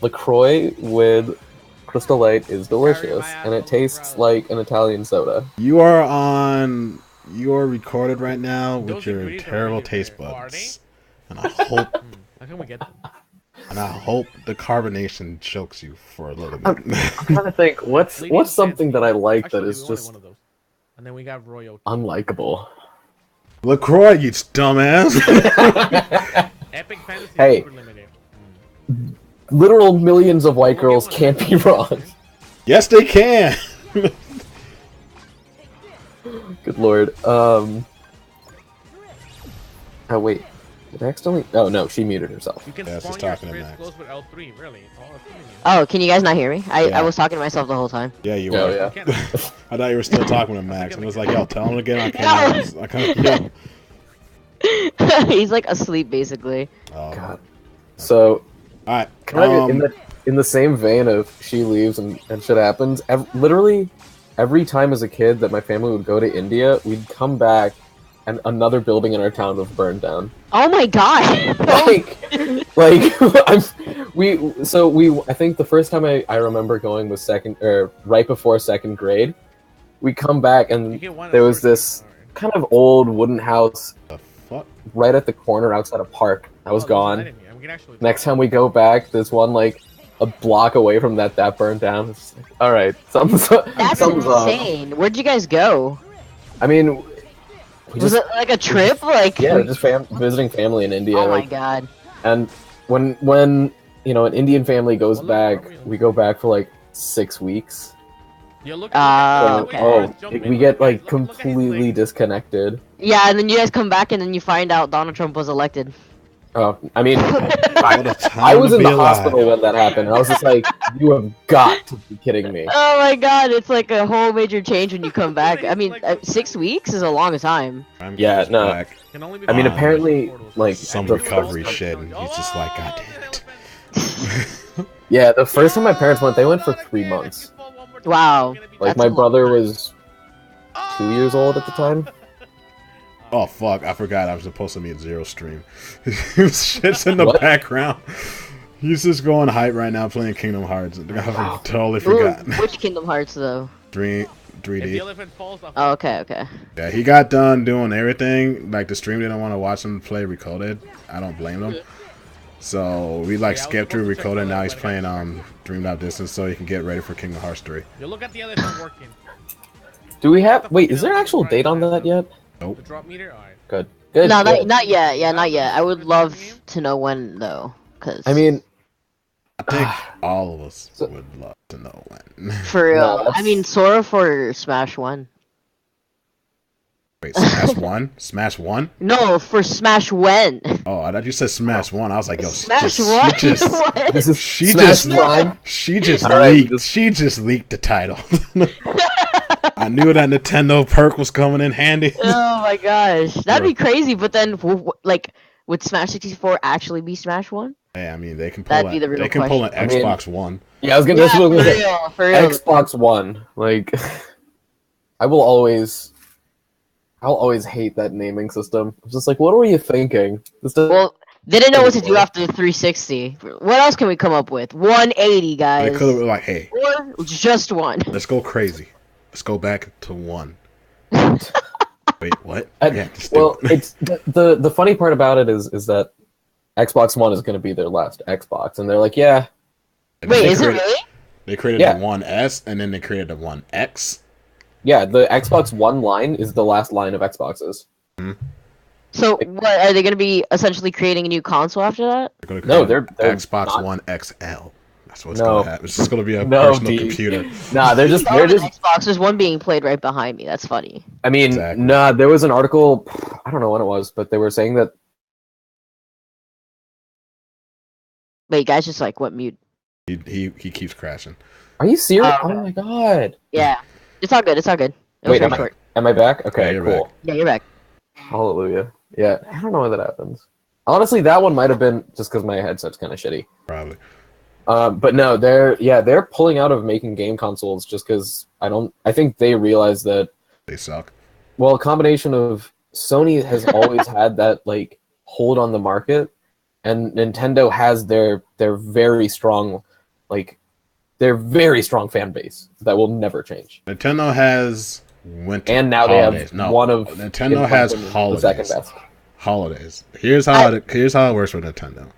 LaCroix with Crystal Light is delicious, and it tastes like an Italian soda. You are recorded right now with your terrible taste buds, and I hope. How can we get them? And I hope the carbonation chokes you for a little bit. I'm trying to think, what's something that I like that is just one of those. And then we got Royal unlikable. LaCroix, you dumbass. Epic Fantasy Hey. Super Limited. Literal millions of white girls can't be wrong. Yes, they can. Good lord. Oh wait. Did I accidentally? Oh no, she muted herself. You can Yeah, spawn she's your talking to spirits Max. close with L3, really. It's all L3. Oh, can you guys not hear me? Yeah. I was talking to myself the whole time. Yeah, you Oh were. yeah. I thought you were still talking to Max, and I was like, "Yo, tell him to get on camera." I kind of yo. He's like asleep basically. Oh. God. So All right. kind of in the same vein of she leaves and shit happens. Literally every time as a kid that my family would go to India, we'd come back and another building in our town was burned down. Oh my god! like I think the first time I remember going was right before second grade. We come back and there was this kind of old wooden house The fuck? right at the corner outside a park. I was gone. Actually Next time we go back, there's one like a block away from that burned down. It's like, all right, something's That's something's up. insane. Where'd you guys go? I mean, Was it like a trip? Like yeah, just visiting family in India. Oh my like, god. and when an Indian family goes back, we go back for like 6 weeks. Okay. We get like completely disconnected. Yeah, and then you guys come back and then you find out Donald Trump was elected. Oh, I mean, What a time I was to in be the alive. hospital when that happened. And I was just like, you have got to be kidding me. Oh my god, it's like a whole major change when you come back. I mean, 6 weeks is a long time. I'm Yeah, just no. back. I mean, apparently, like Some the recovery first- shit, and he's just like, God damn it. Yeah, the first time my parents went, they went for 3 months. Wow. Like That's my a lot. brother was 2 years old at the time. Oh fuck! I forgot I was supposed to mute Zero stream. Shit's in the What? background. He's just going hype right now, playing Kingdom Hearts. I totally forgot. Ooh, which Kingdom Hearts though? 3D. Oh, okay, okay. Yeah, he got done doing everything. Like the stream didn't want to watch him play Recoded. I don't blame him. So we like skipped through Recoded. Now he's playing Dreamed Out Distance, so he can get ready for Kingdom Hearts 3. You look at the elephant working. Do we have? Wait, is there an actual date on that yet? Nope. The drop meter? Alright. Good. Good. No, good. not yet. Yeah, not yet. I would love to know when though, cause I mean, I think all of us would love to know when. for real. No, I that's- mean, Sora for Smash 1. Wait, Smash 1? Smash 1? No, for Smash when? Oh, I thought you said Smash 1. I was like, yo, Smash just, what? she just, What? this is she Smash just, Prime. she just All right, leaked. just- She just leaked the title. I knew that Nintendo perk was coming in handy. Oh my gosh, that'd be crazy. But then, like, would Smash 64 actually be Smash 1? Hey, I mean, they can pull That'd be the real they can pull an question. I mean- Xbox One. Yeah, I was gonna. Yeah, That's what I was for gonna say. real, for real. Xbox One. Like, I'll always hate that naming system. I'm just like, what were you thinking? This doesn't- Well, they didn't know what to do after the 360. What else can we come up with? 180, They guys. could have been like, hey, Or just one. let's go crazy. Let's go back to 1. Wait, what? Yeah, just do well, it. it's the funny part about it is that Xbox One is going to be their last Xbox, and they're like, yeah, And then Wait, they is it created- really? They created Yeah. the 1S, and then they created the 1X. yeah. The Xbox One line is the last line of Xboxes. So, what are they going to be essentially creating a new console after that? They're gonna No, create they're Xbox not. One XL. That's what's No. gonna happen. It's just gonna be a No, personal dude. computer. Nah, they're just Xbox. There's one being played right behind me. That's funny. I mean, Exactly. nah. There was an article. I don't know when it was, but they were saying that. Wait, guys, just like what mute? He keeps crashing. Are you serious? Oh. Oh my god! Yeah, it's all good. It's all good. It was Wait, very am I, short. am I back? Okay, you're cool. back. Yeah, you're back. Hallelujah. Yeah, I don't know why that happens. Honestly, that one might have been just because my headset's kind of shitty. Probably. But no, they're pulling out of making game consoles just because I think they realize that. They suck. Well, a combination of Sony has always had that like hold on the market, and Nintendo has their very strong, like, their very strong fan base that will never change. Nintendo has winter and now holidays. they have one of Nintendo has holidays. The second best. Holidays. Here's how it works with Nintendo.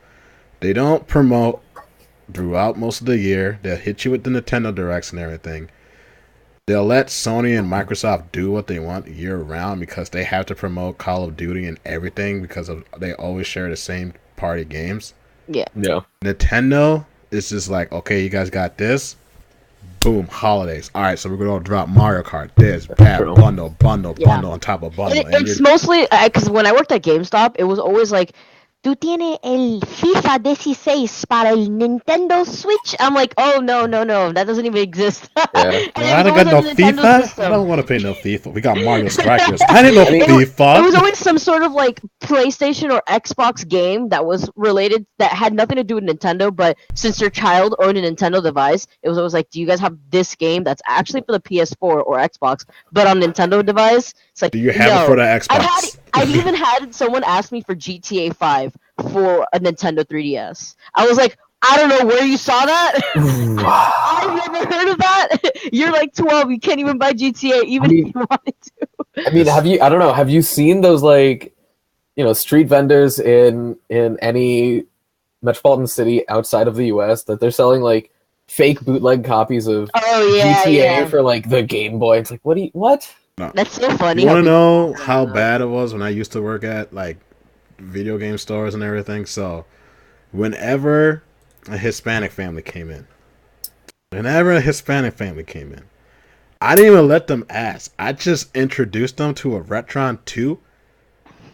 They don't promote throughout most of the year. They'll hit you with the Nintendo Directs and everything. They'll let Sony and Microsoft do what they want year round because they have to promote Call of Duty and everything because they always share the same party games. Yeah. Nintendo is just like, okay, you guys got this. Boom, holidays. All right, so we're going to drop Mario Kart. This, that, bundle on top of bundle. It's mostly, because when I worked at GameStop, it was always like, ¿Tú tienes el FIFA 16 para el Nintendo Switch? I'm like, oh, no, that doesn't even exist. I don't got no FIFA. System. I don't want to pay no FIFA. We got Mario Strikers. I didn't know FIFA. It was always some sort of like PlayStation or Xbox game that was related, that had nothing to do with Nintendo, but since your child owned a Nintendo device, it was always like, do you guys have this game that's actually for the PS4 or Xbox, but on Nintendo device? It's like, do you have it for the Xbox? I've even had someone ask me for GTA 5 for a Nintendo 3DS. I was like, I don't know where you saw that. I've never heard of that. You're like 12. You can't even buy GTA even if you wanted to. I mean, have you seen those, like, street vendors in any metropolitan city outside of the US that they're selling, like, fake bootleg copies of GTA for, like, the Game Boy? It's like, what? No. That's so funny. You want to know how bad it was when I used to work at, like, video game stores and everything? So, whenever a Hispanic family came in, I didn't even let them ask. I just introduced them to a Retron 2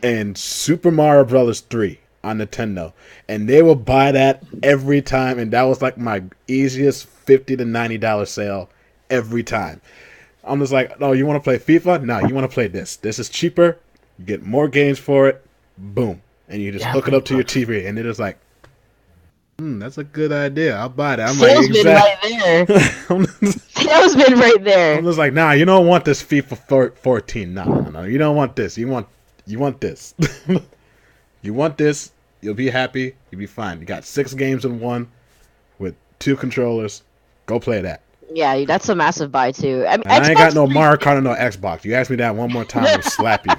and Super Mario Brothers 3 on Nintendo. And they will buy that every time. And that was like my easiest $50 to $90 sale every time. I'm just like, oh, you want to play FIFA? No, you want to play this. This is cheaper. You get more games for it. Boom. And you just hook it up to your TV. And it is like, that's a good idea. I'll buy that. I'm Salesman right there. Salesman right there. I'm just like, nah, you don't want this FIFA 14. No. You don't want this. You want this. You want this. You'll be happy. You'll be fine. You got 6 games in one with 2 controllers. Go play that. Yeah, that's a massive buy too. I mean, I ain't got no Mario Kart or no Xbox. You ask me that one more time, I'll slap you.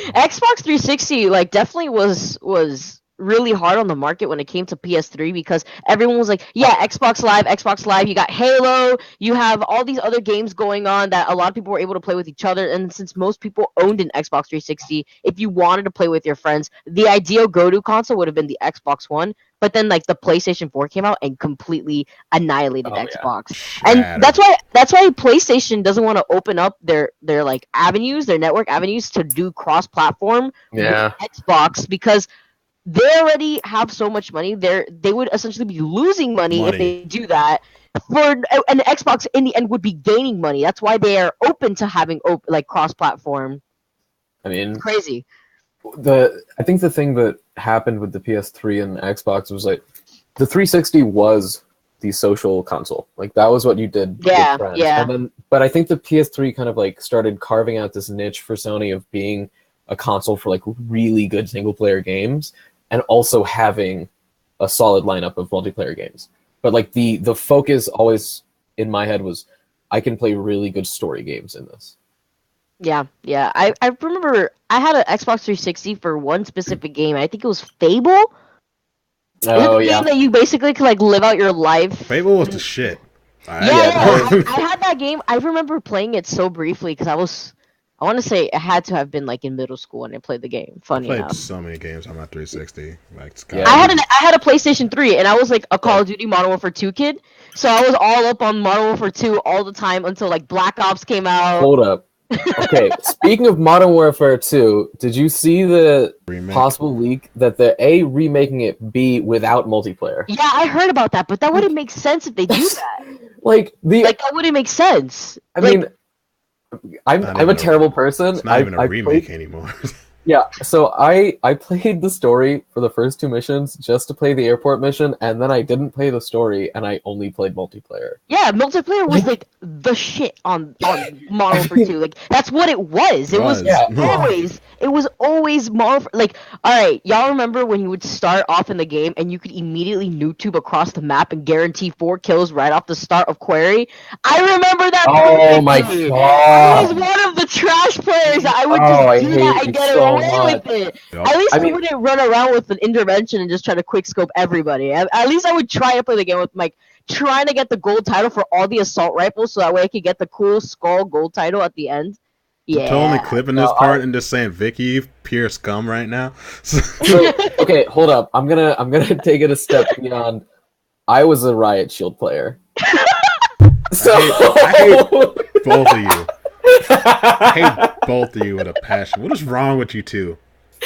Xbox 360 like definitely was really hard on the market when it came to PS3 because everyone was like, yeah, Xbox Live, you got Halo, you have all these other games going on that a lot of people were able to play with each other, and since most people owned an Xbox 360, if you wanted to play with your friends, the ideal go-to console would have been the Xbox One, but then like the PlayStation 4 came out and completely annihilated Xbox. Yeah. And that's why PlayStation doesn't want to open up their like avenues, their network avenues to do cross-platform with Xbox because they already have so much money. They would essentially be losing money if they do that. And Xbox in the end would be gaining money. That's why they are open to having like cross-platform. I mean, it's crazy. I think the thing that happened with the PS3 and Xbox was like the 360 was the social console. Like that was what you did with friends. Yeah. But I think the PS3 kind of like started carving out this niche for Sony of being a console for like really good single player games and also having a solid lineup of multiplayer games. But like the focus always in my head was I can play really good story games in this. Yeah. I remember I had an Xbox 360 for one specific game. I think it was Fable. Oh yeah. Game that you basically could like live out your life. Fable was the shit. I had that game. I remember playing it so briefly because I want to say it had to have been like in middle school when I played the game. Funny I played so many games on my 360. I had a PlayStation 3 and I was like a Call of Duty Modern Warfare 2 kid. So I was all up on Modern Warfare 2 all the time until like Black Ops came out. Hold up. Okay, speaking of Modern Warfare 2, did you see the possible leak that they're A, remaking it, B, without multiplayer? Yeah, I heard about that, but that wouldn't make sense if they do that. Like that wouldn't make sense. I mean, I'm a terrible person. It's not even a remake anymore. Yeah, so I played the story for the first 2 missions just to play the airport mission, and then I didn't play the story, and I only played multiplayer. Yeah, multiplayer was like the shit on Modern Warfare 2. Like that's what it was. It was Yeah. always Modern. Like, all right, y'all remember when you would start off in the game and you could immediately noob across the map and guarantee 4 kills right off the start of Quarry? I remember that. Oh my perfectly. I was god! one of the trash players. I would Oh, I just do hate that you and get so away much. with it. Yep. At least I I mean- wouldn't run around with an intervention and just try to quick scope everybody. At least I would try to play the game with like trying to get the gold title for all the assault rifles, so that way I could get the cool skull gold title at the end. I'm totally clipping this No, part and just saying Vicky, pure scum right now. So, okay, hold up. I'm gonna take it a step beyond. I was a Riot Shield player. So I hate both of you. I hate both of you with a passion. What is wrong with you two?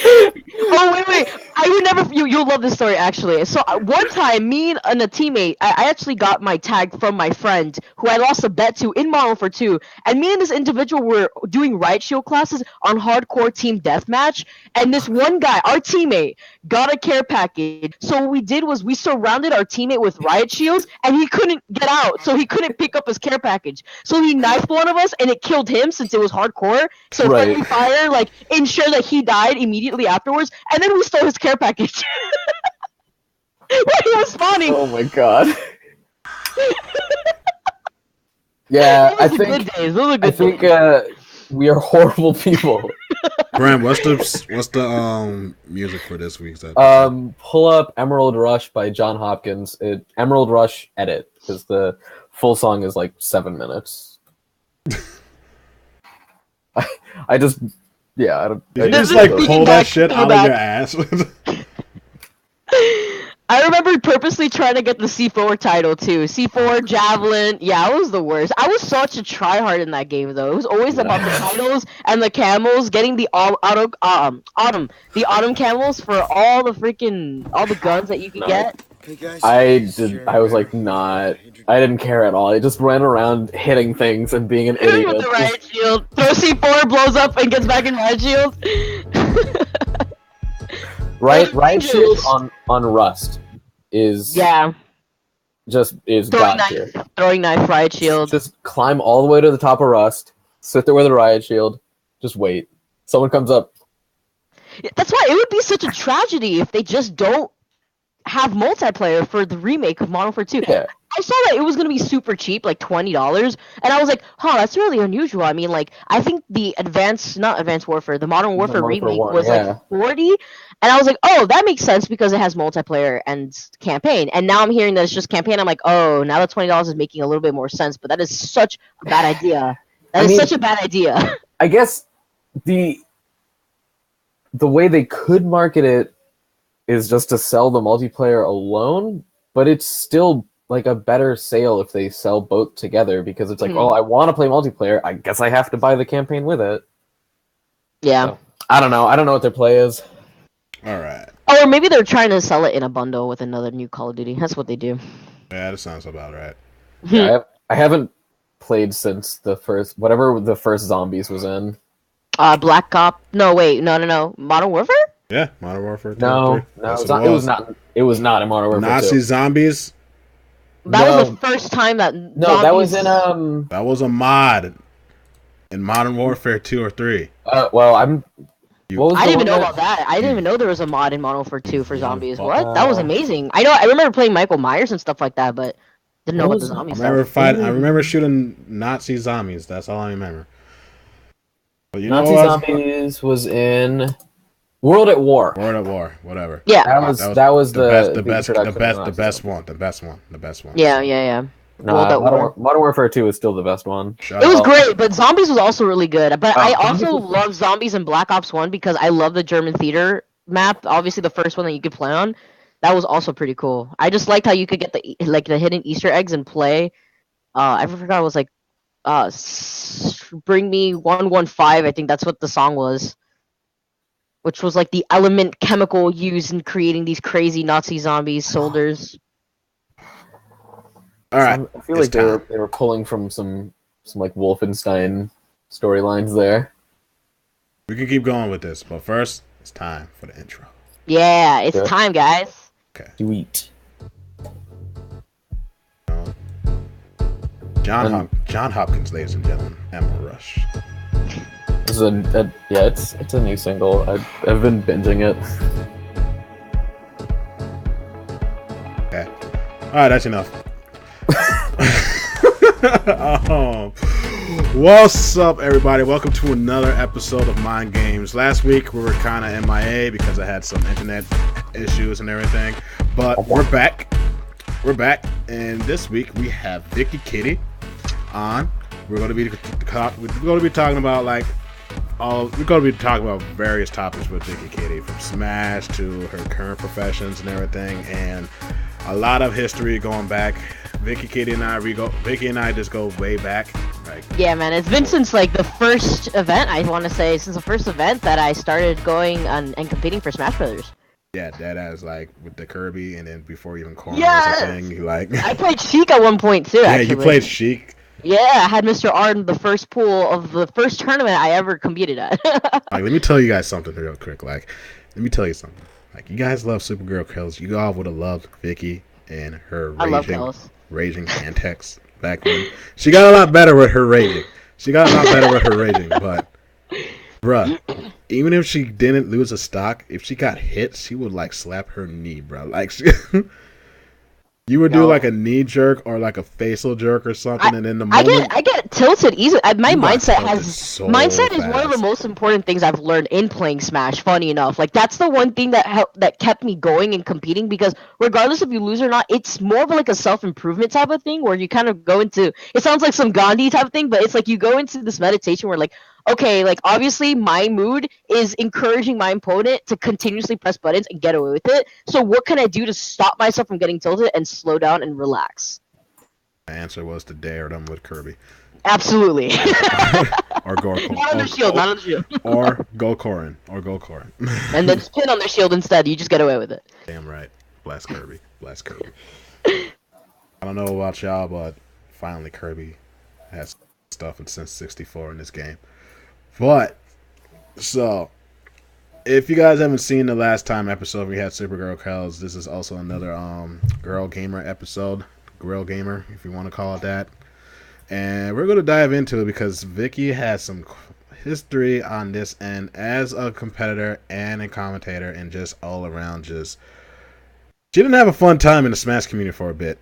Oh wait! I would never. You'll love this story actually. So one time, me and a teammate, I actually got my tag from my friend who I lost a bet to in Modern Warfare 2, and me and this individual were doing Riot Shield classes on hardcore team deathmatch, and this one guy, our teammate, got a care package. So what we did was we surrounded our teammate with Riot Shields, and he couldn't get out, so he couldn't pick up his care package. So he knifed one of us, and it killed him since it was hardcore. So Right. friendly fire like ensured that he died immediately afterwards, and then we stole his care package. When he was spawning. Oh my god. Yeah, Those I are good think days. Those are good days. we are horrible people. Brent, what's the music for this week's episode? Pull up Emerald Rush by John Hopkins. Emerald Rush edit, because the full song is like 7 minutes. I just, yeah, I don't. Did you This just is like piggyback, pull that shit out of piggyback. your ass? I remember purposely trying to get the C4 title too. C4, Javelin, yeah, it was the worst. I was such a tryhard in that game though. It was always about the titles and the camels, getting the autumn camels for all the guns that you could get. Hey guys, I was like not. I didn't care at all. I just ran around hitting things and being an idiot. With the Riot Shield. Throw C4, blows up, and gets back in Riot Shield. Riot Shield on Rust is Yeah, is throwing god tier. knife, throwing knife, Riot Shield. Just climb all the way to the top of Rust, sit there with a Riot Shield, just wait. Someone comes up. That's why it would be such a tragedy if they just don't have multiplayer for the remake of Modern Warfare 2. Yeah. I saw that it was gonna be super cheap, like $20, and I was like, "Huh, that's really unusual." I mean, like, I think the not Advanced Warfare, the Modern Warfare Modern Warfare remake 1, was yeah. like 40, and I was like, "Oh, that makes sense because it has multiplayer and campaign." And now I'm hearing that it's just campaign. I'm like, "Oh, now that $20 is making a little bit more sense." But that is such a bad idea. That is such a bad idea. I guess the way they could market it is just to sell the multiplayer alone, but it's still like a better sale if they sell both together, because it's like, oh, I want to play multiplayer, I guess I have to buy the campaign with it. Yeah. So, I don't know what their play is. All right. Or maybe they're trying to sell it in a bundle with another new Call of Duty. That's what they do. Yeah, that sounds about right. Yeah, I haven't played since whatever the first Zombies was in. Black Op. No, wait, no. Modern Warfare? Yeah, Modern Warfare 2. No, 3. no, Yes, it was not. It was not in Modern Warfare 2. Nazi zombies. That was the first time that. No, that was in That was a mod in Modern Warfare 2 or 3. Well, I'm. What was I the didn't even know one about that. I didn't even know there was a mod in Modern Warfare 2 for zombies. fuck. What? That was amazing. I remember playing Michael Myers and stuff like that, but didn't know about the zombies. I remember shooting Nazi zombies. That's all I remember. But you Nazi know what? Zombies was in World at War. World at War, whatever. Yeah. That was the best one. Yeah. No, World at War. Modern Warfare 2 is still the best one. It was great, but Zombies was also really good. But I Zombies also was- love Zombies in Black Ops 1 because I love the German theater map. Obviously, the first one that you could play on. That was also pretty cool. I just liked how you could get the hidden Easter eggs and play. I forgot it was like, Bring Me 115. I think that's what the song was. Which was like the element chemical used in creating these crazy Nazi zombies, soldiers. All right. I feel like they were pulling from some like Wolfenstein storylines there. We can keep going with this, but first, it's time for the intro. Yeah, it's time, guys. Okay. Sweet. John Hopkins, ladies and gentlemen, Emma Rush. This is it's a new single. I've been binging it. Okay. All right, that's enough. What's up, everybody? Welcome to another episode of Mind Games. Last week we were kind of MIA because I had some internet issues and everything, but we're back. We're back, and this week we have VikkiKitty on. We're going to be talking about various topics with VikkiKitty, from Smash to her current professions and everything, and a lot of history going back. Vicky and I just go way back. Like, yeah, man, it's been since like the first event. I want to say since the first event that I started going on and competing for Smash Brothers. Yeah, that as like with the Kirby, and then before even Corner yes! was a thing. Like I played Sheik at one point too. Yeah, actually. You played Sheik. Yeah, I had Mr. R in the first pool of the first tournament I ever competed at. Like, let me tell you guys something real quick. Like, let me tell you something. Like, you guys love Supergirl Kills. You all would have loved Vicky and her raging antics back then. She got a lot better with her raging. But, bruh, even if she didn't lose a stock, if she got hit, she would, like, slap her knee, bruh. Like, you would do like a knee jerk or like a facial jerk or something, and in the moment I get tilted easily. My mindset is fast. one of the most important things I've learned in playing Smash. Funny enough, like that's the one thing that kept me going and competing, because regardless if you lose or not, it's more of like a self-improvement type of thing where you kind of go into. It sounds like some Gandhi type of thing, but it's like you go into this meditation where like, okay, like obviously my mood is encouraging my opponent to continuously press buttons and get away with it. So what can I do to stop myself from getting tilted and slow down and relax? My answer was to dare them with Kirby. Absolutely. Or go not on the shield. Or go Corrin. And then spin on their shield instead. You just get away with it. Damn right. Blast Kirby. I don't know about y'all, but finally Kirby has stuff since 64 in this game. But, so, if you guys haven't seen the last time episode we had Supergirl Kills, this is also another Girl Gamer episode. Girl Gamer, if you want to call it that. And we're going to dive into it because Vicky has some history on this end as a competitor and a commentator, and just all around she didn't have a fun time in the Smash community for a bit.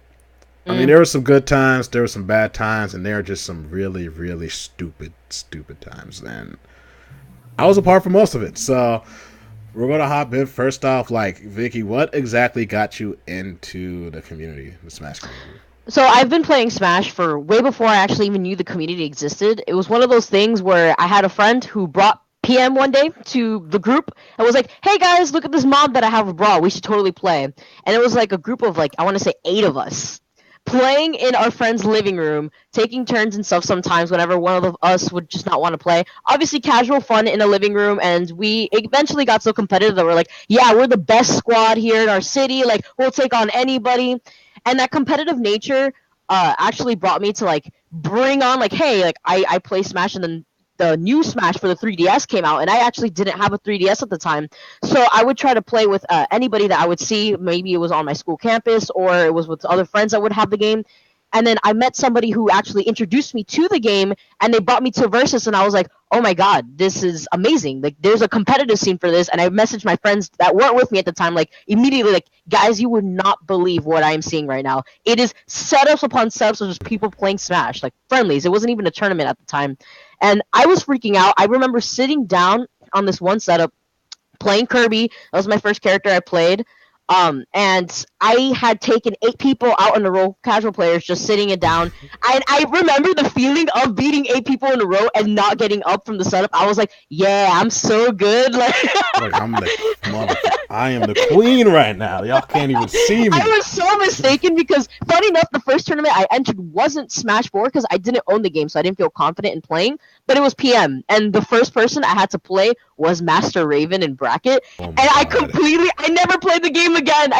I mean, there were some good times, there were some bad times, and there are just some really, really stupid times. And I was a part for most of it. So we're going to hop in. First off, like, Vicky, what exactly got you into the community, the Smash community? So I've been playing Smash for way before I actually even knew the community existed. It was one of those things where I had a friend who brought PM one day to the group and was like, hey guys, look at this mod that I have abroad. We should totally play. And it was like a group of like, I want to say 8 of us. Playing in our friend's living room, taking turns and stuff sometimes whenever one of us would just not want to play. Obviously casual fun in a living room, and we eventually got so competitive that we're like, yeah, we're the best squad here in our city, like we'll take on anybody. And that competitive nature actually brought me to like bring on like, hey, like I play Smash, and then the new Smash for the 3DS came out, and I actually didn't have a 3DS at the time. So I would try to play with anybody that I would see. Maybe it was on my school campus, or it was with other friends that would have the game. And then I met somebody who actually introduced me to the game, and they brought me to Versus, and I was like, oh my god, this is amazing. Like, there's a competitive scene for this. And I messaged my friends that weren't with me at the time, like, immediately, like, guys, you would not believe what I am seeing right now. It is setups upon setups of just people playing Smash, like, friendlies. It wasn't even a tournament at the time. And I was freaking out. I remember sitting down on this one setup, playing Kirby. That was my first character I played. And I had taken 8 people out in a row, casual players, just sitting it down. And I remember the feeling of beating 8 people in a row and not getting up from the setup. I was like, yeah, I'm so good. Like I am the queen right now. Y'all can't even see me. I was so mistaken because, funny enough, the first tournament I entered wasn't Smash 4 because I didn't own the game, so I didn't feel confident in playing. But it was PM, and the first person I had to play was Master Raven in bracket. And I never played the game again.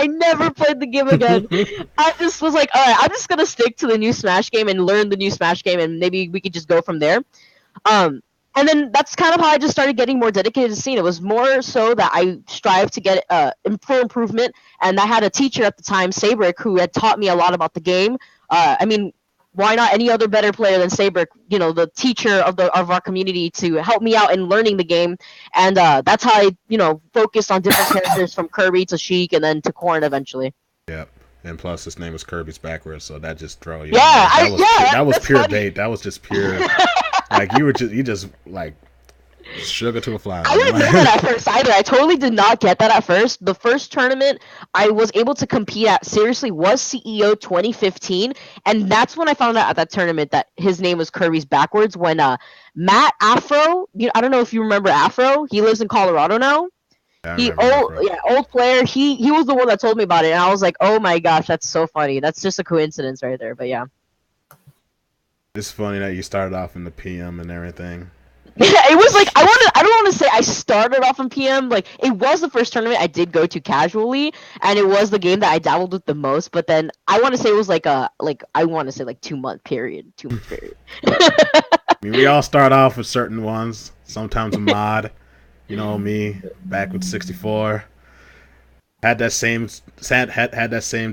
I just was like, all right, I'm just going to stick to the new Smash game and learn the new Smash game, and maybe we could just go from there. And then that's kind of how I just started getting more dedicated to the scene. It was more so that I strived to get for improvement, and I had a teacher at the time, Sabrick, who had taught me a lot about the game. I mean, why not any other better player than Sabrick? You know, the teacher of our community to help me out in learning the game, and that's how I focused on different characters from Kirby to Sheik and then to Corrin eventually. Yep. And plus, his name was Kirby's backwards, so that just throw you. Yeah, that was pure funny. bait. That was just pure. Like you just like sugar to a flower. I didn't know that at first either. I totally did not get that at first. The first tournament I was able to compete at seriously was CEO 2015, and that's when I found out at that tournament that his name was Kirby's backwards. When Matt Afro, I don't know if you remember Afro. He lives in Colorado now. Old player. He was the one that told me about it, and I was like, oh my gosh, that's so funny. That's just a coincidence right there. But yeah. It's funny that you started off in the PM and everything. It was like I don't want to say I started off in PM. Like it was the first tournament I did go to casually, and it was the game that I dabbled with the most. But then I want to say it was like 2-month period. 2 month period. I mean, we all start off with certain ones. Sometimes a mod. You know me, back with 64. Had that same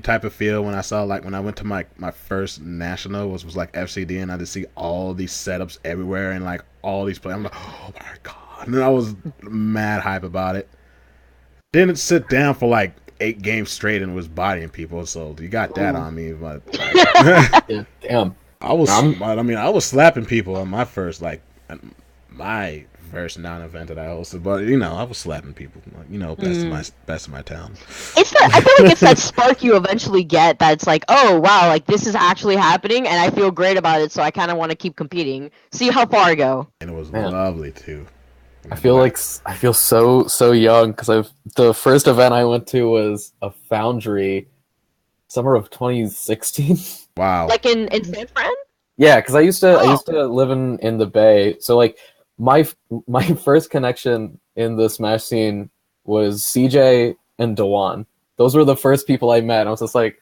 type of feel when I saw, like, when I went to my first national was like FCD, and I just see all these setups everywhere and like all these players. I'm like, oh my god! And then I was mad hype about it. Didn't sit down for like 8 games straight and was bodying people, so you got that on me. But yeah, damn, I was slapping people on my first first non-event that I hosted, but I was slapping people, best of my talent. I feel like it's that spark you eventually get that's like, oh wow, like this is actually happening, and I feel great about it, so I kind of want to keep competing, see how far I go. And it was lovely too. I feel so young because the first event I went to was a Foundry, summer of 2016. Wow. Like in San Fran? Yeah, because I used to live in the Bay, so like. My first connection in the Smash scene was CJ and Dewan. Those were the first people I met. I was just like,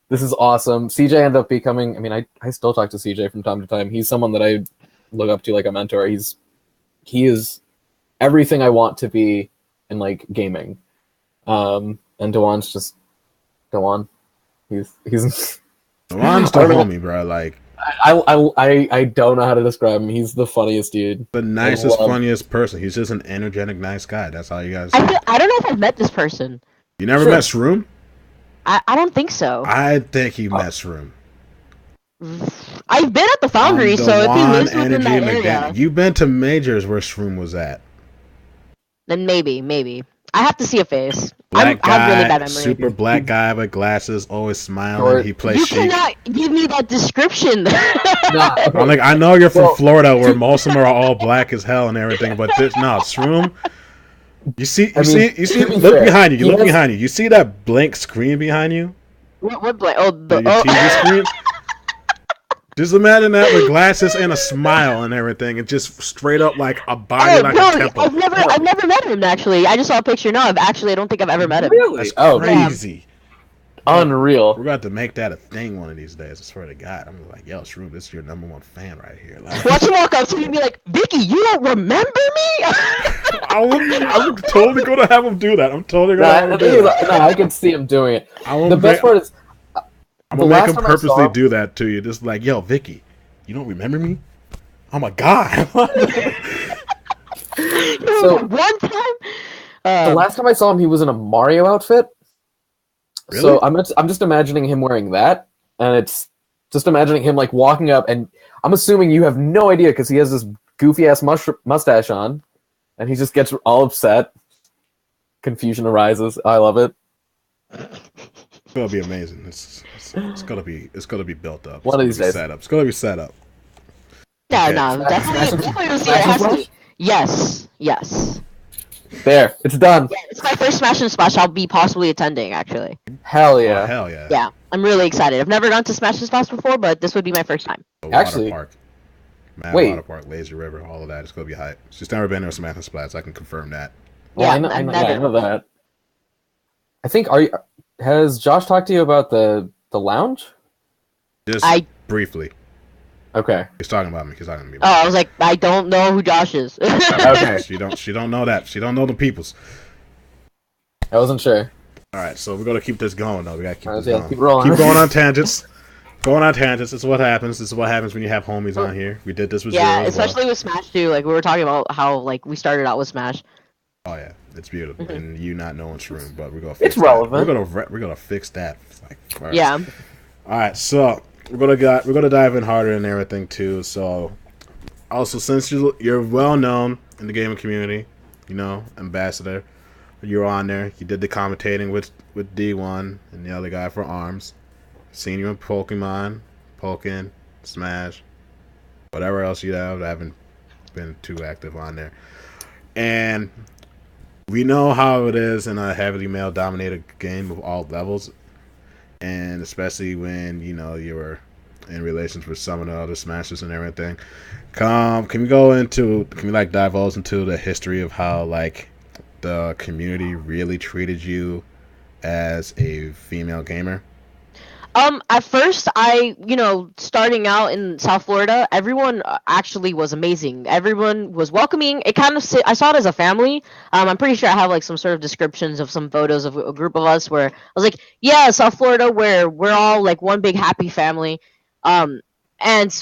this is awesome. CJ ended up becoming, I still talk to CJ from time to time. He's someone that I look up to like a mentor. He is everything I want to be in like gaming. And Dewan's just Dewan. He's Dewan's the homie, bro. Like I don't know how to describe him. He's the funniest dude. The nicest, funniest person. He's just an energetic, nice guy. That's how you guys. I don't know if I've met this person. You never met Shroom? I don't think so. I think he met Shroom. I've been at the Foundry, so if he lives within that area. You've been to majors where Shroom was at. Then maybe. I have to see a face. Black guy, I have really bad memory. super black guy with glasses, always smiling. He plays Sheik. You cannot give me that description. I'm like, I know you're from Florida, where most of them are all black as hell and everything, but Shroom. You see. Look behind you. Look behind you. You see that blank screen behind you? What blank? Oh, your TV screen. Just imagine that with glasses and a smile and everything, and just straight up like a body like a temple. I've never met him actually. I just saw a picture. No, I don't think I've ever met him. Really? That's crazy. Unreal. We're about to make that a thing one of these days. I swear to God. I'm like, yo, Shroom, this is your #1 fan right here. Like, watch him walk up to me and be like, Vicki, you don't remember me? I'm totally gonna have him do that. I'm totally gonna have him do that. No, I can see him doing it. The best part is, I'm gonna make him purposely do that to you. Just like, yo, Vicki, you don't remember me? Oh my God. So one time, the last time I saw him, he was in a Mario outfit. Really? So I'm just imagining him wearing that, and it's just imagining him like walking up, and I'm assuming you have no idea because he has this goofy ass mustache on, and he just gets all upset. Confusion arises. I love it. It's gonna be amazing. It's gonna be built up. One of these days. It's gonna be set up. No, definitely see it. It has to be. Yes. There, it's done. Yeah, it's my first Smash and Splash I'll be possibly attending, actually. Hell yeah. Oh, hell yeah. Yeah, I'm really excited. I've never gone to Smash and Splash before, but this would be my first time. Actually, Water Park. Water Park, Lazy River, all of that. It's gonna be hype. She's never been to Smash and Splash. I can confirm that. Yeah, I know that. I think has Josh talked to you about the lounge? Just briefly. Okay. He's talking about me. He's talking to me. Oh, I was like, I don't know who Josh is. Okay. She don't know that. She don't know the peoples. I wasn't sure. All right, so we're gonna keep this going though. We gotta keep this Yeah, going. keep rolling. Keep going on tangents. Going on tangents. This is what happens. This is what happens when you have homies on here. We did this with yeah, Zero as especially with Smash too. Like we were talking about how like we started out with Smash. Oh yeah, it's beautiful, and you not knowing Shroom, but we're gonna. It's fix relevant. That. We're gonna fix that. Like, first. Yeah. All right, so we're gonna dive in harder and everything too. So, also since you're well known in the gaming community, you know, ambassador, you're on there. You did the commentating with D1 and the other guy for Arms. Seen you in Pokemon, Pokken, Smash, whatever else you have. I haven't been too active on there, and we know how it is in a heavily male-dominated game of all levels, and especially when you know you were in relations with some of the other Smashers and everything. Can we like divulge into the history of how like the community really treated you as a female gamer? At first, starting out in South Florida, everyone actually was amazing. Everyone was welcoming. I saw it as a family. I'm pretty sure I have like some sort of descriptions of some photos of a group of us where I was like, yeah, South Florida, where we're all like one big happy family. And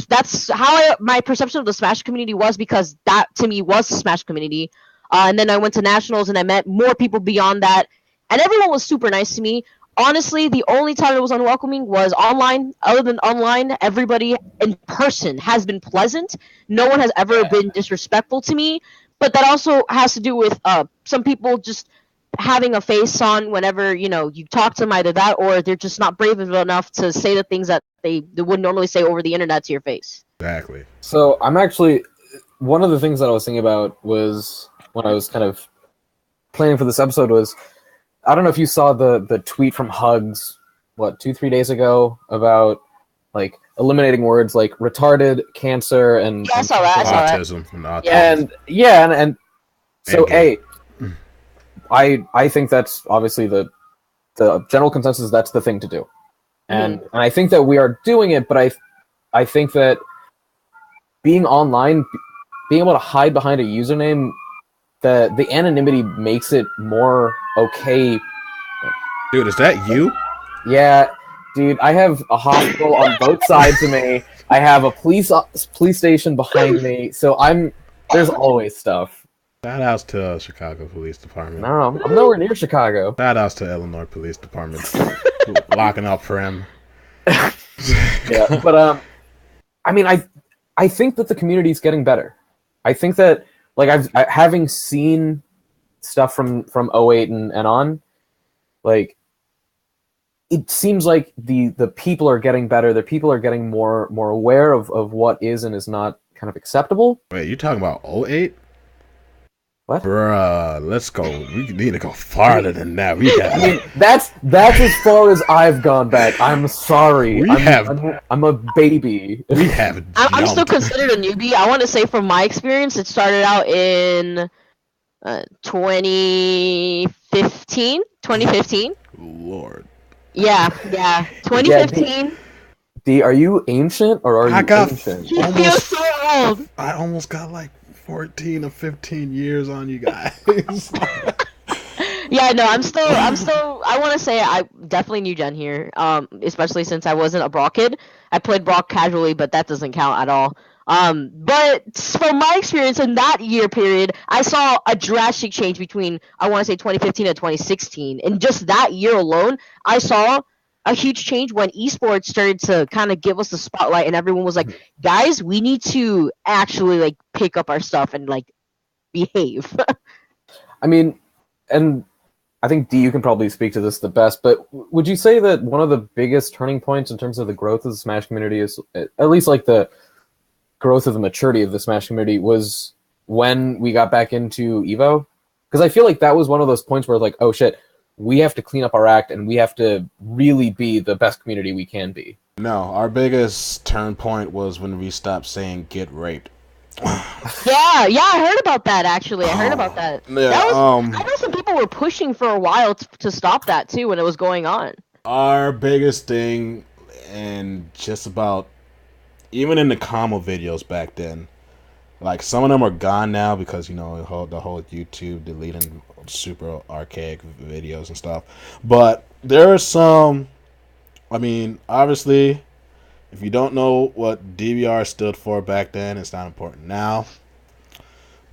that's how my perception of the Smash community was, because that to me was the Smash community. And then I went to nationals and I met more people beyond that, and everyone was super nice to me. Honestly, the only time it was unwelcoming was online. Other than online, everybody in person has been pleasant. No one has ever been disrespectful to me. But that also has to do with some people just having a face on whenever you talk to them, either that or they're just not brave enough to say the things that they would normally say over the internet to your face. Exactly. So I'm actually one of the things that I was thinking about was when I was kind of planning for this episode was, I don't know if you saw the tweet from Hugs, 2-3 days ago, about like eliminating words like retarded, cancer, and Yeah, I saw that. Autism. And autism. And so I think that's obviously the general consensus. That's the thing to do, and I think that we are doing it. But I think that being online, being able to hide behind a username, the anonymity makes it more okay. Dude, is that you? Yeah, dude, I have a hospital on both sides of me. I have a police station behind me, so there's always stuff. Shout outs to Chicago Police Department. No, I'm nowhere near Chicago. Shout outs to Illinois Police Department. Locking up Prim. Yeah, but I mean, I think that the community's getting better. I think that like having seen stuff from 08 and on, like it seems like the people are getting better. The people are getting more aware of what is and is not kind of acceptable. Wait, you talking about 08? What? Bruh, let's go. We need to go farther than that. I mean, that's as far as I've gone back. I'm sorry. I'm a baby. I'm still considered a newbie. I want to say from my experience, it started out in 2015. Lord. Yeah, 2015. D, are you ancient or are you ancient? You feel so old. I almost got like 14 or 15 years on you guys. Yeah, no, I'm still. I want to say I definitely new gen here. Especially since I wasn't a Brawl kid. I played Brawl casually, but that doesn't count at all. But from my experience in that year period, I saw a drastic change between, I want to say 2015 and 2016. And just that year alone, I saw a huge change when esports started to kind of give us the spotlight, and everyone was like, guys, we need to actually like pick up our stuff and like behave. I mean, and I think D, you can probably speak to this the best, but would you say that one of the biggest turning points in terms of the growth of the Smash community is, at least like the growth of the maturity of the Smash community, was when we got back into Evo? Because I feel like that was one of those points where like, oh shit, we have to clean up our act and we have to really be the best community we can be. No, our biggest turn point was when we stopped saying get raped. Yeah, I heard about that actually. I heard about that. Yeah, I know some people were pushing for a while to stop that too when it was going on. Our biggest thing, and just about even in the combo videos back then, like some of them are gone now because the whole YouTube deleting super archaic videos and stuff. But there are some. I mean, obviously, if you don't know what DVR stood for back then, it's not important now.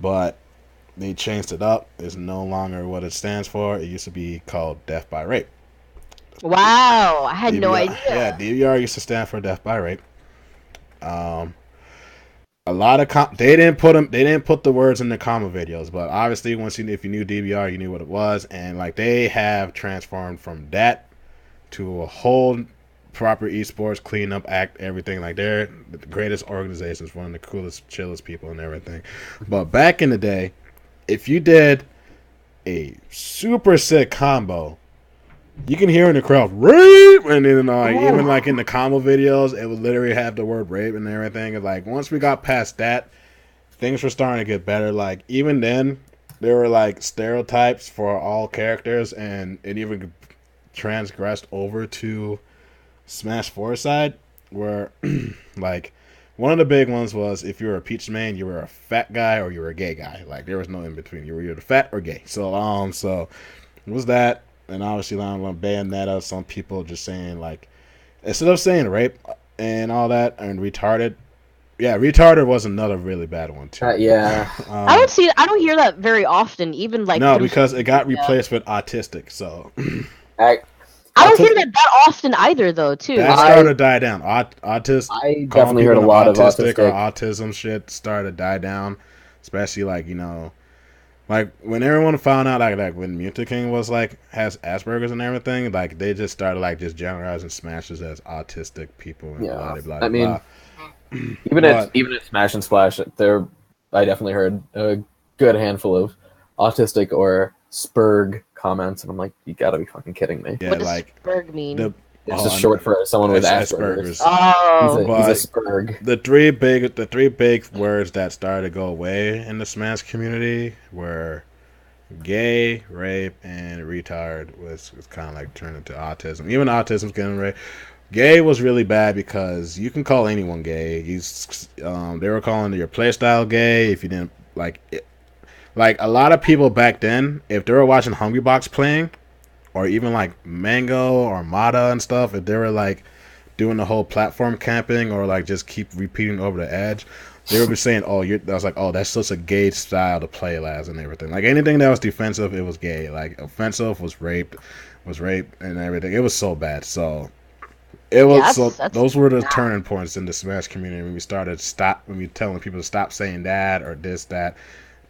But they changed it up. It's no longer what it stands for. It used to be called Death by Rape. Wow, I had DVR, no idea. Yeah, DVR used to stand for Death by Rape. A lot of they didn't put the words in the comma videos, but obviously if you knew DVR, you knew what it was, and like they have transformed from that to a whole proper esports cleanup act, everything. Like they're the greatest organizations, one of the coolest, chillest people and everything. But back in the day, if you did a super sick combo, you can hear in the crowd rape, and then even like in the combo videos, it would literally have the word rape and everything. And like once we got past that, things were starting to get better. Like even then, there were like stereotypes for all characters, and it even transgressed over to Smash 4 side, where like one of the big ones was if you were a Peach main, you were a fat guy or you were a gay guy. Like there was no in between. You were either fat or gay. So so it was that. And obviously, on Bayonetta, some people just saying, like, instead of saying rape and all that and retarded, retarded was another really bad one, too. Yeah. I don't hear that very often, even like. No, because it got replaced with autistic, so. I don't hear that often either, though, too. That started to die down. Autism. I definitely heard a lot of autistic or autism shit started to die down, especially, like, like when everyone found out like when King was like has Asperger's and everything, like they just started like just generalizing Smashers as autistic people and blah blah blah. I mean, even at Smash and Splash, I definitely heard a good handful of autistic or Spurg comments, and I'm like, you gotta be fucking kidding me. Yeah, what does like Spurg mean? It's just short for someone with Asperger's. Oh, he's a Spurg. The three big words that started to go away in the Smash community were gay, rape, and retard. Was kind of like turned into autism. Even autism's getting rape. Gay was really bad because you can call anyone gay. They were calling your playstyle gay if you didn't like it. Like a lot of people back then, if they were watching Hungrybox playing, or even like Mango or Mata and stuff, if they were like doing the whole platform camping or like just keep repeating over the edge, they would be saying, that's such a gay style to play as and everything. Like anything that was defensive, it was gay. Like offensive was rape and everything. It was so bad. So it was those were the turning points in the Smash community when we telling people to stop saying that or that.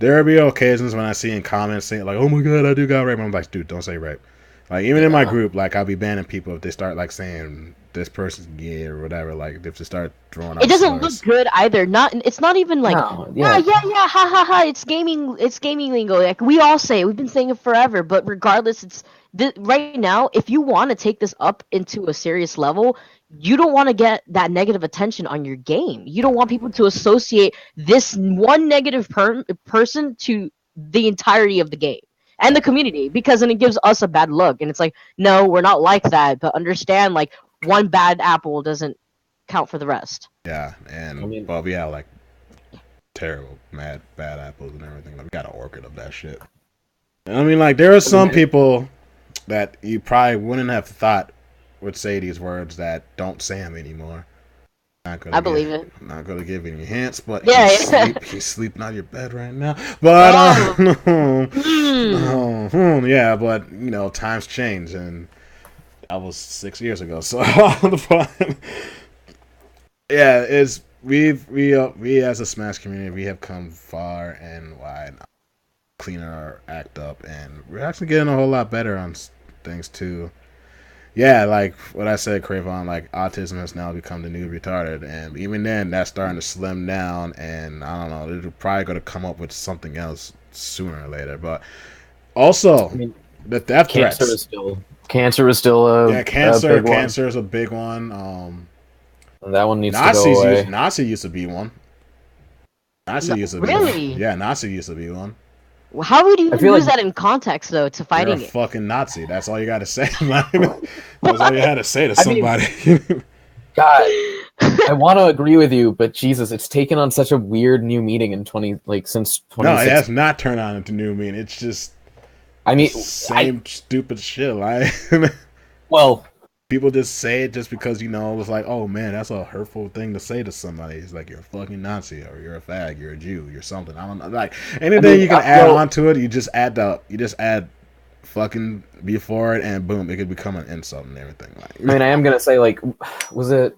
There will be occasions when I see in comments saying like, oh my god, I do got rape. I'm like, dude, don't say rape. Like even in my group, like I'll be banning people if they start like saying this person's gay or whatever. Like if they start throwing out it doesn't slurs. look good either. It's not even like yeah, ha ha ha. It's gaming lingo. Like we all say, we've been saying it forever. But regardless, right now. If you want to take this up into a serious level, you don't want to get that negative attention on your game. You don't want people to associate this one negative person to the entirety of the game and the community, because then it gives us a bad look. And it's like, no, we're not like that. But understand, like, one bad apple doesn't count for the rest. Yeah, and we have like terrible, bad apples and everything. Like, we got an orchid of that shit. And I mean, like, there are some people that you probably wouldn't have thought would say these words that don't say them anymore. I believe it. I'm not gonna give any hints, but he's sleeping on your bed right now. But yeah, but times change, and that was 6 years ago. So yeah, we as a Smash community, we have come far and wide, cleaning our act up, and we're actually getting a whole lot better on things too. Yeah, like what I said, Cravon, like autism has now become the new retarded, and even then, that's starting to slim down, and I don't know, they're probably going to come up with something else sooner or later. But also, the death threats. Cancer is still a cancer. A big Cancer one. is a big one. That one needs to go away. Nazi used to be one. Nazi used to be really? one. Yeah, Nazi used to be one. How would you use that in context, though, to fighting it? Fucking Nazi. That's all you got to say. That's all you had to say to somebody. God, I want to agree with you, but Jesus, it's taken on such a weird new meaning in since 2016. No, it has not turned on into new meaning. It's just, same stupid shit. Like, well, people just say it just because it's like, oh man, that's a hurtful thing to say to somebody. It's like you're a fucking Nazi or you're a fag, you're a Jew, you're something. I don't know. Like anything you can add on to it, you just add fucking before it, and boom, it could become an insult and everything. Like, I am gonna say, like, was it?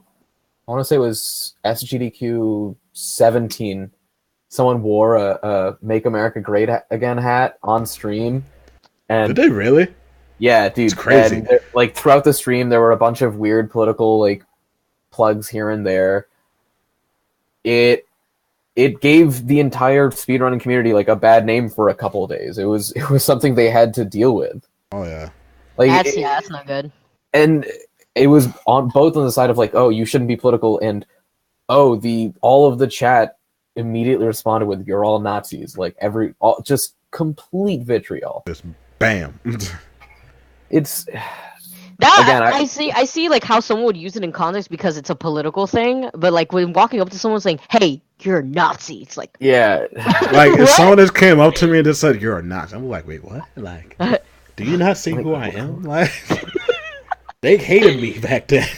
I want to say it was SGDQ 17. Someone wore a "Make America Great Again" hat on stream, and did they really? Yeah, dude, it's crazy. And, like, throughout the stream, there were a bunch of weird political plugs here and there. It gave the entire speedrunning community a bad name for a couple of days. It was something they had to deal with. Oh yeah, that's not good. And it was on the side of oh, you shouldn't be political, and all of the chat immediately responded with, "You're all Nazis." Just complete vitriol. Just bam. It's that again, I see how someone would use it in context because it's a political thing, but when walking up to someone saying, "Hey, you're a Nazi," it's like, yeah. If someone just came up to me and just said, "You're a Nazi," I'm like, wait, what? Like, do you not see who I am? Like, they hated me back then.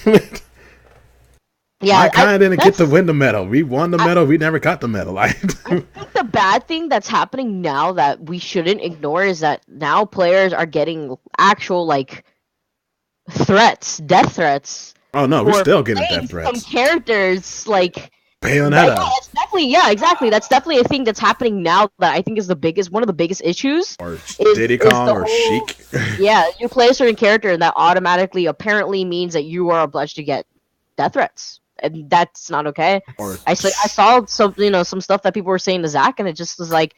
Yeah, I kind of didn't get to win the medal. We won the medal. We never got the medal. I think the bad thing that's happening now that we shouldn't ignore is that now players are getting actual threats, death threats. Oh no, we're still getting death threats. Some characters Bayonetta. Exactly. That's definitely a thing that's happening now that I think is one of the biggest issues. Or Diddy Kong or Sheik. Yeah, you play a certain character and that automatically apparently means that you are obliged to get death threats. And that's not okay. I saw some stuff that people were saying to Zach, and it just was like,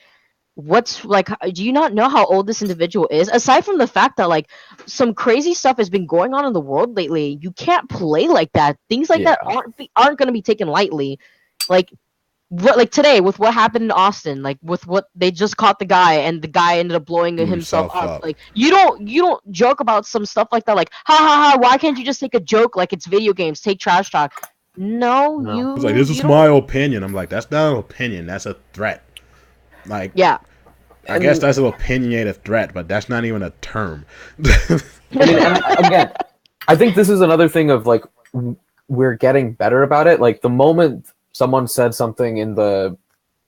do you not know how old this individual is? Aside from the fact that some crazy stuff has been going on in the world lately, you can't play like that. Things like that aren't going to be taken lightly. Today with what happened in Austin, with what they just caught the guy and the guy ended up blowing himself up. You don't joke about some stuff like that. Ha ha ha! Why can't you just take a joke like it's video games? Take trash talk. No. You. It's this is my opinion. I'm like, that's not an opinion. That's a threat. Yeah. I guess that's an opinionated threat, but that's not even a term. Again, I think this is another thing of we're getting better about it. The moment someone said something in the,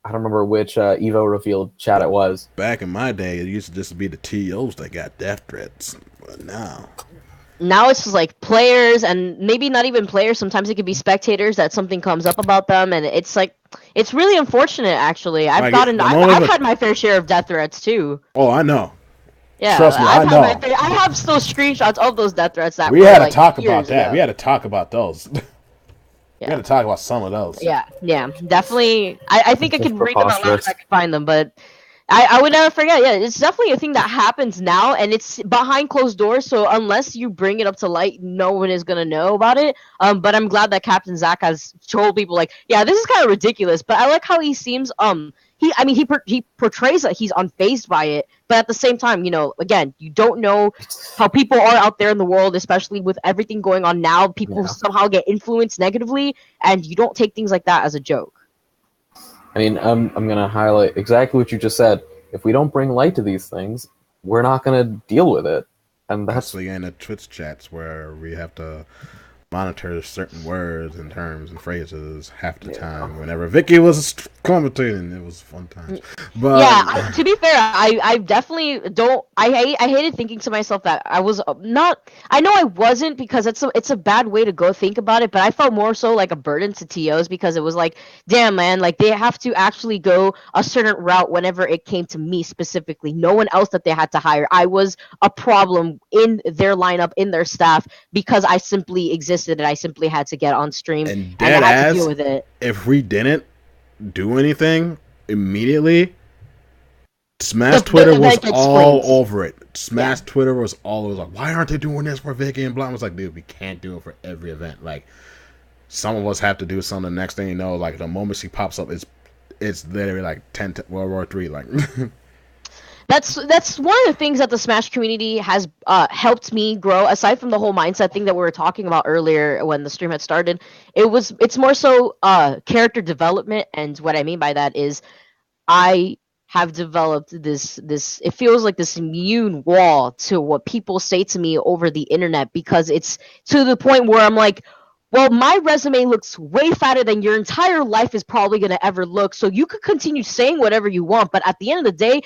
I don't remember which Evo revealed chat it was. Back in my day, it used to just be the TOs that got death threats, but now it's just players, and maybe not even players. Sometimes it could be spectators that something comes up about them, and it's it's really unfortunate. Actually, I've had my fair share of death threats too. Oh, I know. Yeah, trust me, I know. I have still screenshots of those death threats that we had to talk about that. We had to talk about those. We had to talk about some of those. Yeah, definitely. I think I could read them out if I could find them, but I would never forget. Yeah, it's definitely a thing that happens now, and it's behind closed doors. So unless you bring it up to light, no one is gonna know about it. But I'm glad that Captain Zach has told people yeah, this is kind of ridiculous. But I like how he seems. He portrays that he's unfazed by it, but at the same time, again, you don't know how people are out there in the world, especially with everything going on now. People somehow get influenced negatively, and you don't take things like that as a joke. I'm going to highlight exactly what you just said. If we don't bring light to these things, we're not going to deal with it. And that's in the Twitch chats where we have to monitor certain words and terms and phrases half the time. Whenever Vicki was commentating, it was fun times. But yeah, to be fair, I definitely don't. I hated thinking to myself that I was not. I know I wasn't, because it's a bad way to go think about it. But I felt more so like a burden to TOs, because it was damn man, they have to actually go a certain route whenever it came to me specifically. No one else that they had to hire. I was a problem in their lineup, in their staff, because I simply existed and I simply had to get on stream and I had to deal with it. If we didn't do anything immediately, Smash Twitter was all over it. Smash Twitter was all over why aren't they doing this for Vicki and blah? I was like, dude, we can't do it for every event. Some of us have to do something. The next thing you know, the moment she pops up, it's literally 10 World War III. That's one of the things that the Smash community has helped me grow. Aside from the whole mindset thing that we were talking about earlier when the stream had started, it's more so character development, and what I mean by that is I have developed this it feels like this immune wall to what people say to me over the internet, because it's to the point where I'm like, well, my resume looks way fatter than your entire life is probably going to ever look. So you could continue saying whatever you want, but at the end of the day,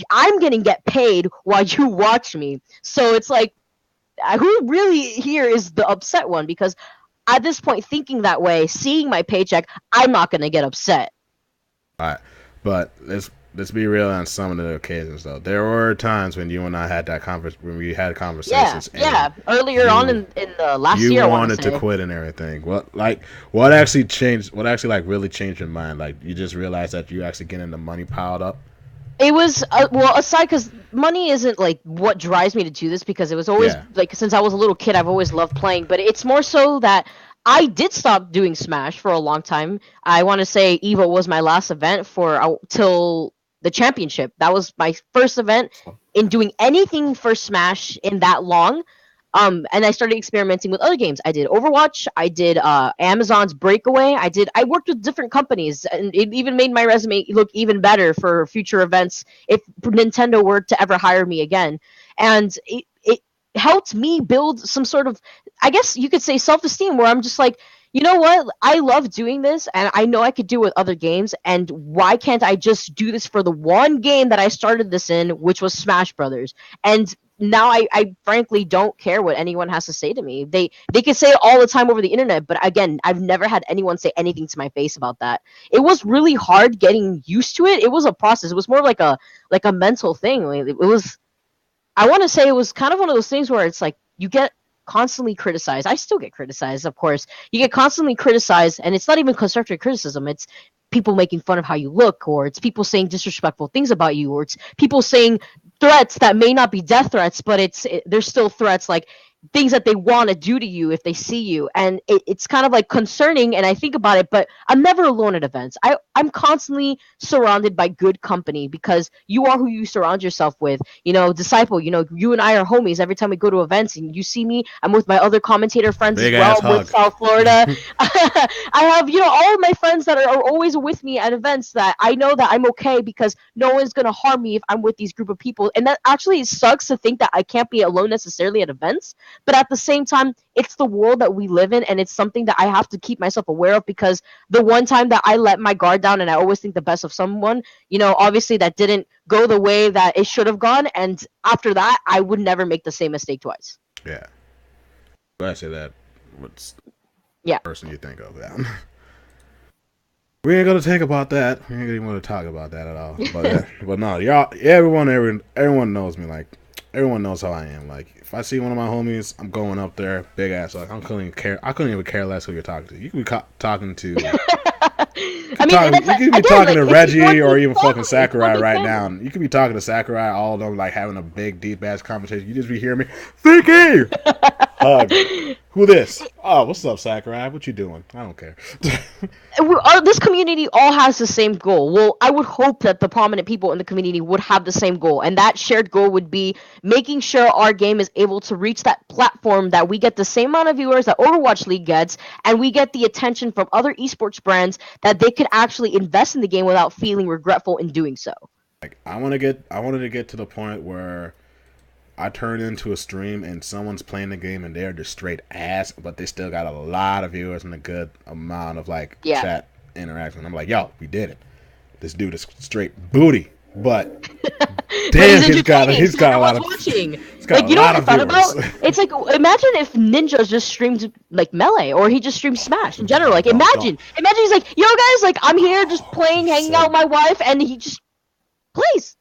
I'm going to get paid while you watch me. So it's like, who really here is the upset one? Because at this point, thinking that way, seeing my paycheck, I'm not going to get upset. All right, but let's be real on some of the occasions though. There were times when you and I had that when we had conversations. Yeah. Earlier on in the last year, you wanted to quit and everything. What actually changed? What actually like really changed your mind? Like you just realized that you actually getting the money piled up. It was well, aside, because money isn't like what drives me to do this, because it was always like, since I was a little kid, I've always loved playing. But it's more so that I did stop doing Smash for a long time. I want to say EVO was my last event for till the championship. That was my first event in doing anything for Smash in that long. And I started experimenting with other games. I did Overwatch. I did Amazon's Breakaway. I worked with different companies, and it even made my resume look even better for future events if Nintendo were to ever hire me again. And it helped me build some sort of, I guess you could say, self-esteem, where I'm just like, you know what? I love doing this, and I know I could do it with other games, and why can't I just do this for the one game that I started this in, which was Smash Brothers? And now I frankly don't care what anyone has to say to me. They can say it all the time over the internet, but again, I've never had anyone say anything to my face about that. It was really hard getting used to it. It was a process. It was more like a mental thing. It was, I want to say it was kind of one of those things where it's like you get constantly criticized. I still get criticized, of course. You get constantly criticized, and it's not even constructive criticism. It's people making fun of how you look, or it's people saying disrespectful things about you, or it's people saying threats that may not be death threats, but they're still threats, like things that they want to do to you if they see you. And it's kind of like concerning, and I think about it, but I'm never alone at events. I'm constantly surrounded by good company, because you are who you surround yourself with. Disciple, you and I are homies. Every time we go to events and you see me, I'm with my other commentator friends Big as well. ass I'm with South Florida. I have, all of my friends that are always with me at events, that I know that I'm okay, because no one's going to harm me if I'm with these group of people. And that actually sucks to think that I can't be alone necessarily at events. But at the same time, it's the world that we live in, and it's something that I have to keep myself aware of, because the one time that I let my guard down and I always think the best of someone, obviously that didn't go the way that it should have gone. And after that, I would never make the same mistake twice. Yeah. When I say that, what's the person you think of? Yeah. We ain't gonna think about that. We ain't even gonna talk about that at all. But no, everyone knows me. Like, everyone knows how I am. Like, if I see one of my homies, I'm going up there, big ass. Like, I couldn't even care less who you're talking to. You could be talking to. You could be talking to Reggie or even fucking Sakurai right now. And you could be talking to Sakurai, all of them, like having a big, deep ass conversation. You just be hearing me, Vicki. Hug. Who this? Oh, what's up, Sakurai? What you doing? I don't care. This community all has the same goal. Well, I would hope that the prominent people in the community would have the same goal, and that shared goal would be making sure our game is able to reach that platform, that we get the same amount of viewers that Overwatch League gets, and we get the attention from other esports brands that they could actually invest in the game without feeling regretful in doing so. Like, I wanted to get to the point where I turn into a stream and someone's playing the game and they're just straight ass, but they still got a lot of viewers and a good amount of chat interaction. I'm like, yo, we did it. This dude is straight booty, but damn, he's got a lot of watching. Like, you know what I thought about? It's like, imagine if Ninja just streamed like Melee, or he just streamed Smash in general. Like, imagine he's like, yo guys, like, I'm here just playing, hanging out with my wife, and he just plays.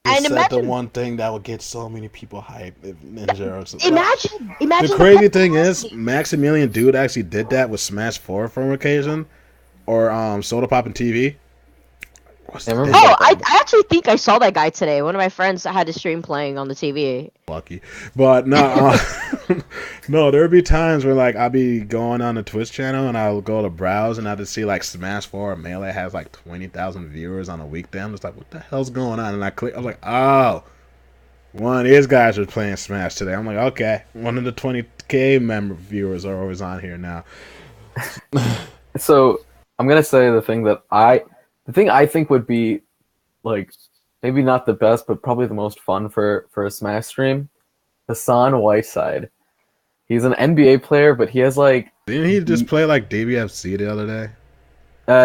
And imagine the one thing that would get so many people hyped if Ninja or something. Imagine. The crazy thing is, Maximilian Dude actually did that with Smash 4 for an occasion, or Soda Pop and TV. I actually think I saw that guy today. One of my friends had a stream playing on the TV. Lucky, but no, no. There'd be times where I'll be going on the Twitch channel and I'll go to browse and I'll just see Smash 4 or Melee has 20,000 viewers on a weekday. I'm just like, what the hell's going on? And I click. I'm like, oh, One of these guys was playing Smash today. I'm like, okay, one of the 20K member viewers are always on here now. So I'm gonna say the thing I think would be like maybe not the best, but probably the most fun for a Smash stream. Hassan Whiteside. He's an NBA player, but he has like. Didn't he just play like DBFC the other day?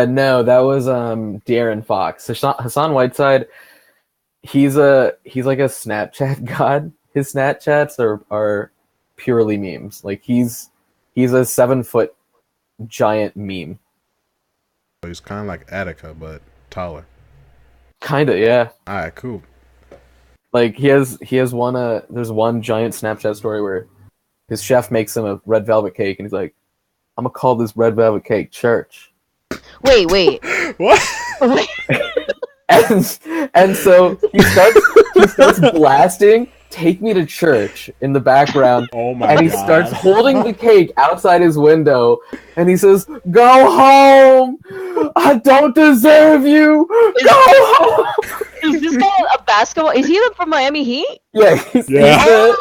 No, that was De'Aaron Fox. Hassan Whiteside. He's like a Snapchat god. His Snapchats are purely memes. Like he's a 7-foot giant meme. He's kind of like Attica, but taller. Kinda, yeah. All right, cool. Like he has one. There's one giant Snapchat story where his chef makes him a red velvet cake, and he's like, "I'm gonna call this red velvet cake church." Wait. What? Wait. And so he starts blasting "Take Me to Church" in the background. Oh my and he God. starts holding the cake outside his window, and he says, "Go home! I don't deserve you! Go home!" Is this guy a basketball? Is he from Miami Heat? Yeah. Yeah.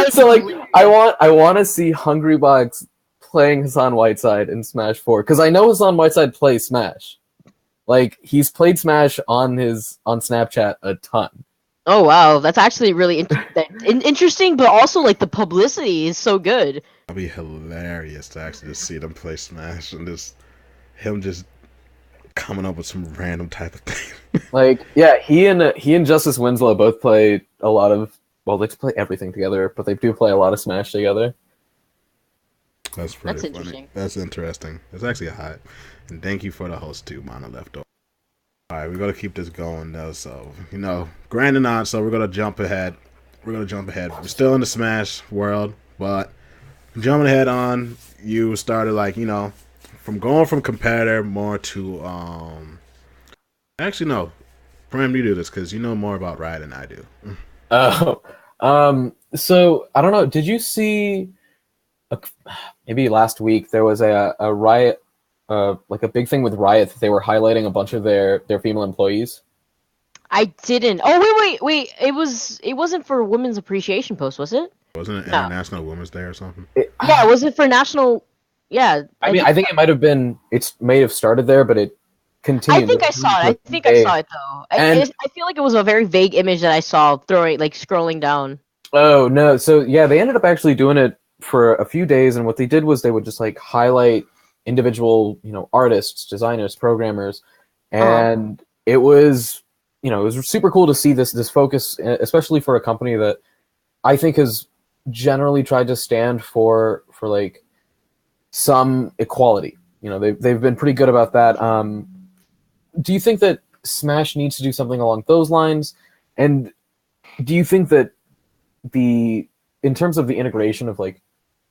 So like, I want to see Hungrybox playing Hassan Whiteside in Smash 4 because I know Hassan Whiteside plays Smash. Like he's played Smash on Snapchat a ton. Oh wow, that's actually really interesting, but also like the publicity is so good. That'd be hilarious to actually just see them play Smash and him just coming up with some random type of thing. Like, yeah, he and Justice Winslow both play a lot of. Well, they play everything together, but they do play a lot of Smash together. That's pretty funny. Interesting. That's interesting. It's actually hot. And thank you for the host too, Mana Leftover. Alright, we're gonna keep this going though, so grinding on, so we're gonna jump ahead. We're still in the Smash world, but jumping ahead on, you started like, from going from competitor more to actually no. Pram, you do this because you know more about Riot than I do. So I don't know. Did you see? Maybe last week there was a Riot, like a big thing with Riot that they were highlighting a bunch of their female employees. I didn't. Oh wait! It wasn't for Women's Appreciation Post, was it? Wasn't it International Women's Day or something? Yeah, was it for National? Yeah. I think it might have been. It may have started there, but it continued. I think I saw it. I saw it though. I feel like it was a very vague image that I saw scrolling down. Oh no! So yeah, they ended up actually doing it for a few days, and what they did was they would just like highlight individual, artists, designers, programmers, and it was, it was super cool to see this focus, especially for a company that I think has generally tried to stand for like some equality. They've been pretty good about that. Do you think that Smash needs to do something along those lines? And do you think that in terms of the integration of like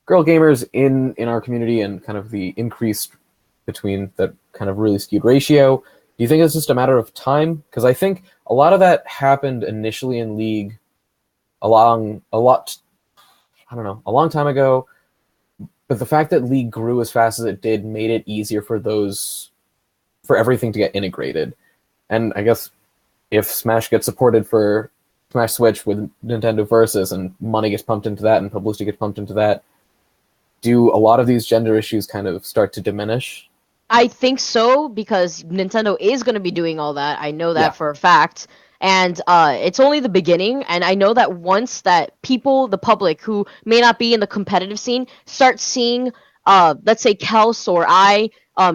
girl gamers in our community and kind of the increase between that kind of really skewed ratio, do you think it's just a matter of time? Because I think a lot of that happened initially in League a long time ago, but the fact that League grew as fast as it did made it easier for everything to get integrated. And I guess if Smash gets supported for Smash Switch with Nintendo Versus and money gets pumped into that and publicity gets pumped into that, do a lot of these gender issues kind of start to diminish? I think so, because Nintendo is going to be doing all that. I know that for a fact. And it's only the beginning. And I know that once that people, the public who may not be in the competitive scene, start seeing, let's say, Kels or I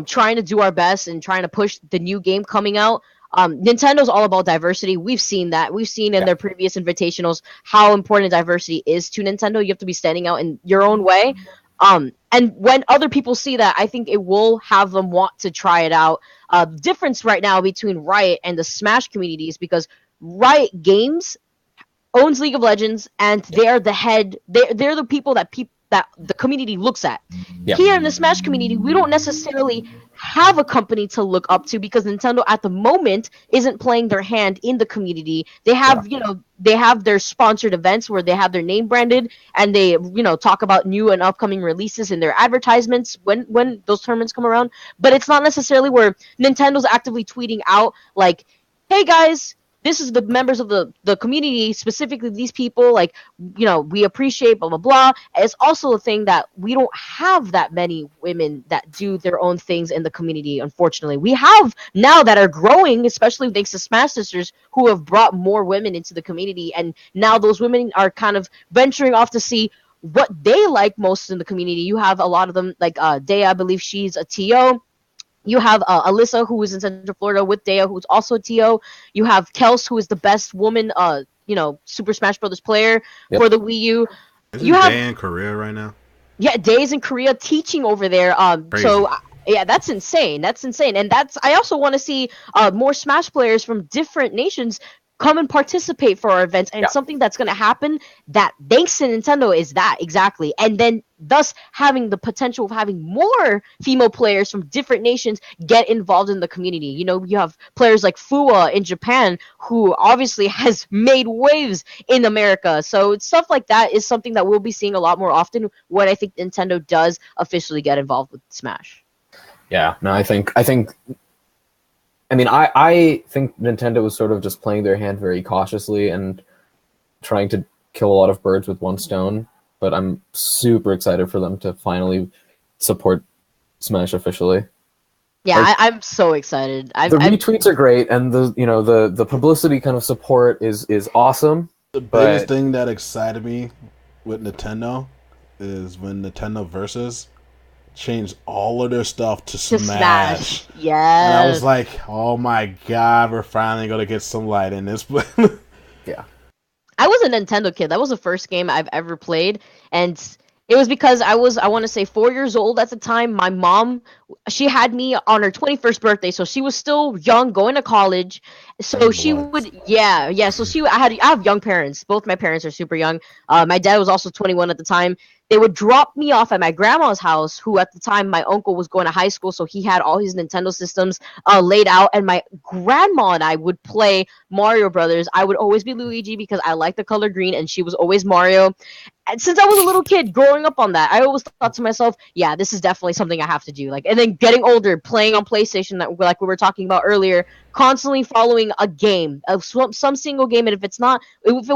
trying to do our best and trying to push the new game coming out, Nintendo's all about diversity. We've seen that. We've seen in their previous invitationals how important diversity is to Nintendo. You have to be standing out in your own way. And when other people see that, I think it will have them want to try it out. The difference right now between Riot and the Smash community is because Riot Games owns League of Legends, and they're the head. They're the people that the community looks at. Yeah. Here in the Smash community, we don't necessarily have a company to look up to because Nintendo at the moment isn't playing their hand in the community. They have, they have their sponsored events where they have their name branded and they, talk about new and upcoming releases in their advertisements when those tournaments come around. But it's not necessarily where Nintendo's actively tweeting out like, hey guys, this is the members of the community, specifically these people, like, we appreciate blah blah blah. It's also a thing that we don't have that many women that do their own things in the community. Unfortunately, we have now that are growing, especially thanks to Smash Sisters, who have brought more women into the community, and now those women are kind of venturing off to see what they like most in the community. You have a lot of them, like Dea, I believe she's a TO. You have Alyssa, who is in Central Florida with Dea, who's also a TO. You have Kels, who is the best woman, Super Smash Brothers player for the Wii U. Isn't Dea in Korea right now? Yeah, Dea's in Korea teaching over there. So yeah, that's insane. That's insane. And I also want to see more Smash players from different nations come and participate for our events. And something that's going to happen that thanks to Nintendo is that exactly. And then thus having the potential of having more female players from different nations get involved in the community. You have players like Fua in Japan, who obviously has made waves in America. So stuff like that is something that we'll be seeing a lot more often when I think Nintendo does officially get involved with Smash. Yeah, no, I think Nintendo was sort of just playing their hand very cautiously and trying to kill a lot of birds with one stone, but I'm super excited for them to finally support Smash officially. Yeah, I'm so excited. The retweets are great, and the publicity kind of support is awesome. The biggest thing that excited me with Nintendo is when Nintendo Versus changed all of their stuff to Smash. Yes. And I was like, oh my god, we're finally going to get some light in this. Yeah. I was a Nintendo kid. That was the first game I've ever played. And it was because I want to say 4 years old at the time. My mom, she had me on her 21st birthday. So she was still young, going to college. So she would, So I have young parents. Both my parents are super young. My dad was also 21 at the time. They would drop me off at my grandma's house, who at the time my uncle was going to high school, so he had all his Nintendo systems laid out, and my grandma and I would play Mario Brothers. I would always be Luigi because I like the color green, and she was always Mario. And since I was a little kid growing up on that, I always thought to myself, yeah, this is definitely something I have to do. And then getting older, playing on PlayStation, like we were talking about earlier, constantly following a game, some single game, and if it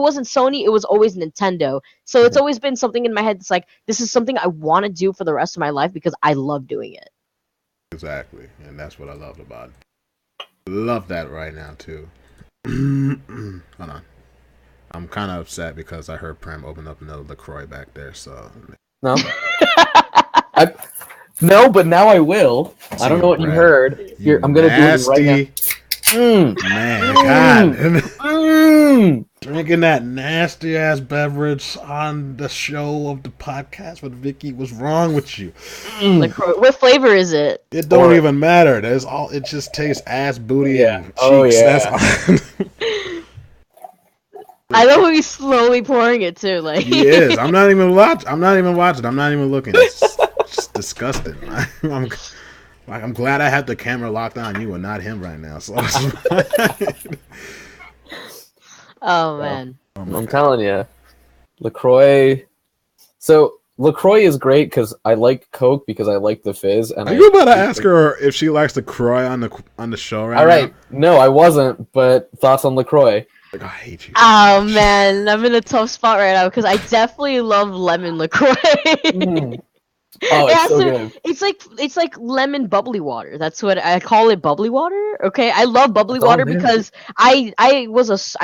wasn't Sony, it was always Nintendo. So it's always been something in my head that's like, this is something I want to do for the rest of my life because I love doing it. Exactly, and that's what I loved about it. Love that right now too. Hold on. I'm kind of upset because I heard Prem open up another LaCroix back there, so... No. No, but now I will. I don't know what you heard. Here, I'm going to do it right now. Man, God. Drinking that nasty-ass beverage on the show of the podcast with Vicki. What's wrong with you? LaCroix. What flavor is it? It don't even matter. It just tastes ass, booty, and cheeks. Oh, yeah. That's I love how he's slowly pouring it too. He is. I'm not even watching. I'm not even looking. It's just disgusting. I'm glad I have the camera locked on you and not him right now. So. Oh man. I'm telling you, LaCroix. So LaCroix is great because I like Coke because I like the fizz. And are you about to ask her if she likes LaCroix on the show right now? All right. No, I wasn't. But thoughts on LaCroix? I hate you. Oh man, I'm in a tough spot right now because I definitely love lemon LaCroix. Oh, it's so good. It's like lemon bubbly water. That's what I call it, bubbly water. Okay, I love bubbly water because I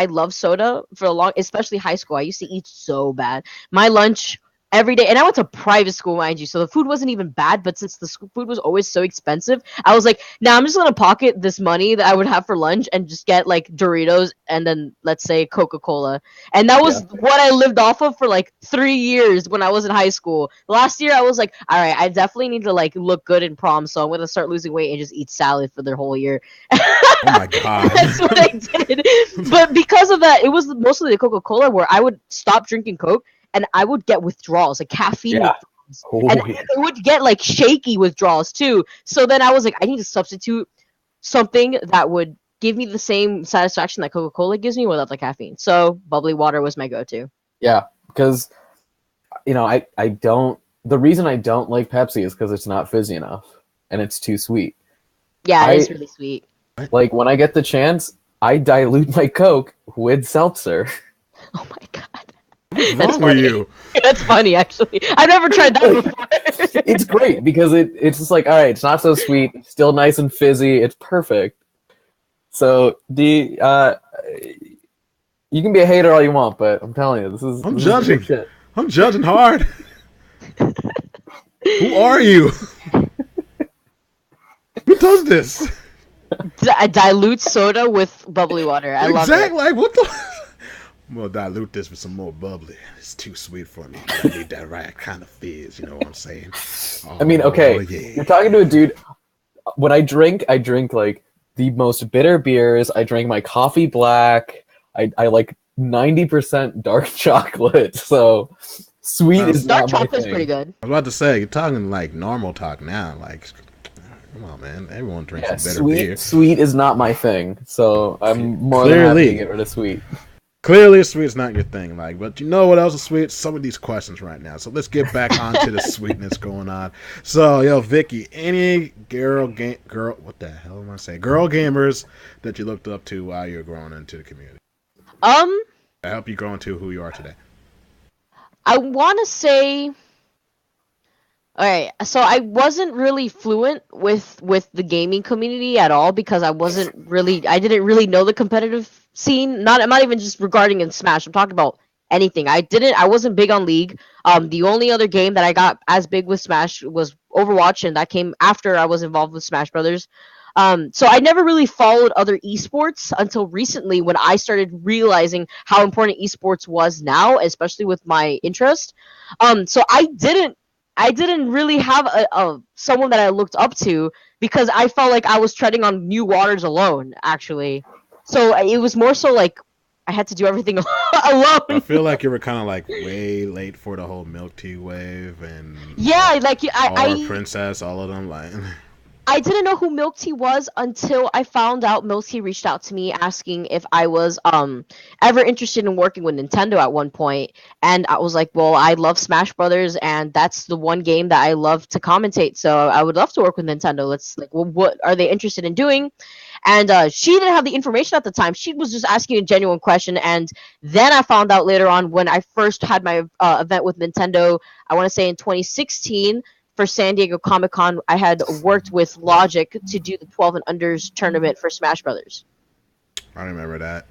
love soda for a long, especially high school. I used to eat so bad. My lunch every day, and I went to private school, mind you, so the food wasn't even bad, but since the food was always so expensive, I was like, I'm just gonna pocket this money that I would have for lunch and just get like Doritos and then let's say Coca-Cola, and that was what I lived off of for like 3 years when I was in high school. Last year I was like, all right, I definitely need to like look good in prom, so I'm gonna start losing weight and just eat salad for the whole year. Oh my god. That's what I did. But because of that, it was mostly the Coca-Cola where I would stop drinking Coke and I would get withdrawals, like caffeine withdrawals. And it would get like shaky withdrawals too. So then I was like, I need to substitute something that would give me the same satisfaction that Coca-Cola gives me without the caffeine. So bubbly water was my go-to. Yeah, because the reason I don't like Pepsi is because it's not fizzy enough and it's too sweet. Yeah, it is really sweet. Like when I get the chance, I dilute my Coke with seltzer. Oh my god. What's That's wrong with funny. you? That's funny, actually. I've never tried that before. It's great because it's just like, all right, it's not so sweet, still nice and fizzy, it's perfect. So you can be a hater all you want, but I'm telling you, this is judging. Is shit. I'm judging hard. Who are you? Who does this? Dilute soda with bubbly water. I love it. Exactly. Like, what the? I'm gonna dilute this with some more bubbly. It's too sweet for me. I need that right kind of fizz. You know what I'm saying? I mean, okay, yeah. You're talking to a dude. When I drink like the most bitter beers. I drink my coffee black. I like 90% dark chocolate. So sweet is dark not my chocolate's thing. pretty good. I was about to say, you're talking like normal talk now. Like, come on, man. Everyone drinks some bitter beer. Sweet is not my thing. So I'm more than happy to get rid of sweet. Clearly, sweet's not your thing, like. But you know what else is sweet? Some of these questions right now. So let's get back onto the sweetness going on. So, yo, Vicky, any girl, what the hell am I saying? Girl gamers that you looked up to while you were growing into the community? To help you grow into who you are today. I want to say. Alright, so I wasn't really fluent with the gaming community at all because I didn't really know the competitive scene. I'm not even just regarding in Smash. I'm talking about anything. I wasn't big on League. The only other game that I got as big with Smash was Overwatch, and that came after I was involved with Smash Brothers. So I never really followed other esports until recently when I started realizing how important esports was now, especially with my interest. So I didn't really have a someone that I looked up to because I felt like I was treading on new waters alone, actually. So it was more so like I had to do everything alone. I feel like you were kind of like way late for the whole Milk Tea wave and Princess, all of them. Like, I didn't know who Milk Tea was until I found out Milk Tea reached out to me asking if I was ever interested in working with Nintendo at one point, and I was like, well, I love Smash Brothers, and that's the one game that I love to commentate, so I would love to work with Nintendo. Let's well, what are they interested in doing? And she didn't have the information at the time. She was just asking a genuine question, and then I found out later on when I first had my event with Nintendo. I want to say in 2016. For San Diego Comic-Con, I had worked with Logic to do the 12 and unders tournament for Smash Brothers. I remember that.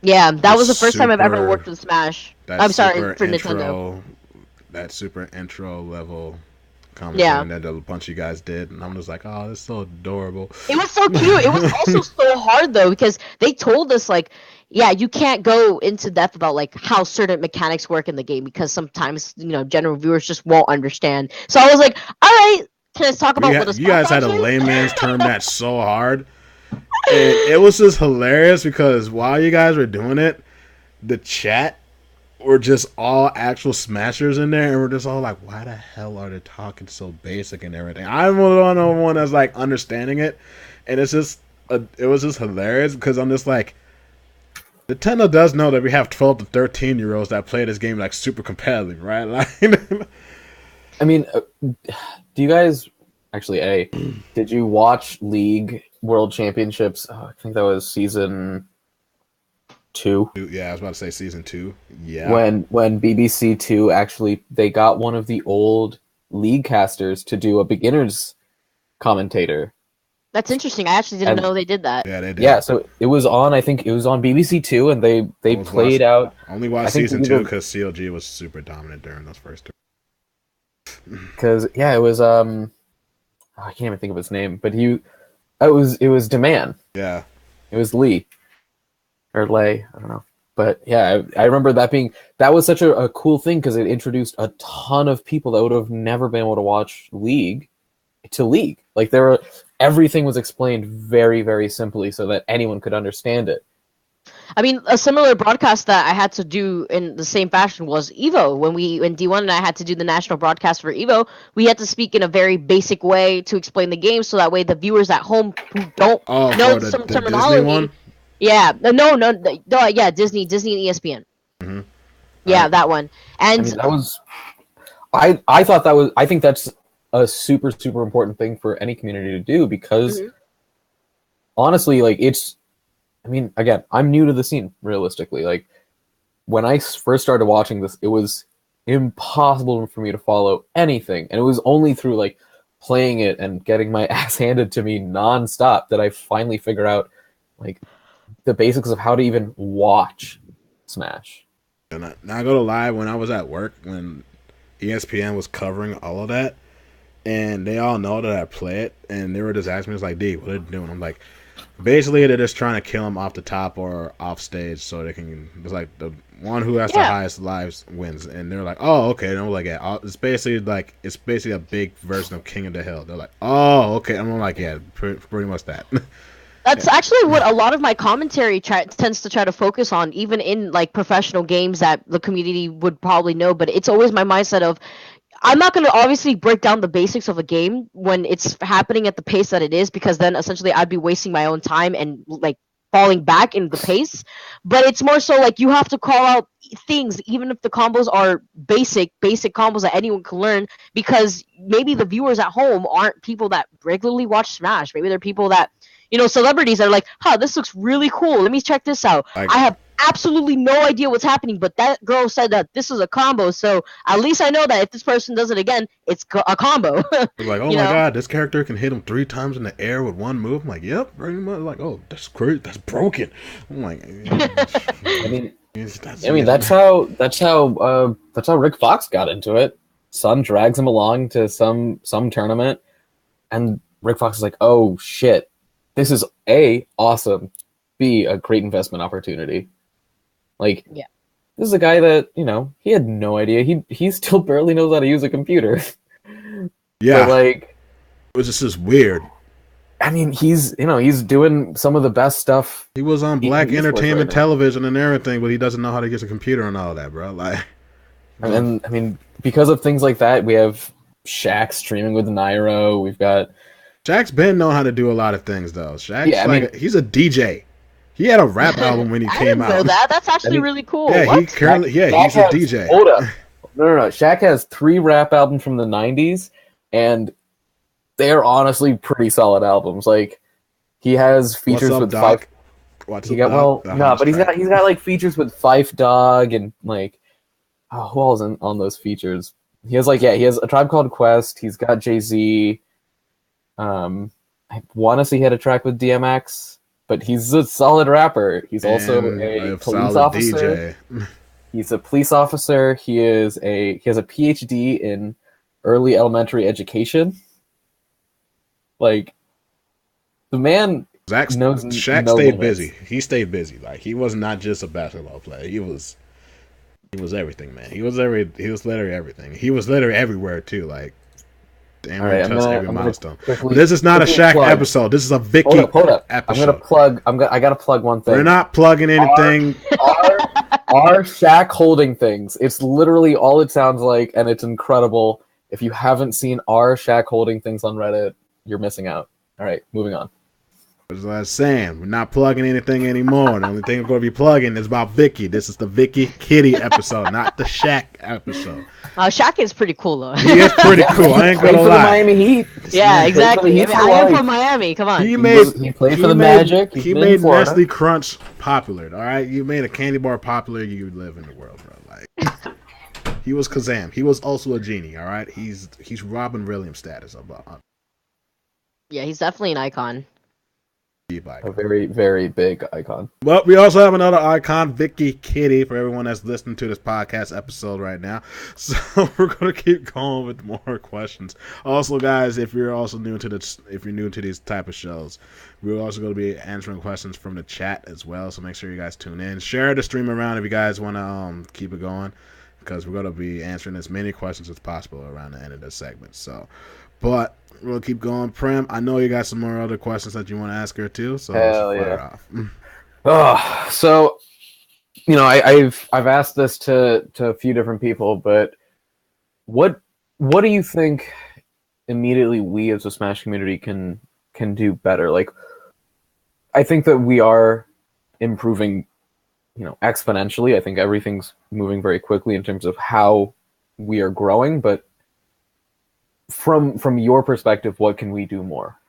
Yeah, that was the first time I've ever worked with Smash. I'm sorry, for Nintendo. That super intro level commentating that a bunch of you guys did, and I'm just like, oh, this is so adorable. It was so cute. It was also so hard though because they told us like, yeah, you can't go into depth about like how certain mechanics work in the game because sometimes general viewers just won't understand. So I was like, all right, can I talk about what you guys had a layman's term that so hard, and it was just hilarious because while you guys were doing it, the chat were just all actual smashers in there, and we're just all like, why the hell are they talking so basic and everything? I'm the one that's like understanding it, and it was just hilarious because I'm just like, Nintendo does know that we have 12 to 13-year-olds that play this game like super competitively, right? Like, I mean, do you guys actually did you watch League World Championships? I think that was season 2. Yeah, I was about to say season 2. Yeah. When BBC 2 actually they got one of the old League casters to do a beginner's commentator. That's interesting. I actually didn't know they did that. Yeah, they did. Yeah, so it was on. I think it was on BBC 2, and they played out. Only watched season 2 because CLG was super dominant during those first 2. Because it was I can't even think of his name, but it was Demand. Yeah, it was Lee or Lay. I don't know, but yeah, I remember that was such a cool thing because it introduced a ton of people that would have never been able to watch League to League. Like everything was explained very, very simply so that anyone could understand it. I mean, a similar broadcast that I had to do in the same fashion was EVO. When D1 and I had to do the national broadcast for EVO, we had to speak in a very basic way to explain the game, so that way the viewers at home who don't know some terminology. Disney one? Yeah, yeah, Disney and ESPN. Mm-hmm. Yeah, that one. And I mean, that was, I thought that was, I think that's a super, super important thing for any community to do because honestly, like I mean, again, I'm new to the scene, realistically. Like, when I first started watching this, it was impossible for me to follow anything. And it was only through, like, playing it and getting my ass handed to me nonstop that I finally figure out, like, the basics of how to even watch Smash. And I go to live when I was at work, when ESPN was covering all of that, and they all know that I play it, and they were just asking me, it's like, D, what are they doing? I'm like, basically, they're just trying to kill him off the top or off stage so they can. It's like the one who has the highest lives wins, and they're like, "Oh, okay." And I'm like, "Yeah." It's basically a big version of King of the Hill. They're like, "Oh, okay." And I'm like, "Yeah, pretty much that." That's actually what a lot of my commentary tends to try to focus on, even in like professional games that the community would probably know. But it's always my mindset of, I'm not going to obviously break down the basics of a game when it's happening at the pace that it is, because then essentially I'd be wasting my own time and like falling back in the pace. But it's more so like you have to call out things, even if the combos are basic combos that anyone can learn, because maybe the viewers at home aren't people that regularly watch Smash. Maybe they're people that, celebrities are like, huh, this looks really cool. Let me check this out. I have absolutely no idea what's happening, but that girl said that this is a combo, so at least I know that if this person does it again, it's a combo. Like, oh my god, this character can hit him 3 times in the air with one move. I'm like, yep, pretty much. Like, oh, that's great, that's broken. I'm like, that's how Rick Fox got into it. Son drags him along to some tournament, and Rick Fox is like, oh shit, this is A, awesome, B, a great investment opportunity. Like, yeah. This is a guy that, he had no idea. He still barely knows how to use a computer. Yeah. But, like, this is weird. I mean, he's doing some of the best stuff. He was on Black Entertainment Television and everything, but he doesn't know how to use a computer and all that, bro. Like, and I mean, because of things like that, we have Shaq streaming with Nairo. We've got Shaq's been known how to do a lot of things, though. Shaq's he's a DJ. He had a rap album when he came out. I didn't know that. That's actually really cool. Yeah, he's a DJ. Hold up. No. Shaq has 3 rap albums from the 90s, and they're honestly pretty solid albums. Like, he has features with Doc? Fife. But he's got like features with Fife Dog and like, who else on those features? He has A Tribe Called Quest. He's got Jay-Z. I want to say he had a track with DMX. But he's a solid rapper. He's also a police officer. DJ. He's a police officer. He has a PhD in early stayed busy. He stayed busy. Like, he was not just a basketball player. He was everything, man. He was literally everything. He was literally everywhere too. Like, damn, every milestone. This is not a Shaq episode. This is a Vicki episode. I gotta plug one thing. We're not plugging anything. Our Shaq holding things. It's literally all it sounds like, and it's incredible. If you haven't seen our Shaq holding things on Reddit, you're missing out. All right, moving on. As I was saying, we're not plugging anything anymore. The only thing we're going to be plugging is about Vicki. This is the VikkiKitty episode, not the Shaq episode. Shaq is pretty cool, though. He is pretty cool. I ain't going to lie. For the Miami Heat. Yeah, exactly. I am from Miami. Come on. He played for the Magic. He made Nestle Crunch popular. All right, you made a candy bar popular. You live in the world, bro. Like, he was Kazam. He was also a genie. All right, he's Robin Williams status. Yeah, he's definitely an icon. A very, very big icon. Well, we also have another icon, VikkiKitty, for everyone that's listening to this podcast episode right now. So we're going to keep going with more questions. Also, guys, if you're new to these type of shows, we're also going to be answering questions from the chat as well. So make sure you guys tune in. Share the stream around if you guys want to keep it going, because we're going to be answering as many questions as possible around the end of this segment. But we'll keep going. Prem, I know you got some more other questions that you want to ask her too, so hell yeah. So I've asked this to a few different people, but what do you think immediately we as a Smash community can do better? Like, I think that we are improving, exponentially. I think everything's moving very quickly in terms of how we are growing, but from your perspective, what can we do more?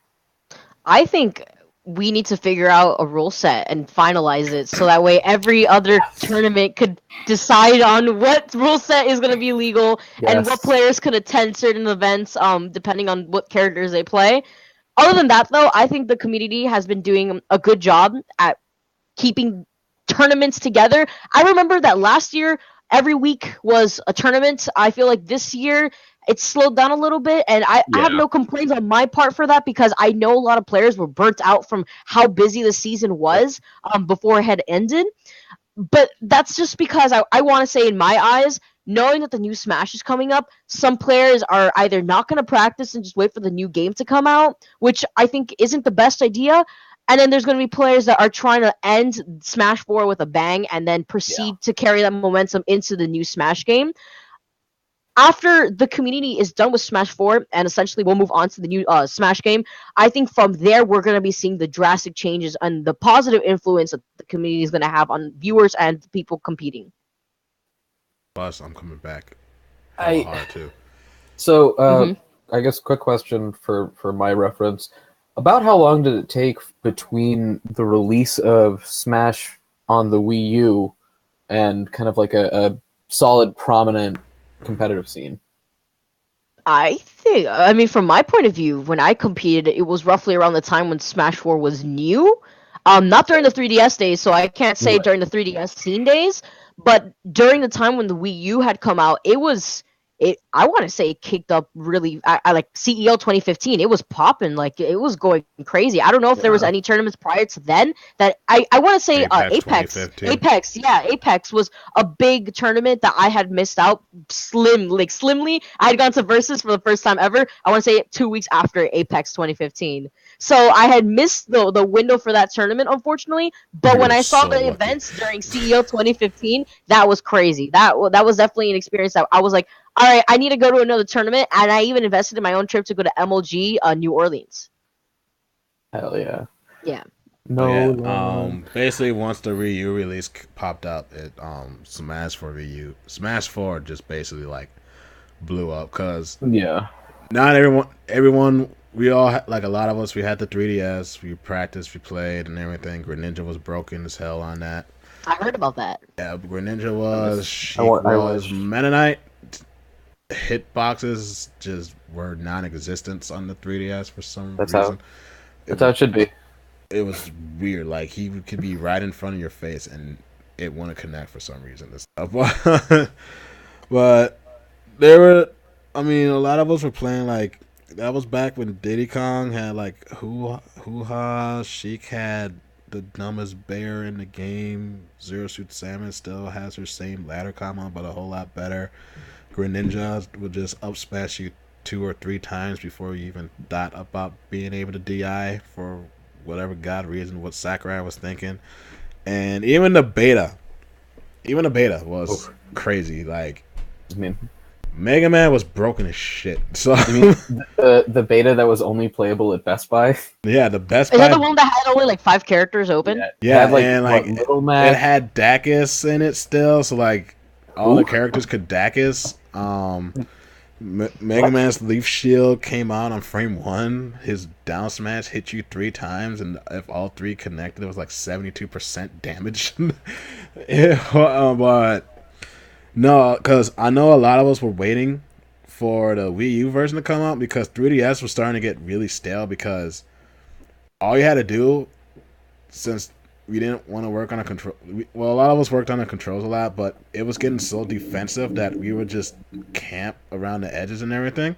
I think we need to figure out a rule set and finalize it so that way every other tournament could decide on what rule set is going to be legal and what players could attend certain events depending on what characters they play. Other than that, though, I think the community has been doing a good job at keeping tournaments together. I remember that last year, every week was a tournament. I feel like this year it's slowed down a little bit, and I have no complaints on my part for that because I know a lot of players were burnt out from how busy the season was before it had ended. But that's just because I want to say, in my eyes, knowing that the new Smash is coming up, some players are either not going to practice and just wait for the new game to come out, which I think isn't the best idea. And then there's going to be players that are trying to end Smash 4 with a bang and then proceed to carry that momentum into the new Smash game. After the community is done with Smash 4 and essentially we'll move on to the new Smash game, I think from there we're going to be seeing the drastic changes and the positive influence that the community is going to have on viewers and people competing. Plus, I'm coming back hard too. So, I guess quick question for my reference. About how long did it take between the release of Smash on the Wii U and kind of like a solid, prominent competitive scene? I mean, from my point of view, when I competed, it was roughly around the time when Smash 4 was new. Not during the 3DS days, so I can't say during the 3DS scene days, but during the time when the Wii U had come out, I want to say it kicked up really. I like CEO 2015. It was popping, like it was going crazy. I don't know if there was any tournaments prior to then that I want to say Apex. Apex was a big tournament that I had missed out slimly. I had gone to Versus for the first time ever. I want to say 2 weeks after Apex 2015. So I had missed the window for that tournament, unfortunately. But when I saw the events during CEO 2015, that was crazy. That was definitely an experience that I was like, all right, I need to go to another tournament, and I even invested in my own trip to go to MLG, New Orleans. Hell yeah. Yeah. Basically, once the Wii U release popped up, it Smash 4 Wii U, Smash 4 just basically like blew up because not everyone. We all like a lot of us. We had the 3DS. We practiced. We played and everything. Greninja was broken as hell on that. I heard about that. Yeah, Greninja was. She was Meta Knight. Hitboxes just were non-existent on the 3DS for some reason. That's how it should be. It was weird. Like he could be right in front of your face and it wouldn't connect for some reason. But there were. I mean, a lot of us were playing like. That was back when Diddy Kong had like Hoo-Ha, Sheik had the dumbest bear in the game. Zero Suit Salmon still has her same ladder combo, but a whole lot better. Greninja would just up smash you 2 or 3 times before you even thought about being able to DI for whatever god reason, what Sakurai was thinking. And even the beta was crazy. Like, I mean, Mega Man was broken as shit. So I mean, the beta that was only playable at Best Buy. Yeah, the Best Buy. Is that the one that had only like 5 characters open? Yeah, had, like, and like Little Mac. it had Dacus in it still, so like all the characters could Dacus. Mega Man's Leaf Shield came out on frame 1. His down smash hit you 3 times, and if all 3 connected, it was like 72% damage. But no, because I know a lot of us were waiting for the Wii U version to come out because 3DS was starting to get really stale because all you had to do, since we didn't want to work on a control. A lot of us worked on the controls a lot, but it was getting so defensive that we would just camp around the edges and everything.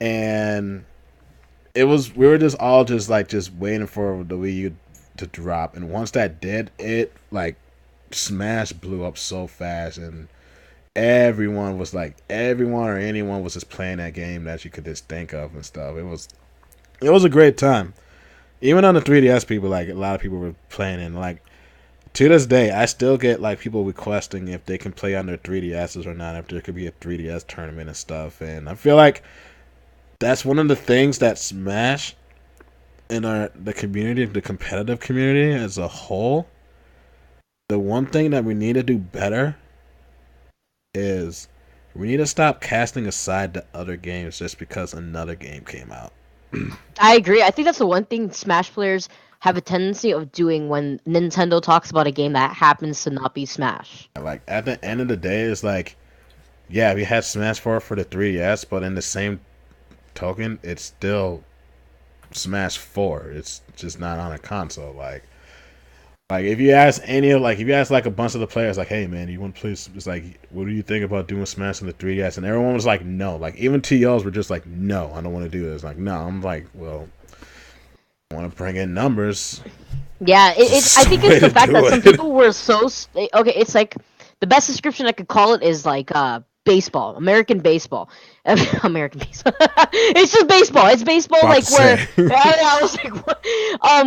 And we were just all just waiting for the Wii U to drop. And once that did, it like Smash blew up so fast, and everyone or anyone was just playing that game that you could just think of and stuff. It was a great time. Even on the 3DS, people, like, a lot of people were playing, and like to this day, I still get like people requesting if they can play on their 3DSs or not, if there could be a 3DS tournament and stuff. And I feel like that's one of the things that Smash in the community, the competitive community as a whole, the one thing that we need to do better is we need to stop casting aside the other games just because another game came out. I agree. I think that's the one thing Smash players have a tendency of doing when Nintendo talks about a game that happens to not be Smash. Like at the end of the day, it's like, yeah, we had Smash 4 for the 3DS, but in the same token, it's still Smash 4. It's just not on a console. Like if you ask like a bunch of the players, like, hey man, you want to play? It's like, what do you think about doing Smash on the 3DS? And everyone was like, no. Like even TOs were just like, no, I don't want to do this. Like, no. I'm like, well, I want to bring in numbers. Yeah, I think it's the fact that some people were so okay. It's like the best description I could call it is like baseball, American baseball, American baseball. It's just baseball. It's baseball, like where I was like, what?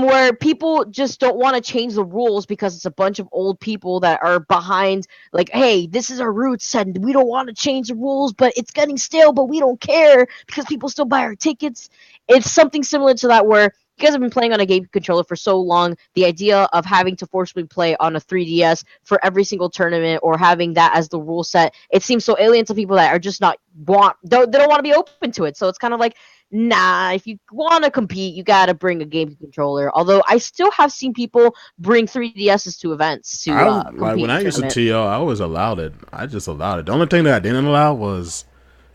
Where people just don't want to change the rules because it's a bunch of old people that are behind. Like, hey, this is our roots, and we don't want to change the rules, but it's getting stale, but we don't care because people still buy our tickets. It's something similar to that where you guys have been playing on a game controller for so long. The idea of having to forcibly play on a 3DS for every single tournament or having that as the rule set, it seems so alien to people that are just not they don't want to be open to it. So it's kind of like, nah, if you want to compete, you got to bring a game controller. Although I still have seen people bring 3DSs to events to compete. Like when I used to TO, I always allowed it. I just allowed it. The only thing that I didn't allow was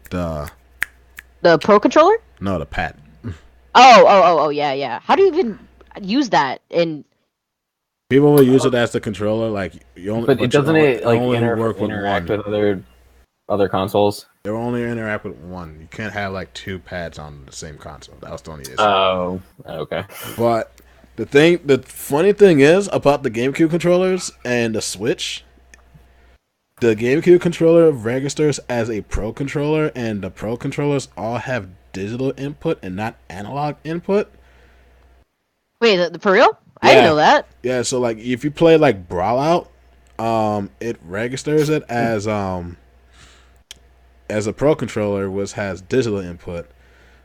the Pro controller. No, the pad. Oh, yeah. How do you even use that? And people will use it as the controller, like you only. But it doesn't only work interact with other consoles. They only interact with one. You can't have like two pads on the same console. That was the only issue. Oh, okay. But the funny thing is about the GameCube controllers and the Switch. The GameCube controller registers as a Pro controller, and the Pro controllers all have digital input and not analog input. Wait, for real? I didn't know that. Yeah, so like if you play like Brawl Out, it registers it as a Pro controller, which has digital input.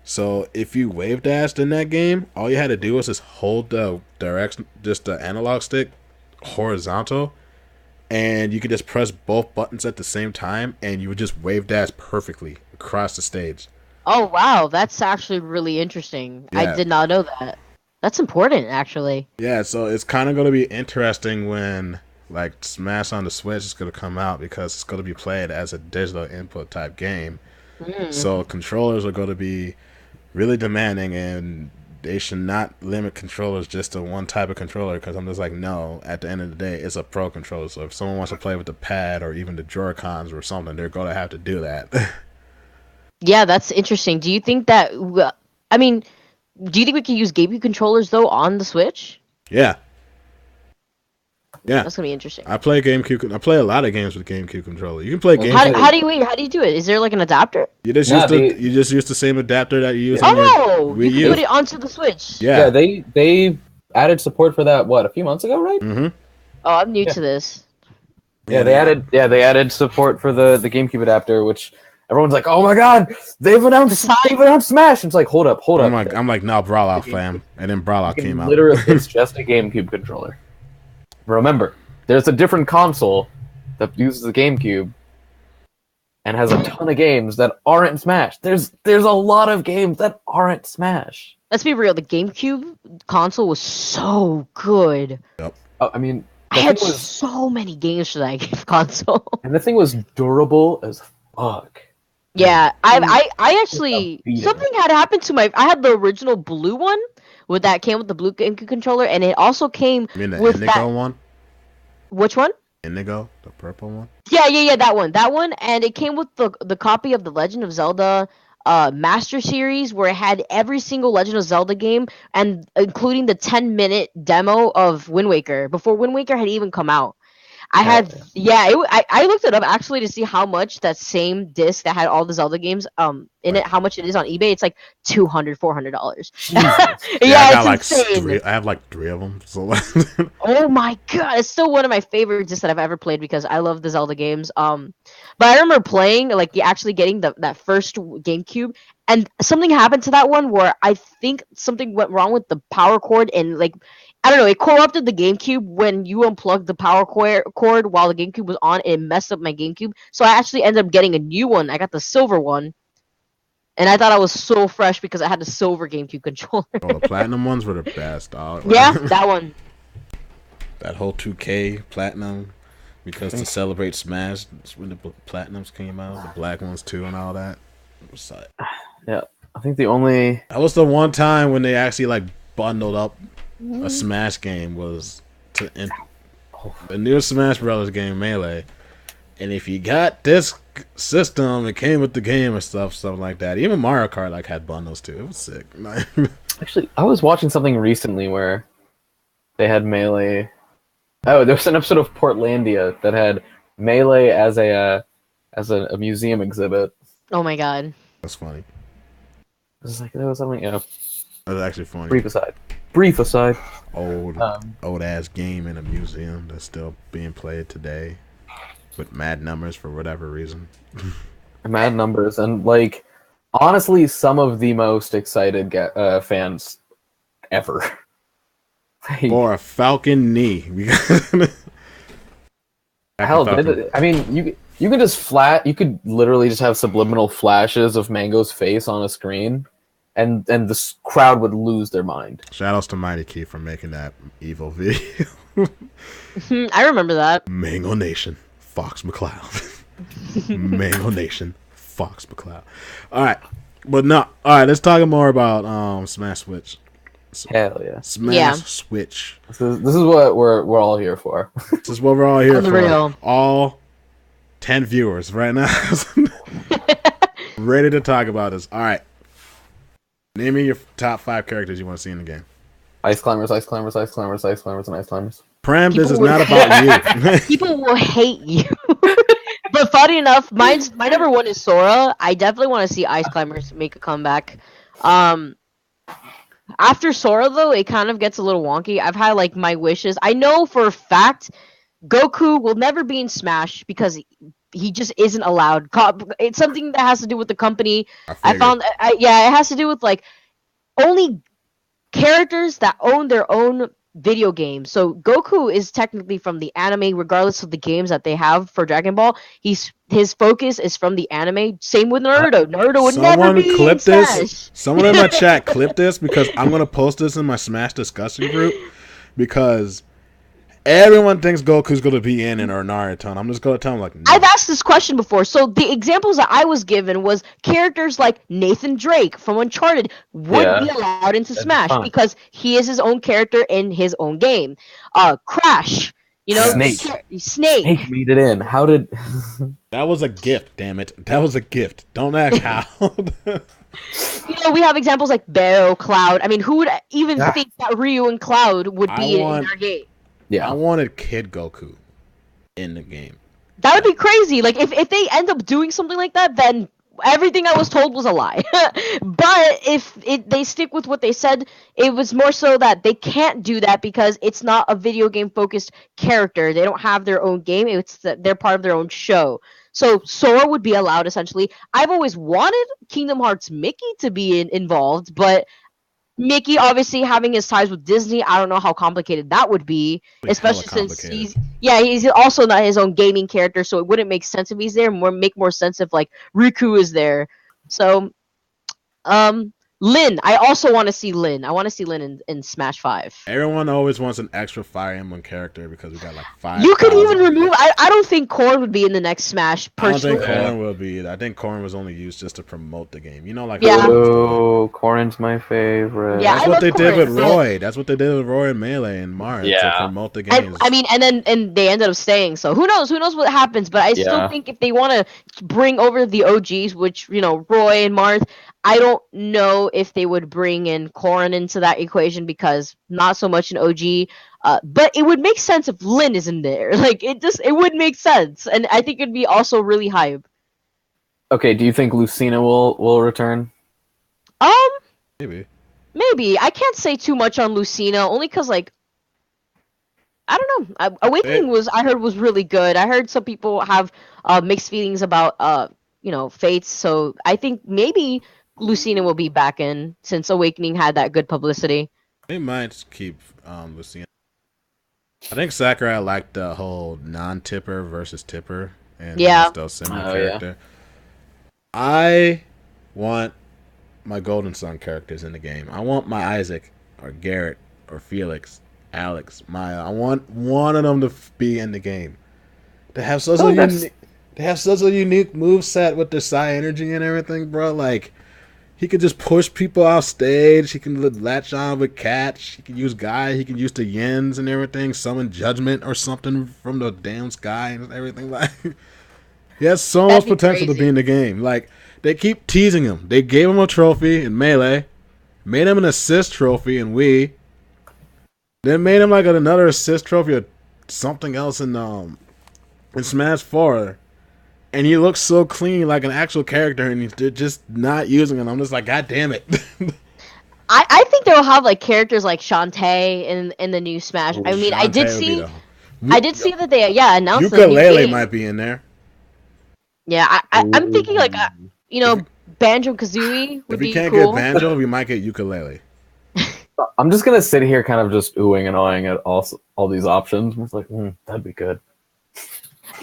So if you wave dashed in that game, all you had to do was just hold the analog stick horizontal, and you could just press both buttons at the same time, and you would just wave dash perfectly across the stage. Oh wow, that's actually really interesting. Yeah. I did not know that. That's important, actually. Yeah, so it's kind of going to be interesting when like Smash on the Switch is going to come out, because it's going to be played as a digital input type game. So controllers are going to be really demanding, and they should not limit controllers just to one type of controller, because I'm just like, no, at the end of the day, it's a Pro controller. So if someone wants to play with the pad or even the Joy-Cons or something, they're going to have to do that. Yeah, that's interesting. Do you think that, I mean, do you think we can use GameCube controllers, though, on the Switch? Yeah. That's going to be interesting. I play GameCube. I play a lot of games with GameCube controller. You can play games. How do you do it? Is there like an adapter? You just use the same adapter that you use. You can put it onto the Switch. Yeah, they added support for that, a few months ago, right? Mm-hmm. Oh, I'm new to this. Yeah, they added support for the GameCube adapter, which everyone's like, "Oh my god, they've announced Smash!" And it's like, hold up. I'm like, no, Brawl Out, fam, and then Brawl Out came out. Literally, it's just a GameCube controller. Remember, there's a different console that uses the GameCube and has a ton of games that aren't Smash. There's a lot of games that aren't Smash. Let's be real. The GameCube console was so good. Yep. I mean, I had so many games for that console, and the thing was durable as fuck. Yeah, I actually, something had happened to I had the original blue one that came with the blue GameCube controller, and it also came with Indigo one. Which one? Indigo, the purple one. Yeah, that one, and it came with the copy of the Legend of Zelda Master Series, where it had every single Legend of Zelda game, and including the 10-minute demo of Wind Waker before Wind Waker had even come out. I looked it up actually to see how much that same disc that had all the Zelda games in it, how much it is on eBay. It's like $200-$400. It's insane. I have like 3 of them. So oh my god, it's still one of my favorite discs that I've ever played because I love the Zelda games. But I remember playing actually getting that first GameCube, and something happened to that one where I think something went wrong with the power cord, and I don't know, it corrupted the GameCube when you unplugged the power cord while the GameCube was on, and it messed up my GameCube. So I actually ended up getting a new one. I got the silver one. and I thought I was so fresh because I had the silver GameCube controller. Oh, the platinum ones were the best, dog. Yeah, that one. That whole 2K platinum, because to celebrate Smash, that's when the platinums came out, the black ones too, and all that. It was like, Yeah, I think the only that was the one time when they actually like bundled up a Smash game was to the new Smash Brothers game, Melee. And if you got this system, it came with the game and stuff like that. Even Mario Kart like had bundles too. It was sick. actually, I was watching something recently where they had Melee. Oh, there was an episode of Portlandia that had Melee as a museum exhibit. Oh my god. That's funny. It was like there was something. Yeah. That's actually funny. Brief aside. Old ass game in a museum that's still being played today with mad numbers for whatever reason. Mad numbers and like honestly, some of the most excited fans ever. For a Falcon knee. Hell, I mean, you could just you could literally just have subliminal flashes of Mango's face on a screen, and the crowd would lose their mind. Shoutouts to Mighty Key for making that evil video. I remember that. Mango Nation, Fox McCloud. Mango Nation, Fox McCloud. All right, but no. All right, let's talk more about Smash Switch. Hell yeah, Smash Switch. This is what we're all here for. This is what we're all here for. Real. All 10 viewers right now, ready to talk about this. All right, name me your top 5 characters you want to see in the game. Ice climbers, ice climbers, ice climbers, ice climbers, and ice climbers. Pram, this is not about you. People will hate you. But funny enough, my number 1 is Sora. I definitely want to see Ice Climbers make a comeback. After Sora, though, it kind of gets a little wonky. I've had, like, my wishes. I know for a fact Goku will never be in Smash because he just isn't allowed. It's something that has to do with the company. It has to do with, like, only characters that own their own video game. So Goku is technically from the anime, regardless of the games that they have for Dragon Ball. His focus is from the anime. Same with Naruto. Naruto would never be in Smash. Someone in my chat clip this because I'm gonna post this in my Smash discussion group because everyone thinks Goku's gonna be in or Naruto. And I'm just gonna tell them like, no. I've asked this question before. So the examples that I was given was characters like Nathan Drake from Uncharted would be allowed into Smash because he is his own character in his own game. Crash, Snake made it in. How did? That was a gift. Damn it, that was a gift. Don't ask how. We have examples like Barrow, Cloud. I mean, who would even think that Ryu and Cloud would be in our game? Yeah, I wanted Kid Goku in the game. That would be crazy. Like, if they end up doing something like that, then everything I was told was a lie. But if they stick with what they said, it was more so that they can't do that because it's not a video game-focused character. They don't have their own game. They're part of their own show. So Sora would be allowed, essentially. I've always wanted Kingdom Hearts Mickey to be involved, but Mickey obviously having his ties with Disney, I don't know how complicated that would be, especially since he's also not his own gaming character, so it wouldn't make sense if he's there. Make more sense if like Riku is there. So, Lyn, I also want to see Lyn. I want to see Lyn in Smash 5. Everyone always wants an extra Fire Emblem character because we got like 5. You could even remove. I don't think Corrin would be in the next Smash. Personally, I don't think Corrin will be. I think Corrin was only used just to promote the game. Corrin's my favorite. Yeah, that's what they did with Roy. That's what they did with Roy and Melee and Mars to promote the game. And they ended up staying. So who knows? Who knows what happens? But I still think if they want to bring over the OGs, which Roy and Mars. I don't know if they would bring in Corrin into that equation because not so much an OG. But it would make sense if Lyn is in there. Like it would make sense, and I think it'd be also really hype. Okay, do you think Lucina will return? Maybe. I can't say too much on Lucina only because I don't know. Awakening I heard was really good. I heard some people have mixed feelings about Fates. So I think maybe Lucina will be back in since Awakening had that good publicity. They might keep Lucina. I think Sakurai liked the whole non-tipper versus tipper and still similar character. I want my Golden Sun characters in the game. I want my Isaac or Garrett or Felix, Alex, Maya. I want one of them to be in the game. They have such a unique move set with their Psy energy and everything, bro. Like, he could just push people off stage. He can latch on with catch. He can use Guy. He can use the Yens and everything. Summon Judgment or something from the damn sky and everything. Like, he has so much potential to be in the game. Like, they keep teasing him. They gave him a trophy in Melee, made him an assist trophy in Wii, then made him like another assist trophy or something else in Smash 4. And he looks so clean, like an actual character, and they're just not using him. I'm just like, God damn it. I think they'll have like characters like Shantae in the new Smash. I mean, I did see that they announced Ukulele might be in there. Yeah, I'm thinking like Banjo Kazooie would be cool. If we can't get Banjo, we might get Ukulele. I'm just gonna sit here, kind of just oohing and awing at all these options. It's like, that'd be good.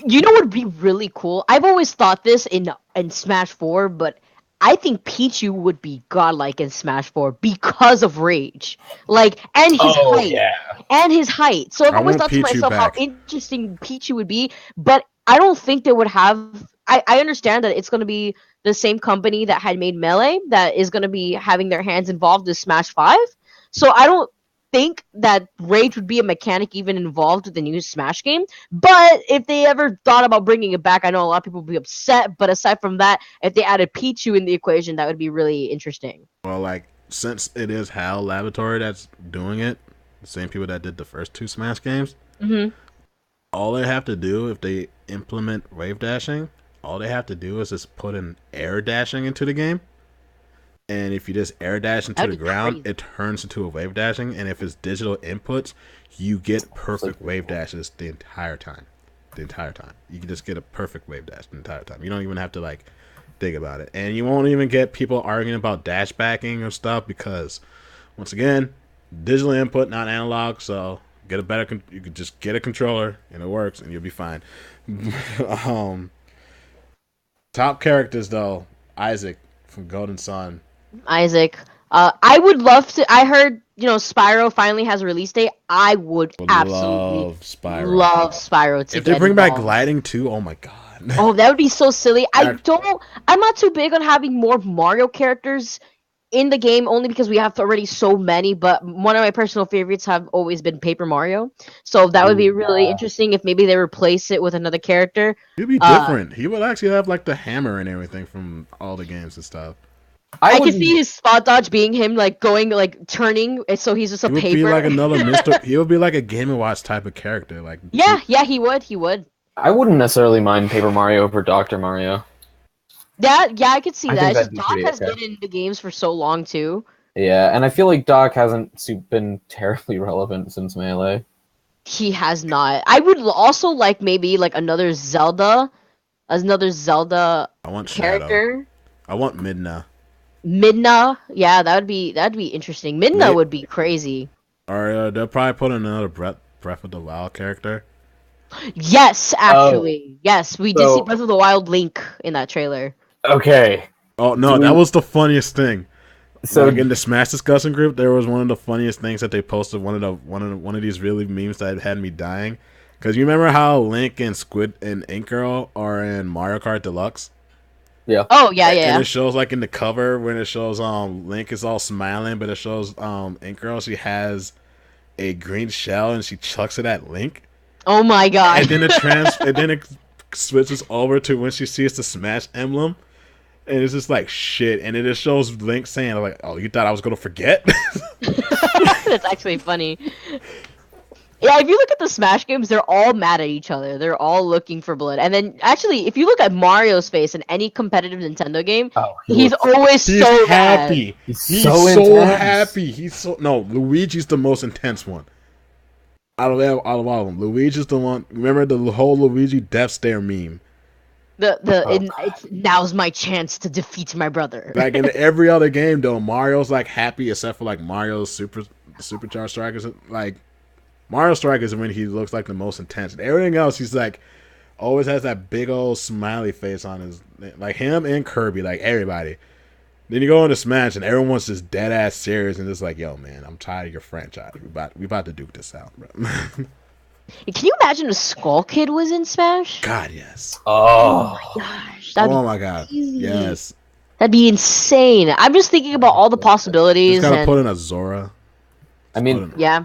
You know what would be really cool? I've always thought this in Smash 4, but I think Pichu would be godlike in Smash 4 because of Rage. Like, and his height. Yeah. And his height. So I've always thought to myself how interesting Pichu would be, but I don't think they would have... I understand that it's going to be the same company that had made Melee that is going to be having their hands involved in Smash 5. So I don't think that Rage would be a mechanic even involved with the new Smash game. But if they ever thought about bringing it back, I know a lot of people would be upset. But aside from that, if they added Pichu in the equation, that would be really interesting. Well, like, since it is HAL Laboratory that's doing it, the same people that did the first 2 Smash games, all they have to do if they implement wave dashing, all they have to do is just put an air dashing into the game. And if you just air dash into the ground, it turns into a wave dashing. And if it's digital inputs, you get perfect wave dashes the entire time. You can just get a perfect wave dash the entire time. You don't even have to like think about it. And you won't even get people arguing about dash backing or stuff because, once again, digital input, not analog. So get a better. You could just get a controller and it works, and you'll be fine. Top characters though, Isaac from Golden Sun. Isaac. I would love to. I heard, Spyro finally has a release date. I would absolutely love Spyro. If they bring back gliding too, oh my god. Oh, that would be so silly. I'm not too big on having more Mario characters in the game, only because we have already so many. But one of my personal favorites have always been Paper Mario. So that would be really interesting if maybe they replace it with another character. He'd be different. He would actually have like the hammer and everything from all the games and stuff. I can see his spot dodge being him like going like turning, so he's just a paper. He would be like another Mr. He would be like a Game & Watch type of character. Like he would. I wouldn't necessarily mind Paper Mario over Dr. Mario. Yeah, I could see that. It's just Doc has been in the games for so long too. Yeah, and I feel like Doc hasn't been terribly relevant since Melee. He has not. I would also like maybe like another Zelda I want character. Shadow. I want Midna. Midna, yeah, that'd be interesting. Midna would be crazy. Or they'll probably put in another Breath of the Wild character. Yes, actually, yes, we did see Breath of the Wild Link in that trailer. Okay. Oh no, that was the funniest thing. So like in the Smash discussion group, there was one of the funniest things that they posted. One of these really memes that had me dying. Because you remember how Link and Squid and Ink Girl are in Mario Kart Deluxe? Yeah. Oh yeah. And it shows like in the cover when it shows Link is all smiling, but it shows Ink Girl, she has a green shell and she chucks it at Link. Oh my god. And then it switches over to when she sees the Smash emblem. And it's just like shit. And it just shows Link saying like, "Oh, you thought I was gonna forget?" That's actually funny. Yeah, if you look at the Smash games, they're all mad at each other. They're all looking for blood. And then, actually, if you look at Mario's face in any competitive Nintendo game, he's always so happy. Mad. He's so happy. Luigi's the most intense one. Out of all of them, Luigi's the one. Remember the whole Luigi death stare meme? It's now's my chance to defeat my brother. Like in every other game, though, Mario's like happy except for like Mario's Supercharged Strikers. Like Mario Strikers when he looks like the most intense. And everything else, he's like always has that big old smiley face on his, like him and Kirby, like everybody. Then you go into Smash and everyone's just dead ass serious and just like, yo, man, I'm tired of your franchise. We about to duke this out, bro. Can you imagine if Skull Kid was in Smash? God, yes. Oh, my gosh, that'd be my God, crazy. yes. That'd be insane. I'm just thinking about all the possibilities. Just gotta and... put in a Zora. I mean, yeah.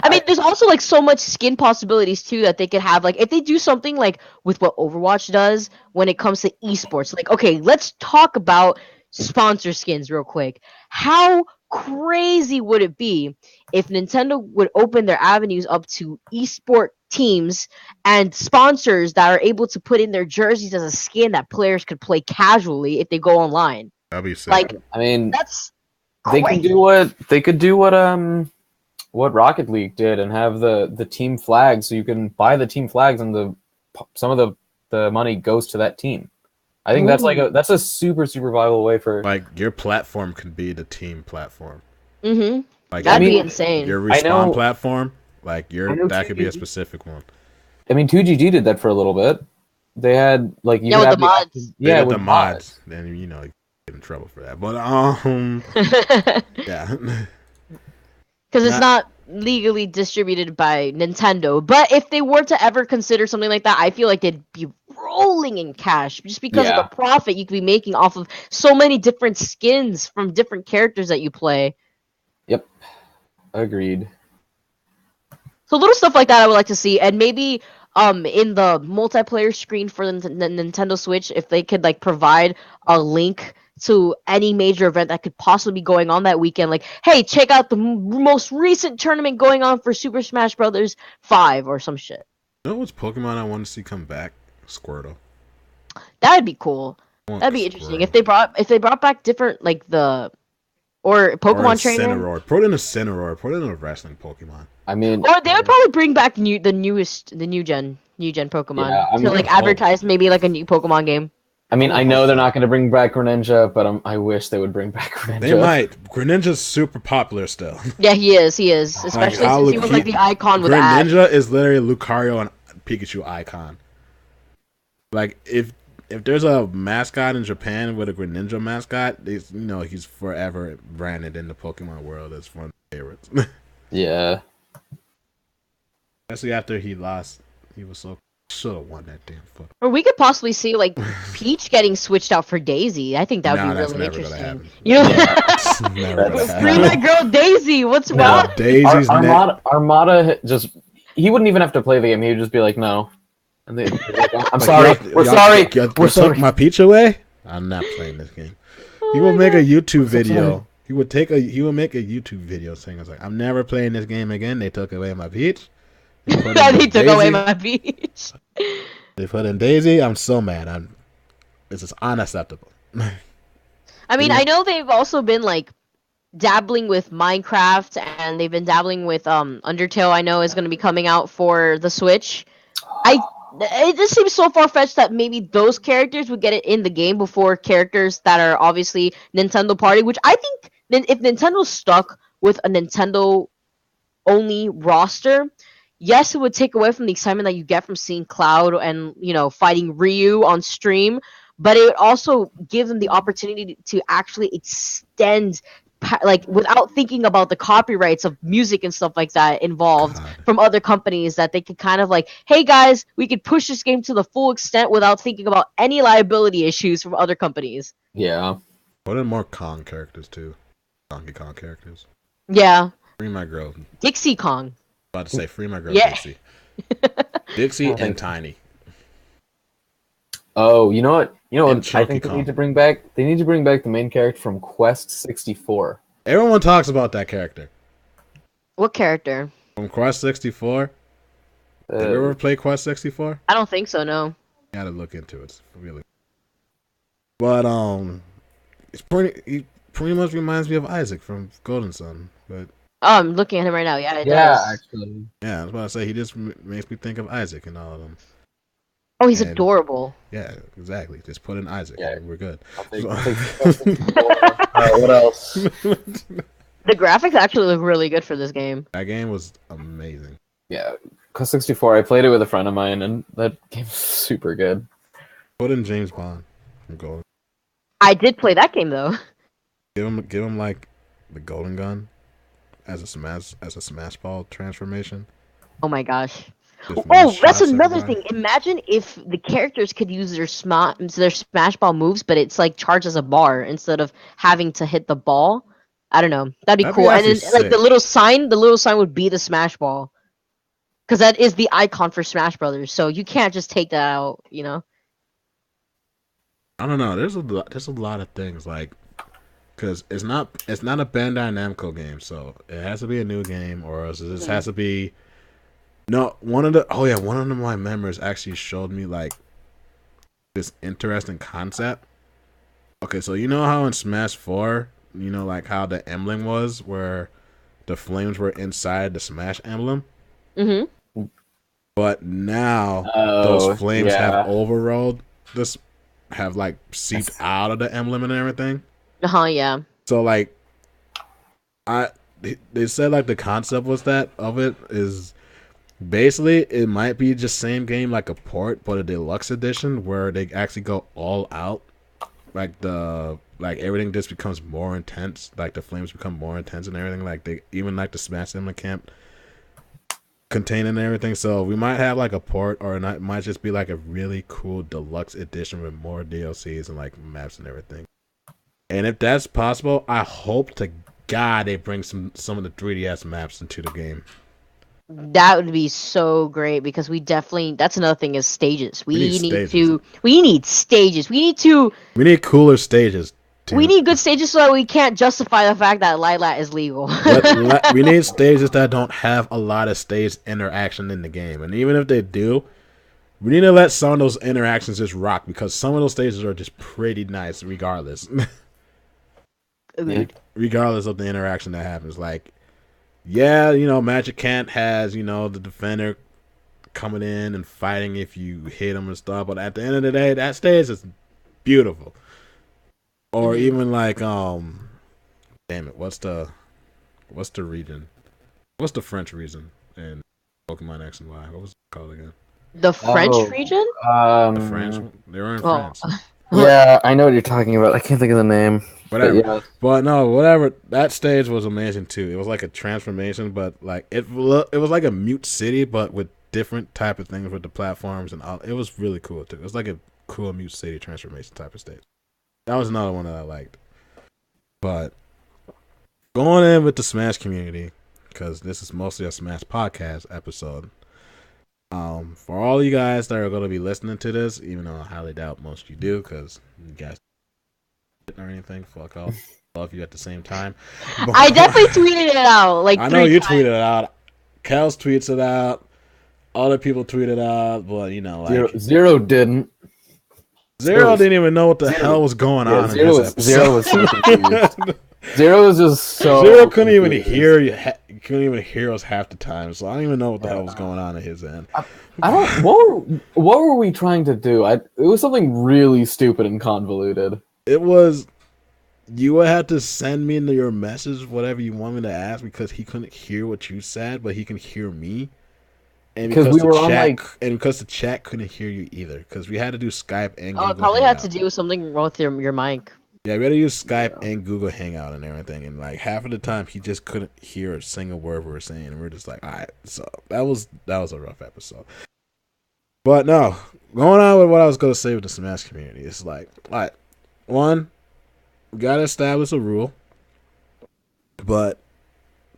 I mean, there's also like so much skin possibilities too that they could have. Like, if they do something like with what Overwatch does when it comes to esports, like, okay, let's talk about sponsor skins real quick. How crazy would it be if Nintendo would open their avenues up to esport teams and sponsors that are able to put in their jerseys as a skin that players could play casually if they go online? That'd be sick. Like, I mean, that's they crazy. could do what Rocket League did and have the team flags, so you can buy the team flags and some of the money goes to that team. I think that's a super viable way for, like, your platform could be the team platform. Mm-hmm. Like, That'd be insane. Your respawn platform, like that could be a 2GG specific one. I mean, 2GG did that for a little bit. They had like you with have the mods. Yeah, with the mods. Then you get in trouble for that. But yeah. Because it's not legally distributed by Nintendo. But if they were to ever consider something like that, I feel like they'd be rolling in cash just because of the profit you could be making off of so many different skins from different characters that you play. Yep. Agreed. So little stuff like that I would like to see, and maybe in the multiplayer screen for the Nintendo Switch, if they could like provide a link to any major event that could possibly be going on that weekend, like, hey, check out the most recent tournament going on for Super Smash Brothers 5 or some shit. You know what's Pokemon I want to see come back? Squirtle. That'd be cool. That'd be interesting if they brought back different like the Pokemon trainer. Cineroar. Put in a Cineroar. Put in a wrestling Pokemon. I mean, or they would probably bring back the new gen Pokemon to like advertise maybe like a new Pokemon game. I mean, I know they're not going to bring back Greninja, but I wish they would bring back Greninja. They might. Greninja's super popular still. Yeah, he is. Especially since he was like the icon with Ash. Greninja is literally Lucario and Pikachu icon. Like, if there's a mascot in Japan with a Greninja mascot, he's forever branded in the Pokemon world as one of the favorites. Yeah. Especially after he lost, he was should have won that damn fuck. Or we could possibly see like Peach getting switched out for Daisy. I think that would be really interesting. You know, free my girl Daisy. What's wrong? Daisy's Armada he wouldn't even have to play the game. He would just be like, no. And they, I'm sorry. We're sorry. We're sorry. My Peach away? I'm not playing this game. He will make a YouTube video. He would make a YouTube video saying, "It's like, I'm never playing this game again. They took away my Peach. They took away my Peach. They put in Daisy. I'm so mad. This is unacceptable." I mean, I know they've also been like dabbling with Minecraft, and they've been dabbling with Undertale. I know is going to be coming out for the Switch. It just seems so far-fetched that maybe those characters would get it in the game before characters that are obviously Nintendo Party, which I think if Nintendo's stuck with a Nintendo-only roster, yes, it would take away from the excitement that you get from seeing Cloud and, fighting Ryu on stream, but it would also give them the opportunity to actually extend, like, without thinking about the copyrights of music and stuff like that involved from other companies, that they could kind of like, hey guys, we could push this game to the full extent without thinking about any liability issues from other companies. Yeah. Put in more Kong characters too. Donkey Kong characters. Yeah. Free my girl. Dixie Kong. About to say free my girl. Yeah. Dixie. Dixie and Tiny. Oh, you know what? I think Kong. they need to bring back. They need to bring back the main character from Quest 64. Everyone talks about that character. What character? From Quest 64. Did you ever play Quest 64? I don't think so. No. You gotta look into it. It's really. But he pretty much reminds me of Isaac from Golden Sun. But I'm looking at him right now. Yeah, it does. Yeah, actually. yeah, I was about to say he just makes me think of Isaac and all of them. Oh, he's adorable. Yeah, exactly. Just put in Isaac. Yeah, we're good. I'll take what else? The graphics actually look really good for this game. That game was amazing. Yeah, Quest 64. I played it with a friend of mine, and that game's super good. Put in James Bond from Golden. I did play that game though. Give him like the golden gun as a smash ball transformation. Oh my gosh. Just one Oh, that's shots another everybody. thing. Imagine if the characters could use their smash ball moves, but it's like charged as a bar instead of having to hit the ball. I don't know. That'd be That'd be cool. And actually then like sick. the little sign would be the smash ball. Because that is the icon for Smash Brothers, so you can't just take that out, you know? I don't know. There's a lot of things like because it's not a Bandai Namco game, so it has to be a new game, or else it just has to be. No, one of my members actually showed me like this interesting concept. Okay, so you know how in Smash 4, you know like how the emblem was where the flames were inside the Smash emblem? Mm-hmm. But now those Oh, flames have yeah. overrolled this have like seeped out of the emblem and everything. Uh-huh, yeah. So like I they said like the concept was that of it is basically it might be just same game like a port but a deluxe edition where they actually go all out. Like everything just becomes more intense, like the flames become more intense and everything, like they even like the Smash Emblem camp containing everything. So we might have like a port, or it might just be like a really cool deluxe edition with more DLCs and like maps and everything. And if that's possible, I hope to God they bring some of the 3DS maps into the game. That would be so great because that's another thing is stages. We need We need stages. we need stages. We need cooler stages. We need good stages so that we can't justify the fact that Lilat is legal. We need stages that don't have a lot of stage interaction in the game. And even if they do, we need to let some of those interactions just rock because some of those stages are just pretty nice regardless. Yeah. Regardless of the interaction that happens. Like, yeah, you know, Magic Kant has, you know, the defender coming in and fighting if you hit him and stuff. But at the end of the day, that stage is beautiful. Or even like, damn it, what's the region? What's the French region in Pokemon X and Y? What was it called again? The French Oh, region? The French. They were in Oh. France. Yeah, I know what you're talking about. I can't think of the name. Whatever. But yeah. But no, whatever. That stage was amazing too. It was like a transformation, but like it was like a mute city, but with different type of things with the platforms and all. It was really cool too. It was like a cool mute city transformation type of stage. That was another one that I liked. But going in with the Smash community, because this is mostly a Smash podcast episode. For all you guys that are going to be listening to this, even though I highly doubt most of you do, because you guys or anything, fuck off, love you at the same time. But I definitely tweeted it out like I know 3 you times. tweeted it out. Kels tweets it out. Other people tweeted out, but you know, like Zero didn't. Zero didn't even know what the hell was going on in this episode. Zero was so confused. Zero was just so. Zero couldn't even hear you. Couldn't even hear us half the time, so I don't even know what the hell was going on at his end. I don't. What were we trying to do? It was something really stupid and convoluted. It was. You would have to send me your message, whatever you want me to ask, because he couldn't hear what you said, but he can hear me. And because we were on and because the chat couldn't hear you either, because we had to do Skype and Google it probably Hangout. had to do with something wrong with your mic. Yeah, we had to use Skype and Google Hangout and everything, and like half of the time he just couldn't hear a single word we were saying, and we're just like, all right. So that was a rough episode. But no, going on with what I was gonna say with the Smash community, it's like, all right, one, we gotta establish a rule, but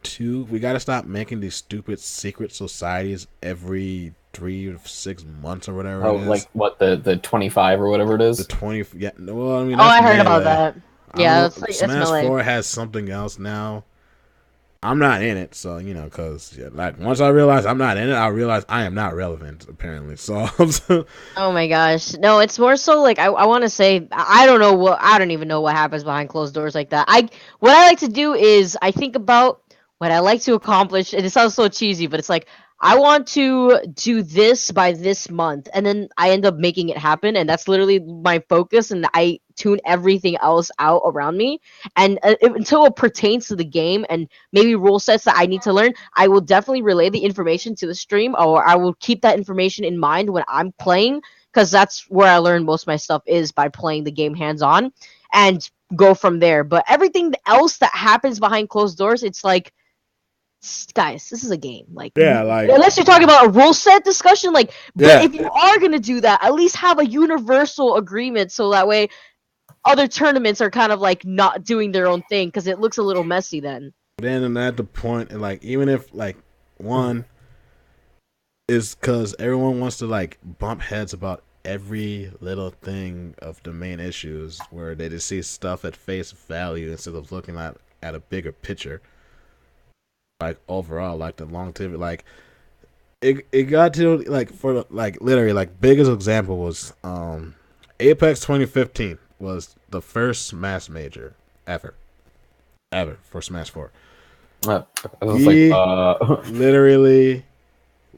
two, we gotta stop making these stupid secret societies every 3 to 6 months or whatever. Oh, like what the 25 or whatever it is. The 20, yeah. Well, I mean, I heard about that. Yeah, that's Smash Melee. 4 has something else now. I'm not in it, so you know, because like once I realize I'm not in it, I realize I am not relevant apparently. So, oh my gosh, no, it's more so like I want to say I don't even know what happens behind closed doors like that. What I like to do is I think about what I like to accomplish, and it sounds so cheesy, but it's like I want to do this by this month, and then I end up making it happen, and that's literally my focus, and I tune everything else out around me, and until it pertains to the game and maybe rule sets that I need to learn, I will definitely relay the information to the stream, or I will keep that information in mind when I'm playing, because that's where I learn most of my stuff is by playing the game hands-on, and go from there. But everything else that happens behind closed doors, it's like, guys, this is a game. Like, Yeah, like unless you're talking about a rule set discussion, like, but yeah. if you are gonna do that, at least have a universal agreement so that way other tournaments are kind of like not doing their own thing because it looks a little messy then. Then at the point, like even if like one is because everyone wants to like bump heads about every little thing of the main issues, where they just see stuff at face value instead of looking at a bigger picture. Like overall, like the longevity, like it got to like for like literally like biggest example was Apex 2015 was the first Smash major ever for Smash 4. I was He like, literally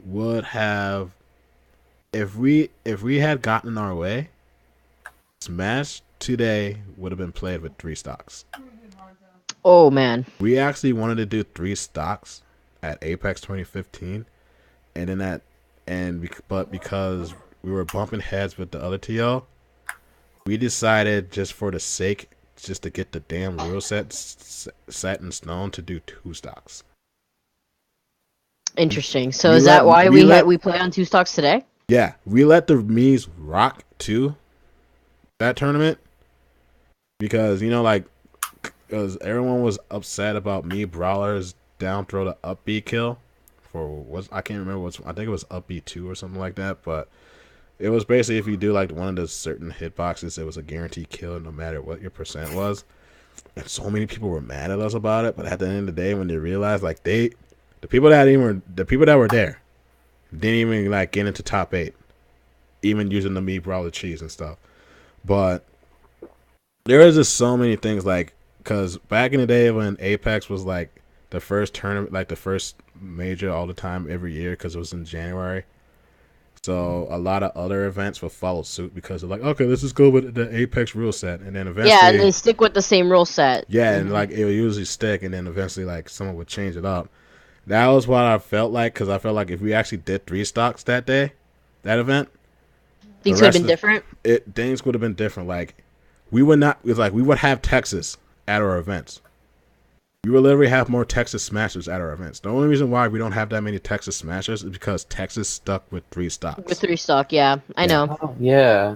would have if we had gotten our way, Smash today would have been played with 3 stocks. Oh man. We actually wanted to do 3 stocks at Apex 2015, and then but because we were bumping heads with the other TL, we decided just for the sake, just to get the damn rule set in stone, to do 2 stocks. Interesting. So is that why we play on 2 stocks today? Yeah, we let the Mies rock too that tournament because like because everyone was upset about me brawlers down throw the up B kill for I can't remember I think it was up B2 or something like that, but it was basically if you do like one of the certain hitboxes, it was a guaranteed kill no matter what your percent was. And so many people were mad at us about it, but at the end of the day, when they realized like the people that were there didn't even like get into top 8, even using the me brawler cheese and stuff. But there is just so many things like because back in the day when Apex was like the first tournament, like the first major all the time every year because it was in January. So a lot of other events will follow suit because they're like, okay, let's just go with the Apex rule set, and then eventually, yeah, and they stick with the same rule set. Yeah, and like it would usually stick, and then eventually, like someone would change it up. That was what I felt like because I felt like if we actually did 3 stocks that day, that event, things would have been different. Things would have been different. Like we would not. It's like we would have Texas at our events. We will literally have more Texas Smashers at our events. The only reason why we don't have that many Texas Smashers is because Texas stuck with 3 stocks. With 3 stock, yeah. I know. oh, yeah.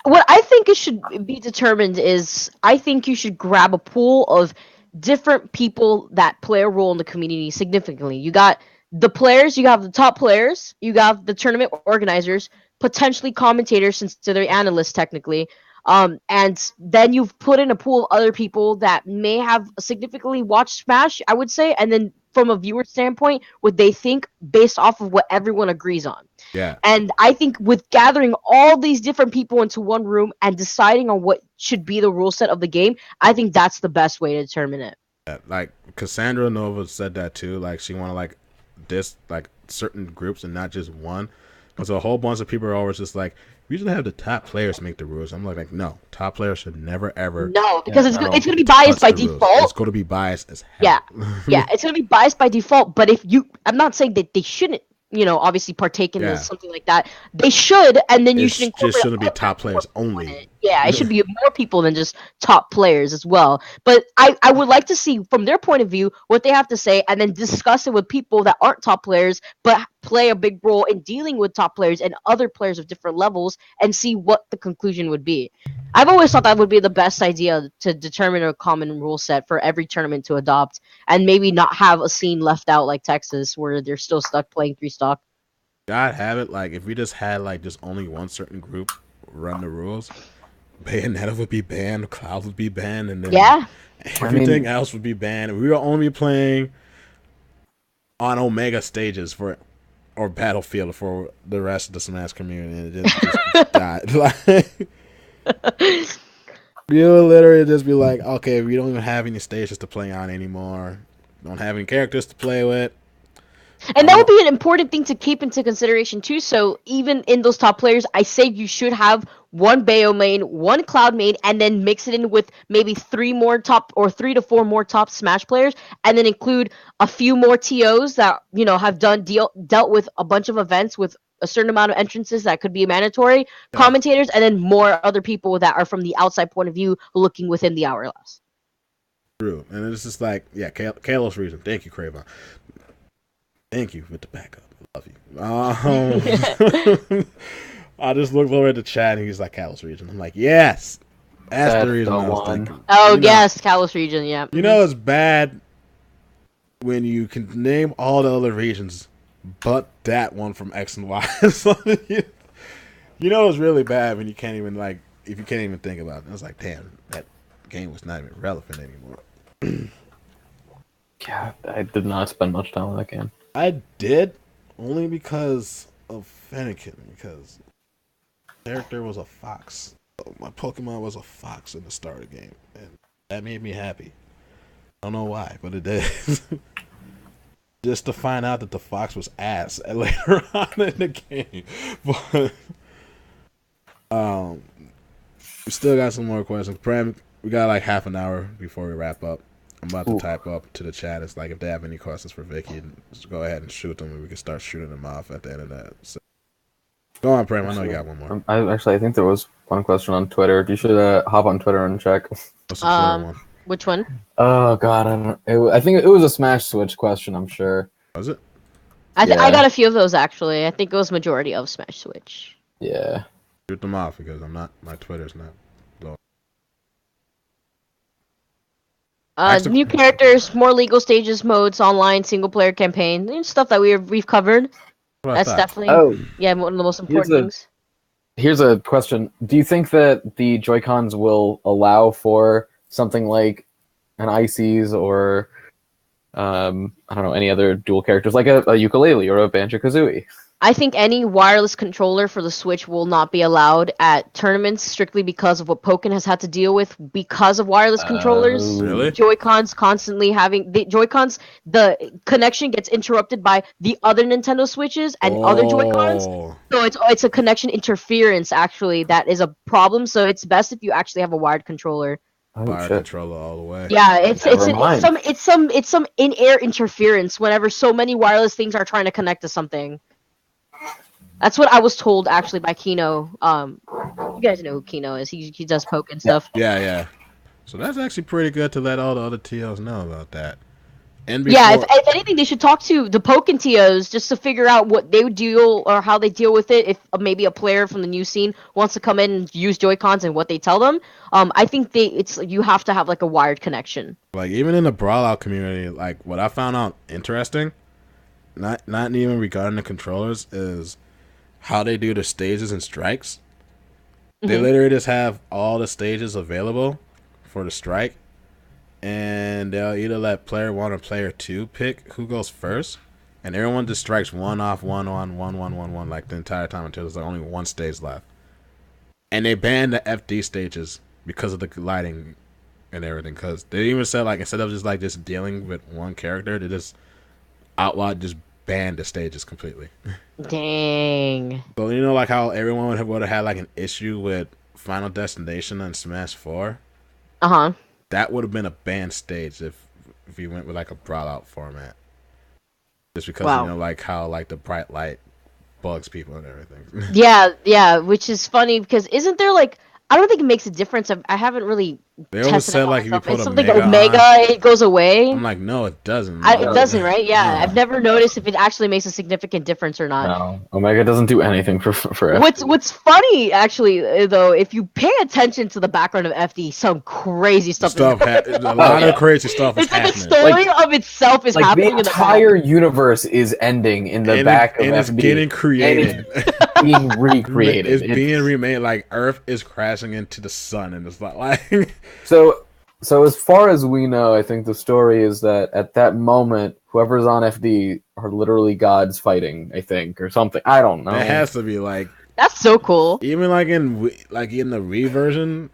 What I think it should be determined is I think you should grab a pool of different people that play a role in the community significantly. You got the players, you have the top players, you got the tournament organizers, potentially commentators since they're analysts technically. And then you've put in a pool of other people that may have significantly watched Smash, I would say, and then from a viewer standpoint, what they think based off of what everyone agrees on. Yeah. And I think with gathering all these different people into one room and deciding on what should be the rule set of the game, I think that's the best way to determine it. Yeah, like Cassandra Nova said that too. Like she wanted like this like certain groups and not just one. Because a whole bunch of people are always just like, we usually have the top players make the rules. I'm like, no, top players should never ever. No, because it's going to be biased by default. It's going to be biased as hell. Yeah, it's going to be biased by default. But I'm not saying that they shouldn't, obviously partake in something like that. They should, and then you should incorporate. Just shouldn't be top players only. Yeah, it should be more people than just top players as well. But I would like to see from their point of view what they have to say, and then discuss it with people that aren't top players but play a big role in dealing with top players and other players of different levels, and see what the conclusion would be. I've always thought that would be the best idea to determine a common rule set for every tournament to adopt, and maybe not have a scene left out like Texas where they're still stuck playing 3 stock. God have it, like if we just had like just only one certain group run the rules, Bayonetta would be banned, Cloud would be banned, and then everything else would be banned. We would only be playing on Omega stages or Battlefield for the rest of the Smash community, and it just died. Like, you would literally just be like, okay, we don't even have any stages to play on anymore. Don't have any characters to play with. And that would be an important thing to keep into consideration too. So even in those top players, I say you should have one Bayo main, one Cloud main, and then mix it in with maybe 3 to 4 more top Smash players, and then include a few more TOs that have dealt with a bunch of events with a certain amount of entrances that could be mandatory, commentators, and then more other people that are from the outside point of view looking within the hourglass. True, and it's just like, yeah, Kalos region. Thank you, Craven. Thank you with the backup. I love you. I just looked over at the chat and he's like, Kalos region. I'm like, yes, that's the reason I was thinking. Oh, yes, Kalos region, yeah. You know it's bad when you can name all the other regions but that one from X and Y. So you know it's really bad when you can't even, like, if you can't even think about it. I was like, damn, that game was not even relevant anymore. Yeah, I did not spend much time on that game. I did, only because of Fennekin, because character was a fox. My Pokemon was a fox in the starter game, and that made me happy. I don't know why, but it did. Just to find out that the fox was ass later on in the game. But we still got some more questions. Prem, we got like half an hour before we wrap up. I'm about to type up to the chat. It's like if they have any questions for Vicky, just go ahead and shoot them, and we can start shooting them off at the end of that. So, go on, Prem. I know you got one more. I think there was one question on Twitter. You should hop on Twitter and check. What's the Twitter one? Which one? Oh God, I don't know. I think it was a Smash Switch question. I'm sure. Was it? I got a few of those actually. I think it was majority of Smash Switch. Yeah. Shoot them off because I'm not. My Twitter's not. New characters, more legal stages, modes, online, single player campaign, stuff that we've covered. That's definitely one of the most important things. Here's a question: do you think that the Joy-Cons will allow for something like an ICs or I don't know, any other dual characters like a ukulele or a Banjo-Kazooie? I think any wireless controller for the Switch will not be allowed at tournaments strictly because of what Pokken has had to deal with because of wireless controllers. Really? Joy-Cons constantly having the Joy-Cons, the connection gets interrupted by the other Nintendo Switches and other Joy-Cons. So it's a connection interference actually that is a problem. So it's best if you actually have a wired controller. Wired controller all the way. Yeah, it's some in-air interference whenever so many wireless things are trying to connect to something. That's what I was told actually by Kino. You guys know who Kino is. He does poke and stuff. Yeah. So that's actually pretty good to let all the other TOs know about that. And if anything, they should talk to the Pokken TOs just to figure out what they would deal or how they deal with it. If maybe a player from the new scene wants to come in and use Joy-Cons and what they tell them. I think you have to have like a wired connection. Like even in the Brawlout community, like what I found out interesting, not even regarding the controllers, is how they do the stages and strikes. They literally just have all the stages available for the strike, and they'll either let player 1 or player 2 pick who goes first, and everyone just strikes one off, one on, one, like the entire time until there's like only one stage left. And they banned the FD stages because of the lighting and everything, because they even said like instead of just dealing with one character, they just outlawed, just banned the stages completely. Dang. So you know like how everyone would have had like an issue with Final Destination and Smash 4? That would have been a banned stage if you went with like a Brawlout format. Just because you know like how like the bright light bugs people and everything. Yeah, which is funny because isn't there like I don't think it makes a difference. I haven't really. They always said like if you put something Omega, it goes away. I'm like, no, it doesn't. It doesn't, right? Yeah, no. I've never noticed if it actually makes a significant difference or not. No, Omega doesn't do anything for FD. What's funny actually though, if you pay attention to the background of FD, some crazy stuff. A lot of crazy stuff is happening. The story of itself is happening. The entire universe is ending in the back of FD. And it's getting created. Being recreated. It's being remade. Like Earth is crashing into the sun, and it's not like. So as far as we know, I think the story is that at that moment, whoever's on FD are literally gods fighting. I think, or something. I don't know. It has to be like. That's so cool. Even like in the reversion,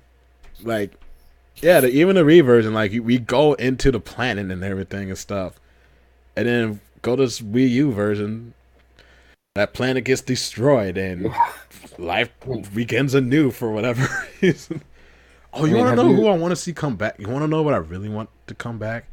even the reversion, like we go into the planet and everything and stuff, and then go to this Wii U version. That planet gets destroyed and life begins anew for whatever reason. Oh, you want to know who I want to see come back? You want to know what I really want to come back?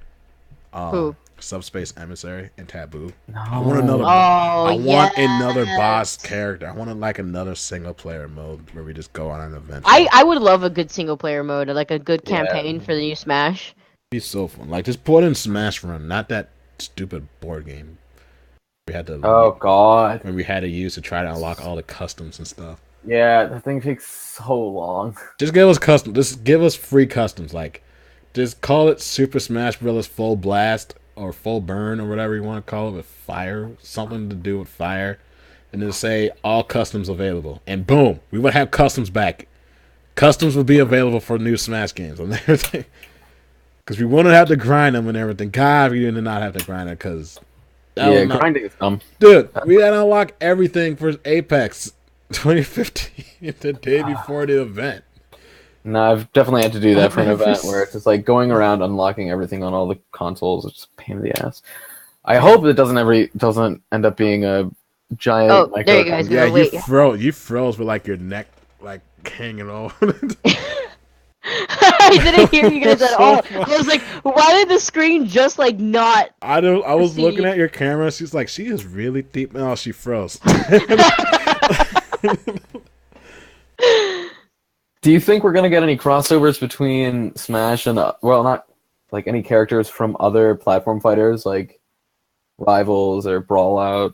Who? Subspace Emissary and Taboo. No. I want another. Oh, I want yes. another boss character. I want like another single player mode where we just go on an adventure. I would love a good single player mode, like a good Yeah. campaign for the new Smash. It'd be so fun. Like just put in Smash Run, not that stupid board game. We had to. Oh God. When we had to use to try to unlock all the customs and stuff. Yeah, the thing takes so long. Just give us custom. Just give us free customs. Like, just call it Super Smash Bros. Full Blast or Full Burn or whatever you want to call it with fire, something to do with fire, and then say all customs available. And boom, we would have customs back. Customs would be available for new Smash games and everything. Because we wouldn't have to grind them and everything. God, we did not have to grind it because. Yeah, grinding is dumb. Dude, we had to unlock everything for Apex 2015 the day before the event. No, I've definitely had to do that for an event where it's just like going around unlocking everything on all the consoles. It's just a pain in the ass. I hope it doesn't end up being a giant. Oh, there you guys Yeah, go. Wait. you froze with like your neck like hanging over. I didn't hear you guys at all. I was like, why did the screen just like not? I was proceed? looking at your camera. She's like, she is really deep. No, she froze. Do you think we're gonna get any crossovers between Smash and well, not like any characters from other platform fighters like Rivals or Brawlout?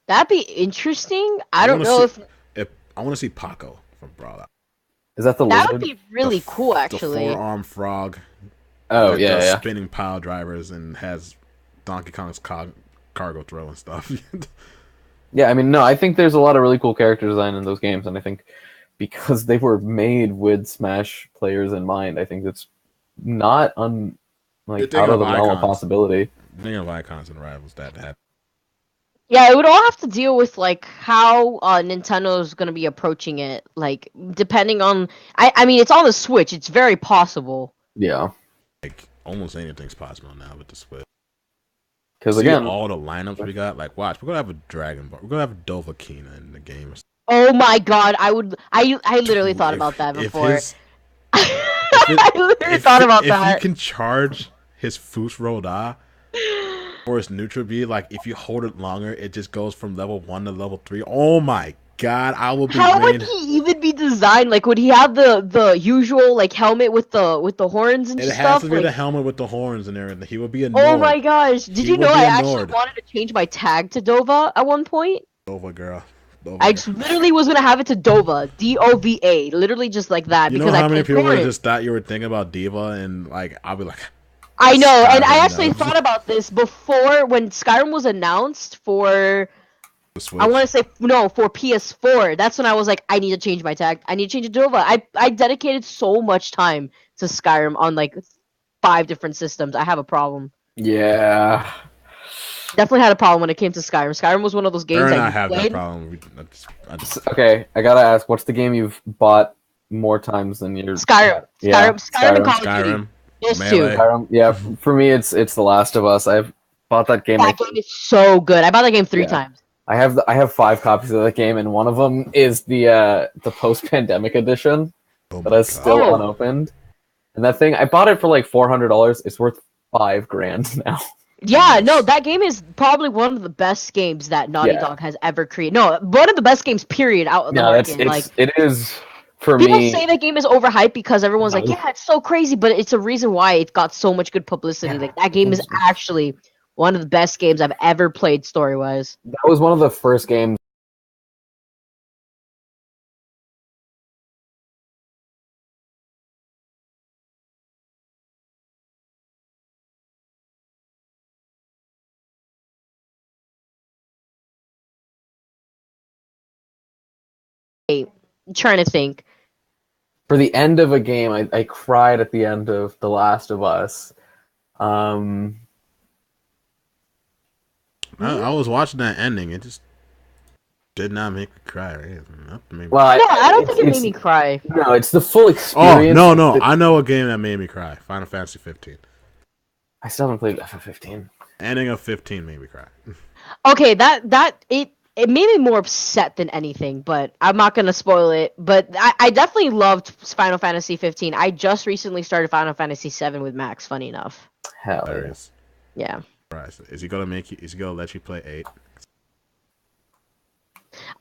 That'd be interesting. I don't know if I want to see Paco from Brawlout. Is that the that lizard? would be really cool, actually. The four-armed frog. Oh that yeah, does yeah. spinning pile drivers and has Donkey Kong's cargo throw and stuff. Yeah, I mean, no, I think there's a lot of really cool character design in those games, and I think because they were made with Smash players in mind, I think it's not out of the realm of possibility. Thinking of icons and Rivals that happen. Yeah, it would all have to deal with like how Nintendo is gonna be approaching it. Like depending on, I mean, it's on the Switch. It's very possible. Yeah, Like almost anything's possible now with the Switch. because See again, all the lineups we got. Like, watch, we're gonna have a Dragon Ball. We're gonna have a Dovahkiin in the game. Oh my god, I literally thought about that before. I literally thought about that. If you can charge his Fusroda or his Neutral B, like if you hold it longer, it just goes from level 1 to level 3. Oh my god, I will be. How would he even be designed? Like, would he have the usual like helmet with the horns and stuff? It has to be like... the helmet with the horns and everything. He would be a Nord. Oh my gosh! Did you know I actually Nord. wanted to change my tag to Dova at one point? Dova girl. I literally was gonna have it to Dova, D-O-V-A, literally just like that. You because know how I many people would just thought you were thinking about Diva, and like I'll be like, I know, and I Skyrim actually knows. thought about this before when Skyrim was announced for. the Switch. I want to say no for PS4. That's when I was like, I need to change my tag. I need to change it to Dova. I dedicated so much time to Skyrim on like 5 different systems. I have a problem. yeah, Definitely had a problem when it came to Skyrim. Skyrim was one of those games Aaron and that I you have that played. problem. I just, okay. I gotta ask, what's the game you've bought more times than your Skyrim. Yeah, Skyrim and Call of Duty. Skyrim. Those Melee. two. Skyrim? Yeah, for me, it's The Last of Us. I've bought that game. That game is so good. I bought that game 3 Yeah. times. I have 5 copies of that game, and one of them is the post-pandemic edition Oh that my is God. still Oh. unopened. And that thing, I bought it for like $400. It's worth $5,000 now. Yeah, no, that game is probably one of the best games that Naughty Yeah. Dog has ever created. No, one of the best games, period, out of the No, market. it is for People me. say that game is overhyped because everyone's like, No. yeah, it's so crazy, but it's a reason why it got so much good publicity. Yeah. Like that game is actually one of the best games I've ever played story-wise. That was one of the first games. I'm trying to think. For the end of a game, I cried at the end of The Last of Us. I was watching that ending. It just did not make me cry. Well, No, I don't think it it's- made me cry. No, it's the full Oh experience. no! I know a game that made me cry. Final Fantasy 15. I still haven't played FF15. Ending of 15 made me cry. Okay, it made me more upset than anything, but I'm not gonna spoil it. But I definitely loved Final Fantasy 15. I just recently started Final Fantasy 7 with Max. Funny enough, Hell. Hilarious. yeah. Right. Is he gonna make you? Is he gonna let you play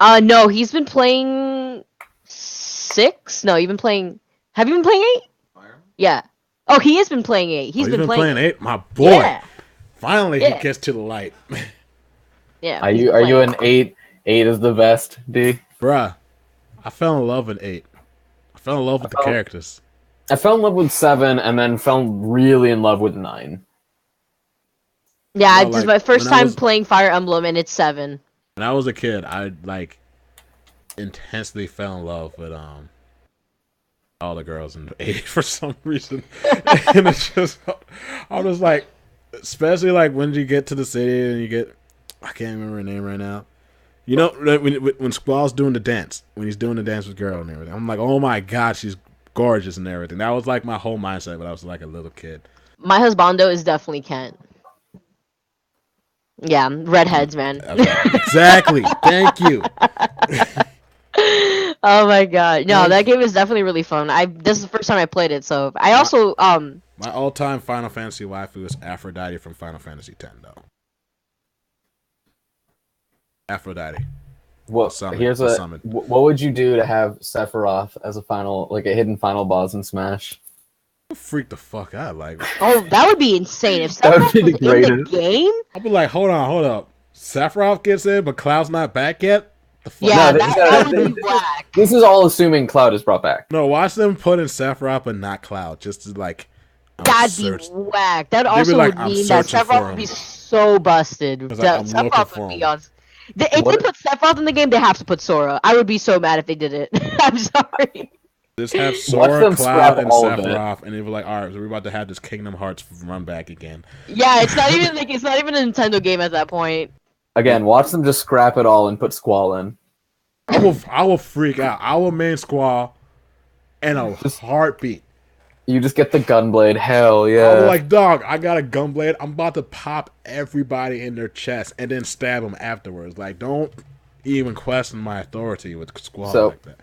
8? No, he's been playing 6. No, you've been playing. Have you been playing 8? Yeah. Oh, he has been playing 8. He's been playing 8. My boy. Yeah. Finally, he gets to the light. Yeah. Are you an 8? 8 is the best, D. Bruh, I fell in love with 8. I fell in love with the characters. I fell in love with 7, and then fell really in love with 9. Yeah, this is my first time playing Fire Emblem, and it's 7. When I was a kid, I like intensely fell in love with all the girls in 8 for some reason. And it's just, I was like, especially like when you get to the city and you get, I can't remember her name right now. You know, when Squall's doing the dance, when he's doing the dance with girl and everything, I'm like, oh my god, she's gorgeous and everything. That was like my whole mindset when I was like a little kid. My husbando is definitely Kent. Yeah, redheads, man. Exactly. Thank you. Oh my god. No, that game is definitely really fun. This is the first time I played it, so I also my all-time Final Fantasy waifu is Aphrodite from Final Fantasy X though. Aphrodite. What would you do to have Sephiroth as a final, like a hidden final boss in Smash? Freak the fuck out, like. Oh, that would be insane if Sephiroth was in the game. I'd be like, hold up. Sephiroth gets in, but Cloud's not back yet. The fuck? Yeah, that would be whack. This is all assuming Cloud is brought back. No, watch them put in Sephiroth but not Cloud, just to like. That'd be whack. That also would mean that Sephiroth would be so busted. Sephiroth would be on. If they put Sephiroth in the game, they have to put Sora. I would be so mad if they did it. I'm sorry. Just have Sora, Cloud, and Sephiroth, and they were like, "All right, so we're about to have this Kingdom Hearts run back again." Yeah, it's not even a Nintendo game at that point. Again, watch them just scrap it all and put Squall in. I will freak out. I will main Squall, in a heartbeat. You just get the Gunblade. Hell yeah! I'm like, dog, I got a Gunblade. I'm about to pop everybody in their chest and then stab them afterwards. Like, don't even question my authority with Squall like that.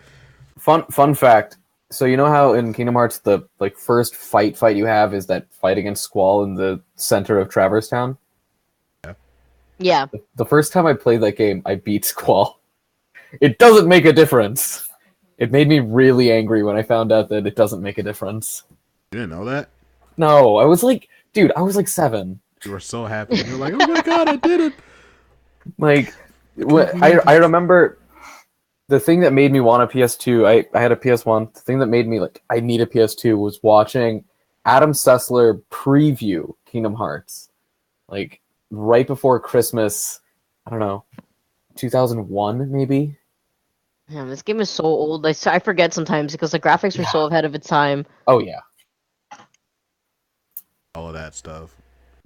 Fun fact. So you know how in Kingdom Hearts the first fight you have is that fight against Squall in the center of Traverse Town? Yeah. The first time I played that game, I beat Squall. It doesn't make a difference. It made me really angry when I found out that it doesn't make a difference. You didn't know that? No, I was like 7. You were so happy. You were like, oh my god, I did it! Like, I remember... The thing that made me want a PS2, I had a PS1. The thing that made me like, I need a PS2 was watching Adam Sessler preview Kingdom Hearts. Like, right before Christmas, I don't know, 2001 maybe? Yeah, this game is so old. I forget sometimes because the graphics were so ahead of its time. Oh, yeah. All of that stuff.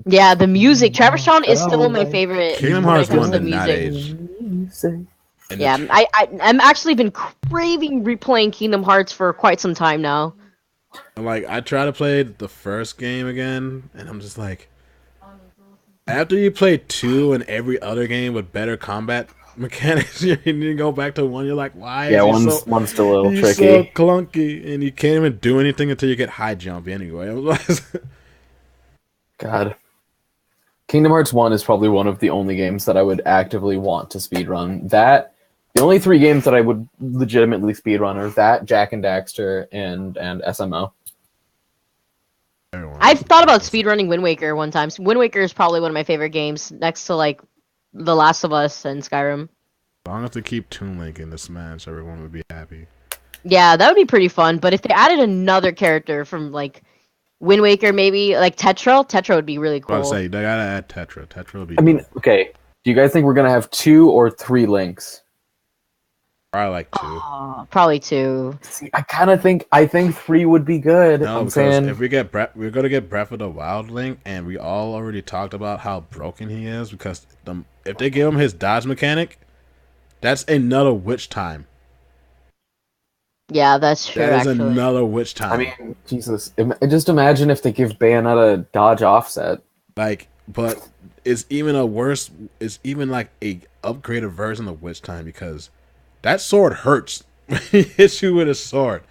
Yeah, the music. Traverse Town is still my favorite. Kingdom Hearts 1 did not age. Yeah, I'm actually been craving replaying Kingdom Hearts for quite some time now. Like, I try to play the first game again, and I'm just like, after you play 2 and every other game with better combat mechanics, you need to go back to 1. You're like, why? Yeah, one's still a little tricky. So clunky, and you can't even do anything until you get high jump anyway. God. Kingdom Hearts 1 is probably one of the only games that I would actively want to speedrun. The only 3 games that I would legitimately speedrun are that, Jak and Daxter, and SMO. I've thought about speedrunning Wind Waker one time. Wind Waker is probably one of my favorite games, next to like The Last of Us and Skyrim. As long as they keep Toon Link in the Smash, everyone would be happy. Yeah, that would be pretty fun. But if they added another character from like Wind Waker, maybe like Tetra would be really cool. I'd say they gotta add Tetra. Tetra would be. I mean, okay. Do you guys think we're gonna have 2 or 3 Links? Probably like 2. Probably 2. See, I think 3 would be good. No, because if we're gonna get Breath of the Wild Link, and we all already talked about how broken he is. Because if they give him his dodge mechanic, that's another witch time. Yeah, that's true. That is another witch time. I mean, Jesus, just imagine if they give Bayonetta dodge offset. Like, but it's even a worse. It's even like a upgraded version of witch time because that sword hurts when he hits you with a sword.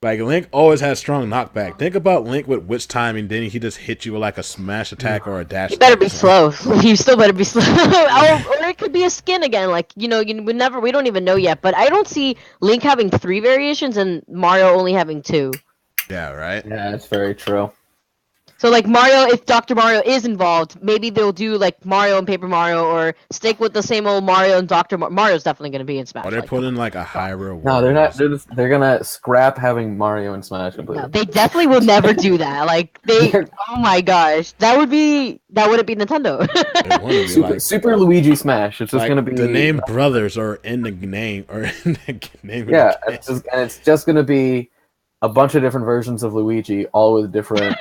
Like, Link always has strong knockback. Think about Link with Witch Time, and then he just hit you with like a smash attack or a dash. You better be slow. You still better be slow. Or it could be a skin again. Like, we don't even know yet. But I don't see Link having 3 variations and Mario only having 2. Yeah, right? Yeah, that's very true. So, like, Mario, if Dr. Mario is involved, maybe they'll do, like, Mario and Paper Mario, or stick with the same old Mario and Dr. Mario's definitely going to be in Smash. Or they're putting, like, a Hyrule. No, they're not. They're gonna scrap having Mario and Smash completely. No, they definitely will never do that. Like, oh my gosh. That wouldn't be Nintendo. Super Luigi Smash. It's just like, gonna be... The name Brothers are in the name, or in the name Yeah, of the game. it's just gonna be a bunch of different versions of Luigi, all with different...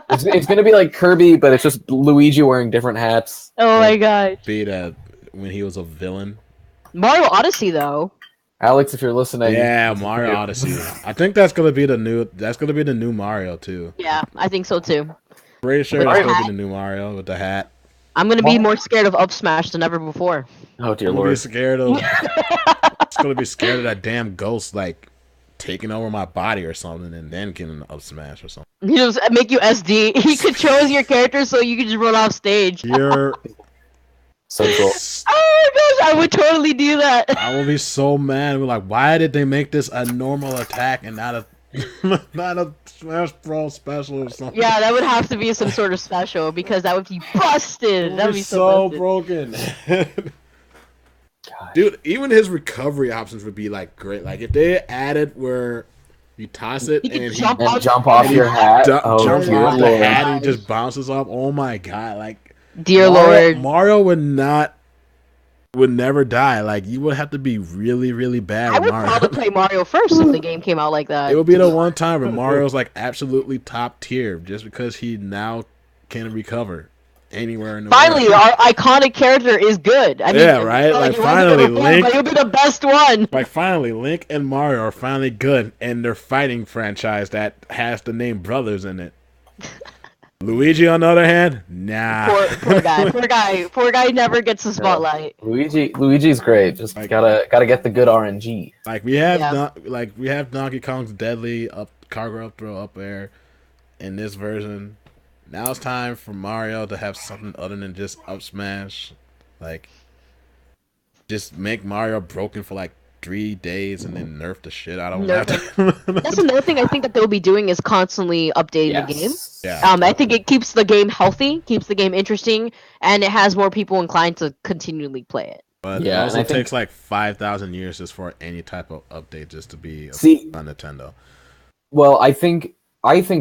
It's gonna be like Kirby, but it's just Luigi wearing different hats. Oh my god! Be that when he was a villain. Mario Odyssey, though. Alex, if you're listening, yeah, Mario Odyssey. I think that's gonna be the new. That's gonna be the new Mario too. Yeah, I think so too. Pretty sure that's gonna be the new Mario with the hat. I'm gonna be more scared of Up Smash than ever before. Oh dear lord! It's gonna be scared of that damn ghost like taking over my body or something, and then getting an Up Smash or something. He just make you SD. He controls your character so you can just run off stage. You're so cool. Oh my gosh, I would totally do that. I will be so mad. We're like, why did they make this a normal attack and not a not a Smash Bros special or something? Yeah, that would have to be some sort of special because that would be busted. That would be so busted. broken. Dude, even his recovery options would be like great. Like if they added where you toss it and jump off your hat, jump off the hat and he just bounces off. Oh my god! Like dear lord, Mario would never die. Like you would have to be really, really bad. I with would Mario. probably play Mario first if the game came out like that. It would be the one time where Mario's like absolutely top tier, just because he now can recover anywhere in the finally, world. Our iconic character is good. I mean, yeah, right. Like finally, Link. But he'll be the best one. Like finally, Link and Mario are finally good, and their fighting franchise that has the name Brothers in it. Luigi, on the other hand, nah. Poor guy never gets the spotlight. Luigi's great. Just like, gotta get the good RNG. Like we have Donkey Kong's deadly cargo up throw up air in this version. Now it's time for Mario to have something other than just up smash. Like just make Mario broken for like 3 days and then nerf the shit out of him. That's another thing I think that they'll be doing is constantly updating the game. Yeah. I think it keeps the game healthy, keeps the game interesting, and it has more people inclined to continually play it. But it also takes like 5,000 years just for any type of update just to be on Nintendo. Well, I think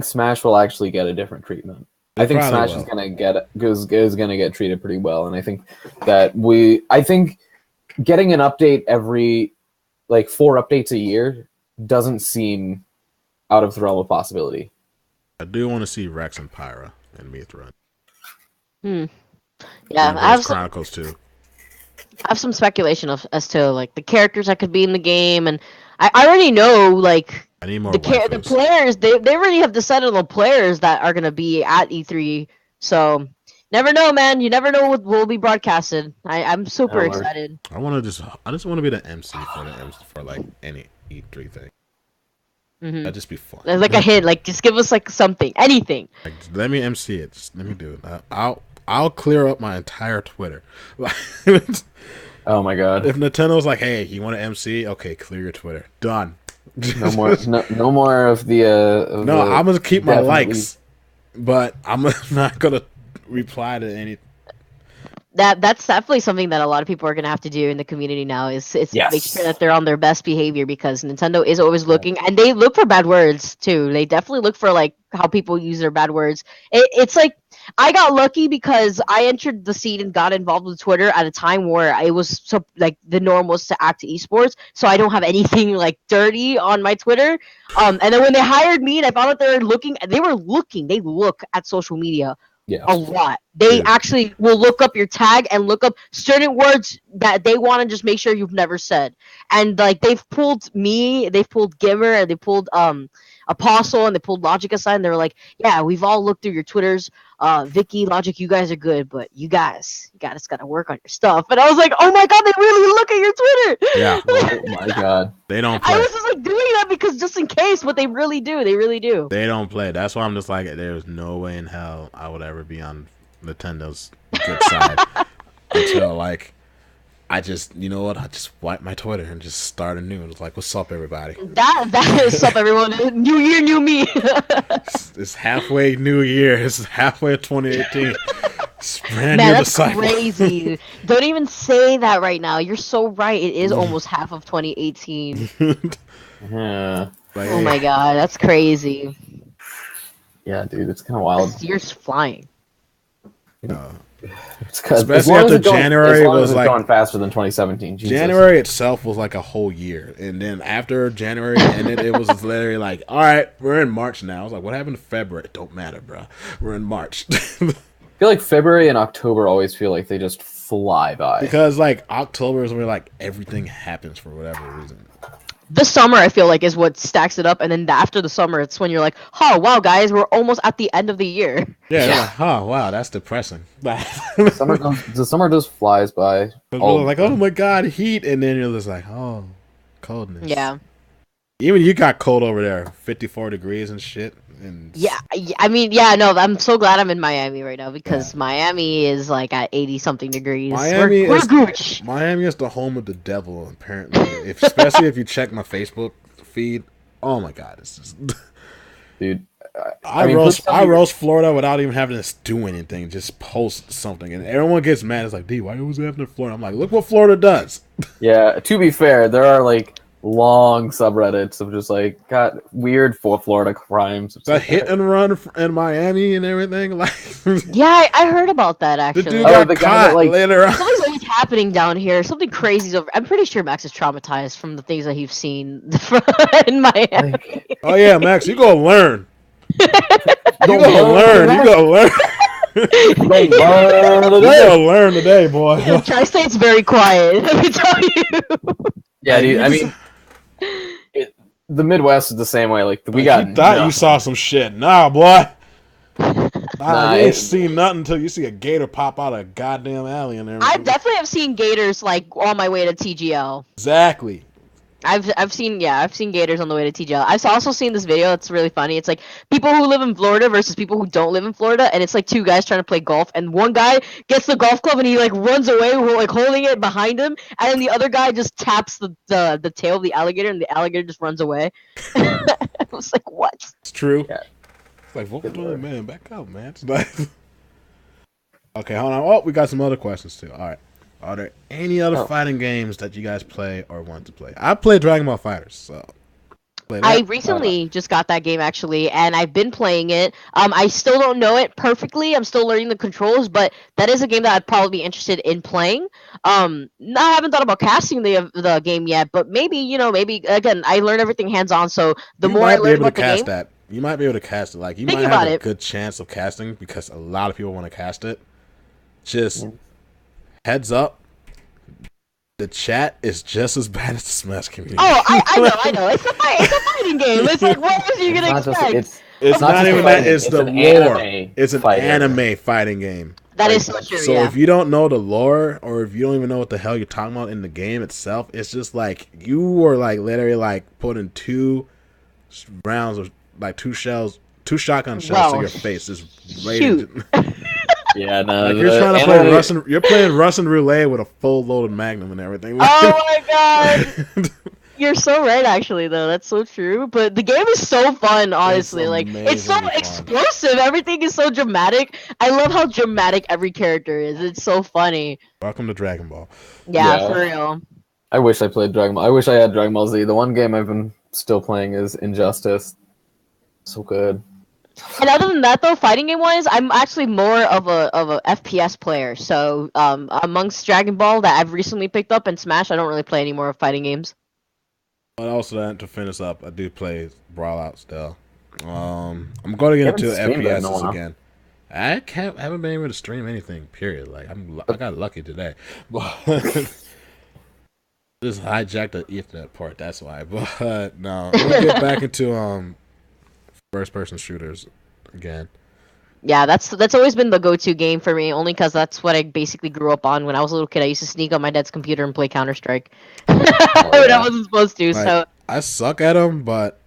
Smash will actually get a different treatment. I think Smash is gonna get treated pretty well, and I think that getting an update every 4 updates a year doesn't seem out of the realm of possibility. I do want to see Rex and Pyra and Mithra. Yeah, I have Chronicles too. I have some speculation as to like the characters that could be in the game, and I already know like I need more the players. They already have decided on the players that are gonna be at E3. So never know, man. You never know what will be broadcasted. I'm super excited. I just want to be the MC for like any E3 thing. That'd just be fun. Like a hint, like just give us like something, anything. Like, let me MC it. Just let me do it. I'll clear up my entire Twitter. Oh my god! If Nintendo's like, hey, you want to MC? Okay, clear your Twitter. Done. No more of the. I'm gonna keep my likes, but I'm not gonna reply to any. That's definitely something that a lot of people are gonna have to do in the community now. Is make sure that they're on their best behavior because Nintendo is always looking, and they look for bad words too. They definitely look for like how people use their bad words. It's like I got lucky because I entered the scene and got involved with Twitter at a time where it was so like the norm was to act to esports, so I don't have anything like dirty on my Twitter. And then when they hired me and I found out they look at social media. Yeah. A lot. They actually will look up your tag and look up certain words that they want to just make sure you've never said. And like they've pulled me, they've pulled Gimmer, and they pulled Apostle, and they pulled Logic aside, and they were like, "Yeah, we've all looked through your Twitters. Vicki, Logic, you guys are good, but you guys got to work on your stuff." And I was like, "Oh my god, they really look at your Twitter!" Yeah. Oh my god. They don't play. I was just like doing that because just in case, but they really do. They really do. They don't play. That's why I'm just like, there's no way in hell I would ever be on Nintendo's good side until like I just, you know what? I just wipe my Twitter and just start anew. It's like, what's up, everybody? That is up, everyone. New year, new me. It's halfway New Year. It's halfway 2018. It's brand Man, new that's cycle. crazy. Don't even say that right now. You're so right. It is almost half of 2018. Yeah. Like, Oh my god, that's crazy. Yeah, dude, it's kind of wild. This year's flying. It's 'cause Especially as long after as it's going- January as long was as it's like- going faster than 2017. Jesus. January itself was like a whole year, and then after January ended, it was literally like, all right, we're in March now. I was like, what happened to February? It don't matter, bro. We're in March. I feel like February and October always feel like they just fly by. Because like October is where like everything happens for whatever reason. The summer, I feel like, is what stacks it up, and then after the summer, it's when you're like, "Oh wow, guys, we're almost at the end of the year." Yeah, yeah. Like, oh wow, that's depressing. The summer just flies by. People are like, oh my god, heat, and then you're just like, oh, coldness. Yeah. Even you got cold over there, 54 degrees and shit. And Yeah, I mean, yeah, no, I'm so glad I'm in Miami right now because Miami is like at 80-something degrees. Miami we're is Gooch. Miami is the home of the devil, apparently. Especially if you check my Facebook feed. Oh my god, it's just Dude. I roast Florida without even having to do anything. Just post something, and everyone gets mad. It's like, D, why was it happening in Florida? I'm like, look what Florida does. Yeah, to be fair, there are like long subreddits of just like got weird for Florida crimes. The hit and run in Miami and everything. Like, Yeah, I heard about that the actually. dude Like, got the guy caught that, like- later on. something's always happening down here. Something crazy is over. I'm pretty sure Max is traumatized from the things that he's seen in Miami. Like, Oh yeah, Max, you gonna learn. You don't gonna learn. You gonna learn. You gonna learn today, boy. Tri-State's very quiet. Let me tell you. Yeah, dude. I mean, the Midwest is the same way. Like we got. You thought you nothing. saw some shit. Nah, boy. Nah, you ain't it- seen nothing until you see a gator pop out of a goddamn alley in there. I definitely have seen gators like on my way to TGL. Exactly. I've seen gators on the way to TGL. I've also seen this video. It's really funny. It's like people who live in Florida versus people who don't live in Florida, and it's like two guys trying to play golf, and one guy gets the golf club and he like runs away, like holding it behind him, and then the other guy just taps the tail of the alligator, and the alligator just runs away. I was like, what? It's true. Yeah. It's like, what Good doing, lord. man? Back up, man. It's like... Okay, hold on. Oh, we got some other questions too. All right. Are there any other fighting games that you guys play or want to play? I play Dragon Ball FighterZ, so play that. I recently just got that game actually, and I've been playing it. I still don't know it perfectly. I'm still learning the controls, but that is a game that I'd probably be interested in playing. I haven't thought about casting the game yet, but maybe again, I learn everything hands on. So the You more might I be learn able to about the cast game, that. You might be able to cast it. Like you Think might about have a it. good chance of casting because a lot of people want to cast it. Just heads up, the chat is just as bad as the Smash community. oh, I know. It's a fighting game. It's like, what else are you gonna It's not expect? just. It's not not just even fighting, that. It's the an lore. anime It's an fighting. anime fighting game. That is so true. So Yeah. if you don't know the lore, or if you don't even know what the hell you're talking about in the game itself, it's just like you were like literally like putting 2 rounds of like 2 shotgun shells to your face. Just ready shoot. Yeah, no. like you're trying to play Russian. You're playing Russian roulette with a full loaded Magnum and everything. Oh my god. You're so right, actually, though. That's so true. But the game is so fun, honestly. Like, it's so amazingly fun. explosive. Everything is so dramatic. I love how dramatic every character is. It's so funny. Welcome to Dragon Ball. Yeah, Yeah. for real. I wish I played Dragon Ball. I wish I had Dragon Ball Z. The one game I've been still playing is Injustice. So good. And other than that, though, fighting game wise, I'm actually more of a FPS player. So, amongst Dragon Ball that I've recently picked up and Smash, I don't really play any more fighting games. But also to finish up, I do play Brawl Out still. I'm going to get into You haven't streamed it in a FPSs while. again. I haven't been able to stream anything. Period. Like I got lucky today, but just hijacked the Ethernet port. That's why. But no, I'm gonna get back into first-person shooters again. Yeah, that's always been the go-to game for me, only because that's what I basically grew up on. When I was a little kid, I used to sneak on my dad's computer and play Counter-Strike when I wasn't supposed to. Like, So I suck at them, but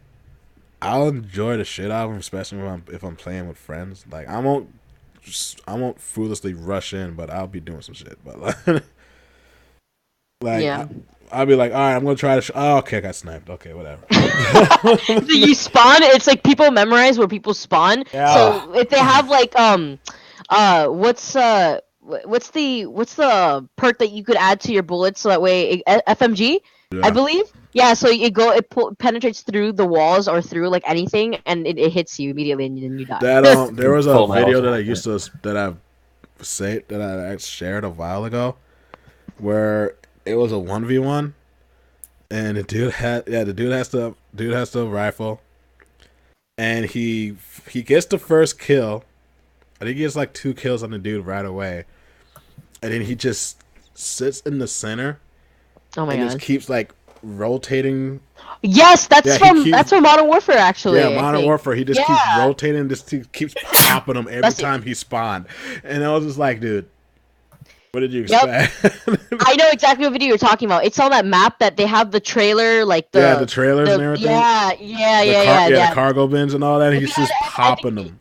I'll enjoy the shit out of them, especially if I'm playing with friends. Like, I won't foolishly rush in, but I'll be doing some shit. But like, yeah. I'll be like, all right, I'm gonna try to. Oh, okay, I got sniped. Okay, whatever. You spawn. It's like people memorize where people spawn. Yeah. So if they have like what's the perk that you could add to your bullets so that way FMG, Yeah. I believe. Yeah, so it penetrates through the walls or through like anything, and it hits you immediately, and then you die. That there was a Full video metal that I shared a while ago, where it was a 1v1, and the dude has the rifle, and he gets the first kill. I think he gets like 2 kills on the dude right away, and then he just sits in the center. Oh my and god! just keeps like rotating. Yes, that's from Modern Warfare actually. Yeah, Modern Warfare. He just keeps rotating, just keeps popping them every time he spawned, and I was just like, dude, what did you expect? I know exactly what video you're talking about. It's on that map that they have the trailer, like the trailers and everything. Yeah, the cargo bins and all that. He's just popping them.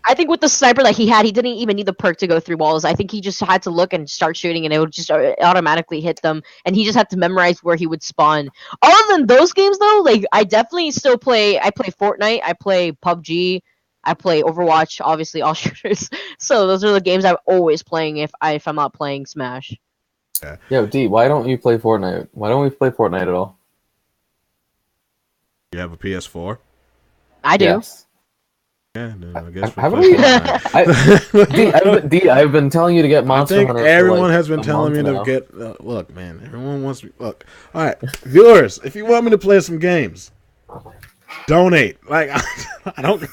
I think with the sniper that he didn't even need the perk to go through walls. I think he just had to look and start shooting, and it would just automatically hit them. And he just had to memorize where he would spawn. Other than those games, though, like I definitely still play. I play Fortnite. I play PUBG. I play Overwatch. Obviously, all shooters. So those are the games I'm always playing if I'm not playing Smash. Yeah. Yo, D, why don't you play Fortnite? Why don't we play Fortnite at all? You have a PS4? I do. Yes. Yeah, no, I guess I've been telling you to get Monster Hunter. Everyone has been telling me to get. Look, man, everyone wants me. Look, all right, viewers, if you want me to play some games, donate. Like, I don't.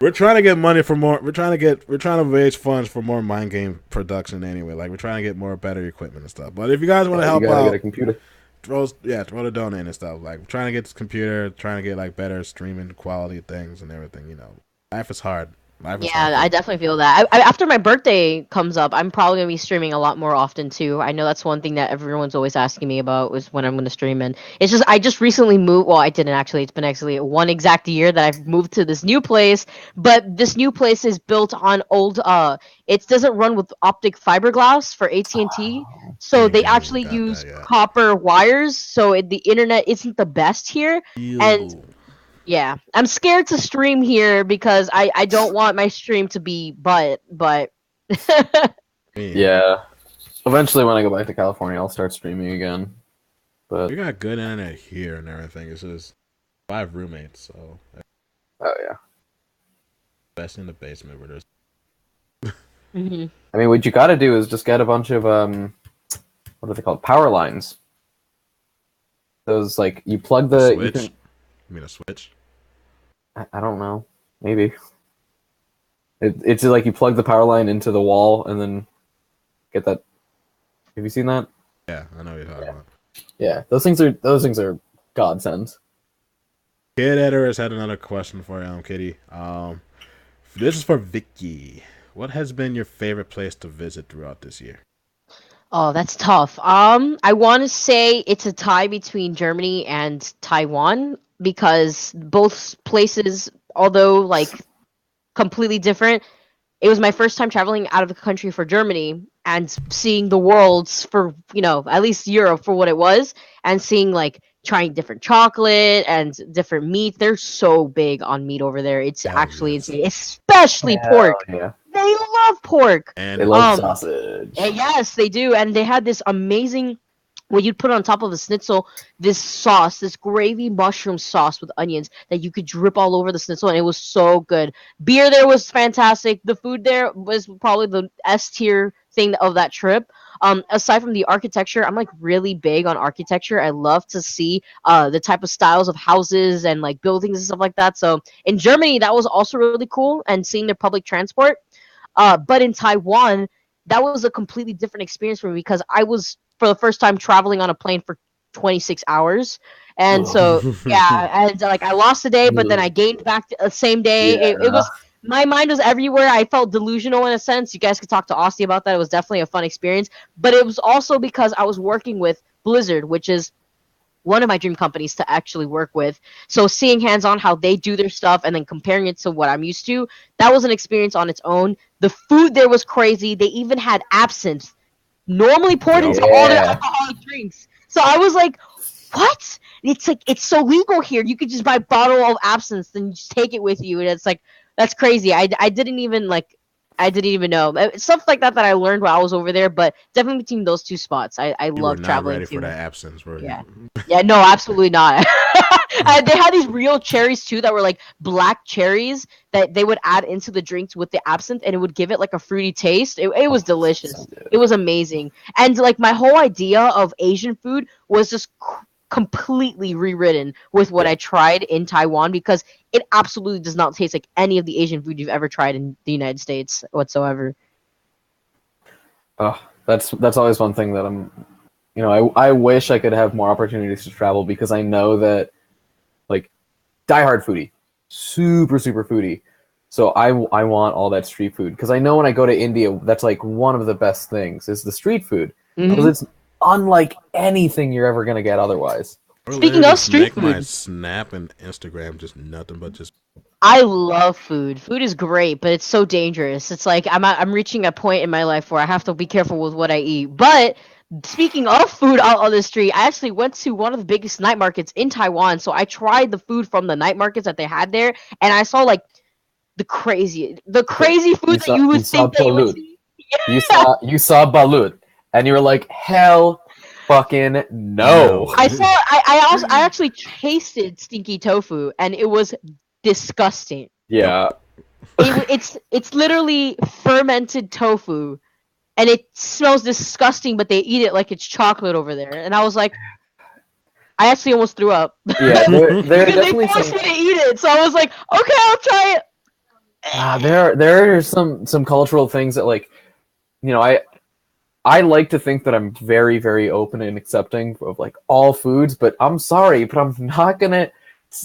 We're trying to get money for more. We're trying to raise funds for more mind game production anyway. Like, we're trying to get more better equipment and stuff. But if you guys want to help out, get a computer. throw the donate and stuff. Like, we're trying to get this computer, trying to get like better streaming quality things and everything. You know, life is hard. I definitely feel that. After my birthday comes up, I'm probably gonna be streaming a lot more often too. I know that's one thing that everyone's always asking me about is when I'm gonna stream, and it's just I just recently moved. Well, I didn't actually. It's been actually 1 exact year that I've moved to this new place. But this new place is built on old. It doesn't run with optic fiberglass for AT&T, so they actually use copper wires. So the internet isn't the best here, and. Yeah, I'm scared to stream here because I don't want my stream to be but. Yeah. Eventually, when I go back to California, I'll start streaming again. But we got good internet here and everything. It's just 5 roommates, so. Oh yeah. Best in the basement where there's. Mm-hmm. I mean, what you got to do is just get a bunch of what are they called? Power lines. Those like you plug the switch. You mean a switch? I don't know. Maybe. It's like you plug the power line into the wall and then get that. Have you seen that? Yeah, I know what you're talking about. Yeah, those things are godsends. Kid Editor has had another question for you, Kitty. This is for Vicki. What has been your favorite place to visit throughout this year? Oh, that's tough. I want to say it's a tie between Germany and Taiwan because both places, although like completely different, it was my first time traveling out of the country for Germany and seeing the worlds for, at least Europe for what it was, and seeing like trying different chocolate and different meat. They're so big on meat over there. It's actually insane, especially pork. Yeah. They love pork. And they love sausage. Yes, they do. And they had this amazing, what you'd put on top of a schnitzel, this sauce, this gravy mushroom sauce with onions that you could drip all over the schnitzel, and it was so good. Beer there was fantastic. The food there was probably the S tier thing of that trip. Aside from the architecture, I'm like really big on architecture. I love to see the type of styles of houses and like buildings and stuff like that. So in Germany, that was also really cool, and seeing their public transport. But in Taiwan, that was a completely different experience for me because I was, for the first time, traveling on a plane for 26 hours. And so yeah, and like I lost a day, but then I gained back the same day. Yeah. It was my mind was everywhere. I felt delusional in a sense. You guys could talk to Austin about that. It was definitely a fun experience, but it was also because I was working with Blizzard, which is one of my dream companies to actually work with. So seeing hands-on how they do their stuff and then comparing it to what I'm used to, that was an experience on its own. The food there was crazy. They even had absinthe normally poured into all their alcoholic drinks. So I was like, what? It's like it's so legal here. You could just buy a bottle of absinthe and just take it with you, and it's like that's crazy. I didn't even know stuff like that I learned while I was over there. But definitely between those two spots, I You were love not traveling. ready for that absence, were you? Yeah, no, absolutely not. They had these real cherries too that were like black cherries that they would add into the drinks with the absinthe, and it would give it like a fruity taste. It was delicious. So good. It was amazing. And like my whole idea of Asian food was just completely rewritten with what I tried in Taiwan, because it absolutely does not taste like any of the Asian food you've ever tried in the United States whatsoever. Oh, that's always one thing that I wish I could have more opportunities to travel, because I know that, like, diehard foodie, super foodie. So I want all that street food, because I know when I go to India, that's like one of the best things is the street food, because it's unlike anything you're ever gonna get otherwise. Speaking of street food, my Snap and Instagram just nothing but just. I love food. Food is great, but it's so dangerous. It's like I'm reaching a point in my life where I have to be careful with what I eat. But speaking of food out on the street, I actually went to one of the biggest night markets in Taiwan. So I tried the food from the night markets that they had there, and I saw like the crazy food that you would think that you would see. You saw balut, and you were like, hell fucking no. I actually tasted stinky tofu, and it was disgusting. Yeah. It's literally fermented tofu, and it smells disgusting, but they eat it like it's chocolate over there. And I was like, I actually almost threw up. Yeah, they're they forced me to eat it, so I was like, okay, I'll try it. There are some cultural things that, like, I like to think that I'm very, very open and accepting of like all foods, but I'm sorry, but I'm not gonna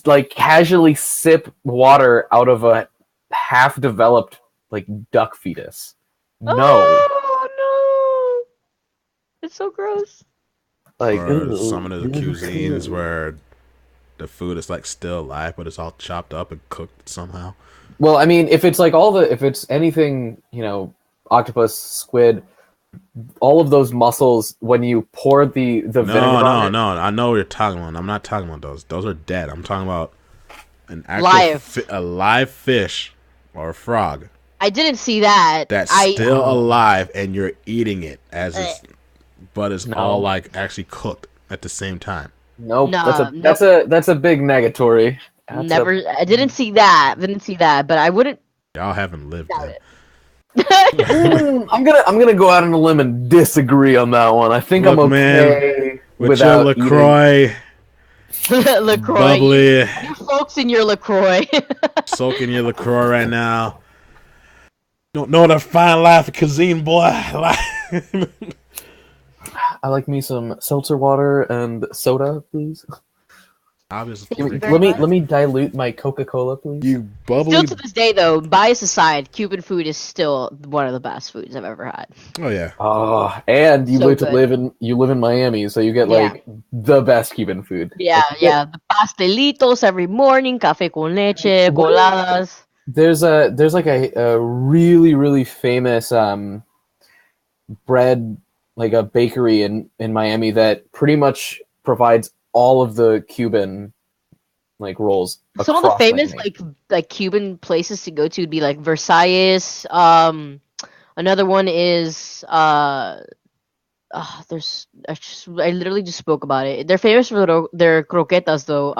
like casually sip water out of a half-developed like duck fetus. No. Oh no! It's so gross. Like some of the cuisines where the food is like still alive, but it's all chopped up and cooked somehow. Well, I mean, if it's like if it's anything, octopus, squid, all of those mussels, when you pour the vinegar on it. No, I know what you're talking about. I'm not talking about those. Those are dead. I'm talking about an actual a live fish or a frog. I didn't see that. That's still alive, and you're eating it but it's all like actually cooked at the same time. Nope. That's a big negatory. I didn't see that. But I wouldn't. Y'all haven't lived it. I'm gonna go out on a limb and disagree on that one. I think I'm okay with your LaCroix. LaCroix. Bubbly. You folks in your LaCroix. Soaking your LaCroix right now. Don't know the fine life of cuisine, boy. I like me some seltzer water and soda, please. Obviously. Let me dilute my Coca-Cola, please. You bubbly. Still to this day, though, bias aside, Cuban food is still one of the best foods I've ever had. Oh yeah. Oh, and you live in Miami, so you get like the best Cuban food. Yeah. The pastelitos every morning, café con leche, coladas. There's like a really, really famous bread, like a bakery in Miami that pretty much provides all of the Cuban like rolls. Some of the famous like Cuban places to go to would be like Versailles. Another one is I literally just spoke about it. They're famous for their croquetas though.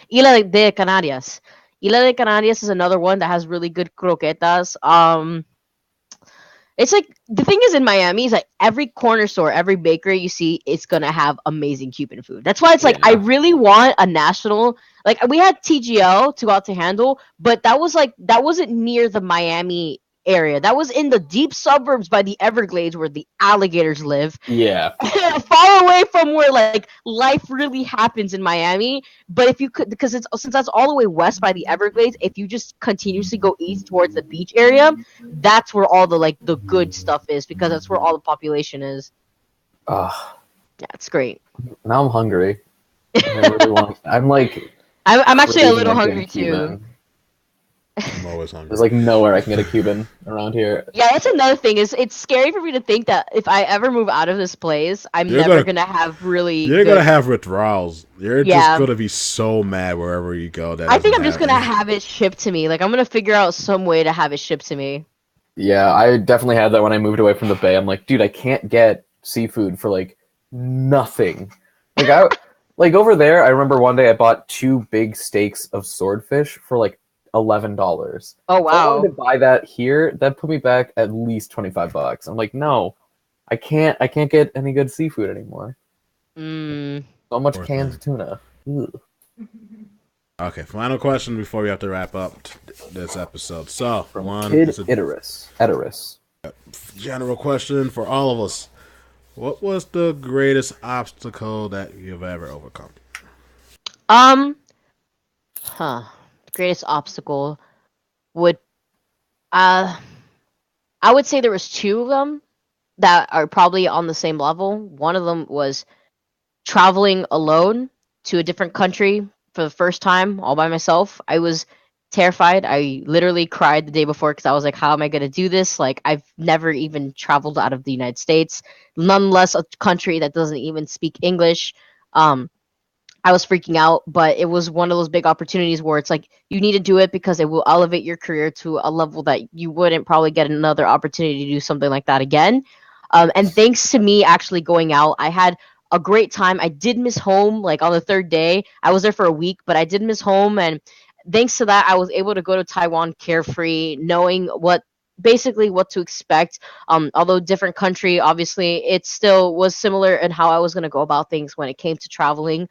Isla de Canarias. Isla de Canarias is another one that has really good croquetas. It's like the thing is in Miami is like every corner store, every bakery you see, it's gonna have amazing Cuban food. That's why it's like I really want a national. Like we had TGL to go out to handle, but that wasn't near the Miami area. That was in the deep suburbs by the Everglades where the alligators live. Yeah. Far away from where like life really happens in Miami. But if you could, because since that's all the way west by the Everglades, if you just continuously go east towards the beach area, that's where all the like the good stuff is, because that's where all the population is. Yeah, it's great. Now I'm hungry. I really want. I'm like. I'm actually a little craving hungry good too. Cuban. I'm always hungry. There's like nowhere I can get a Cuban around here. Yeah, that's another thing. Is it's scary for me to think that if I ever move out of this place, I'm You're never gonna- gonna have really. You're good... gonna have withdrawals. You're Yeah. just gonna be so mad wherever you go. That I think doesn't I'm just happen. gonna have it shipped to me. Like I'm gonna figure out some way to have it shipped to me. Yeah, I definitely had that when I moved away from the Bay. I'm like, dude, I can't get seafood for like nothing. Like over there, I remember one day I bought 2 big steaks of swordfish for like $11. Oh If I wanted wow. to buy that here, that put me back at least $25. I'm like, no, I can't get any good seafood anymore. Mm. So much Poor canned thing. tuna. Ugh. Okay, final question before we have to wrap up this episode. So, From one Kid is a Iterus. general question for all of us. What was the greatest obstacle that you've ever overcome? Greatest obstacle would I would say there was 2 of them that are probably on the same level. One of them was traveling alone to a different country for the first time all by myself. I was terrified. I literally cried the day before because I was like, how am I going to do this? Like, I've never even traveled out of the United States, nonetheless a country that doesn't even speak English. I was freaking out, but it was one of those big opportunities where it's like you need to do it because it will elevate your career to a level that you wouldn't probably get another opportunity to do something like that again. And thanks to me actually going out, I had a great time. I did miss home like on the 3rd day. I was there for a week, but I did miss home, and thanks to that, I was able to go to Taiwan carefree, knowing basically what to expect. Although different country, obviously, it still was similar in how I was going to go about things when it came to traveling.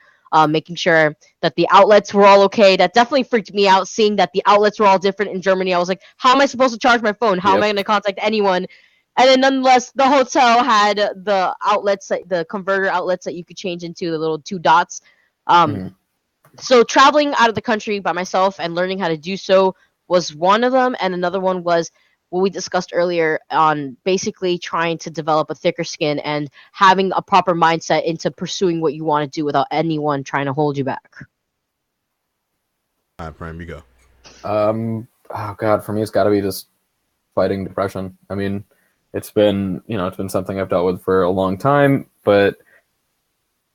Making sure that the outlets were all okay. That definitely freaked me out, seeing that the outlets were all different in Germany. I was like, how am I supposed to charge my phone? How am I going to contact anyone? And then nonetheless, the hotel had the outlets, the converter outlets that you could change into the little 2 dots. So traveling out of the country by myself and learning how to do so was one of them. And another one was what we discussed earlier on basically trying to develop a thicker skin and having a proper mindset into pursuing what you want to do without anyone trying to hold you back. All right, Prime, you go. Oh God, for me, it's got to be just fighting depression. I mean, it's been something I've dealt with for a long time, but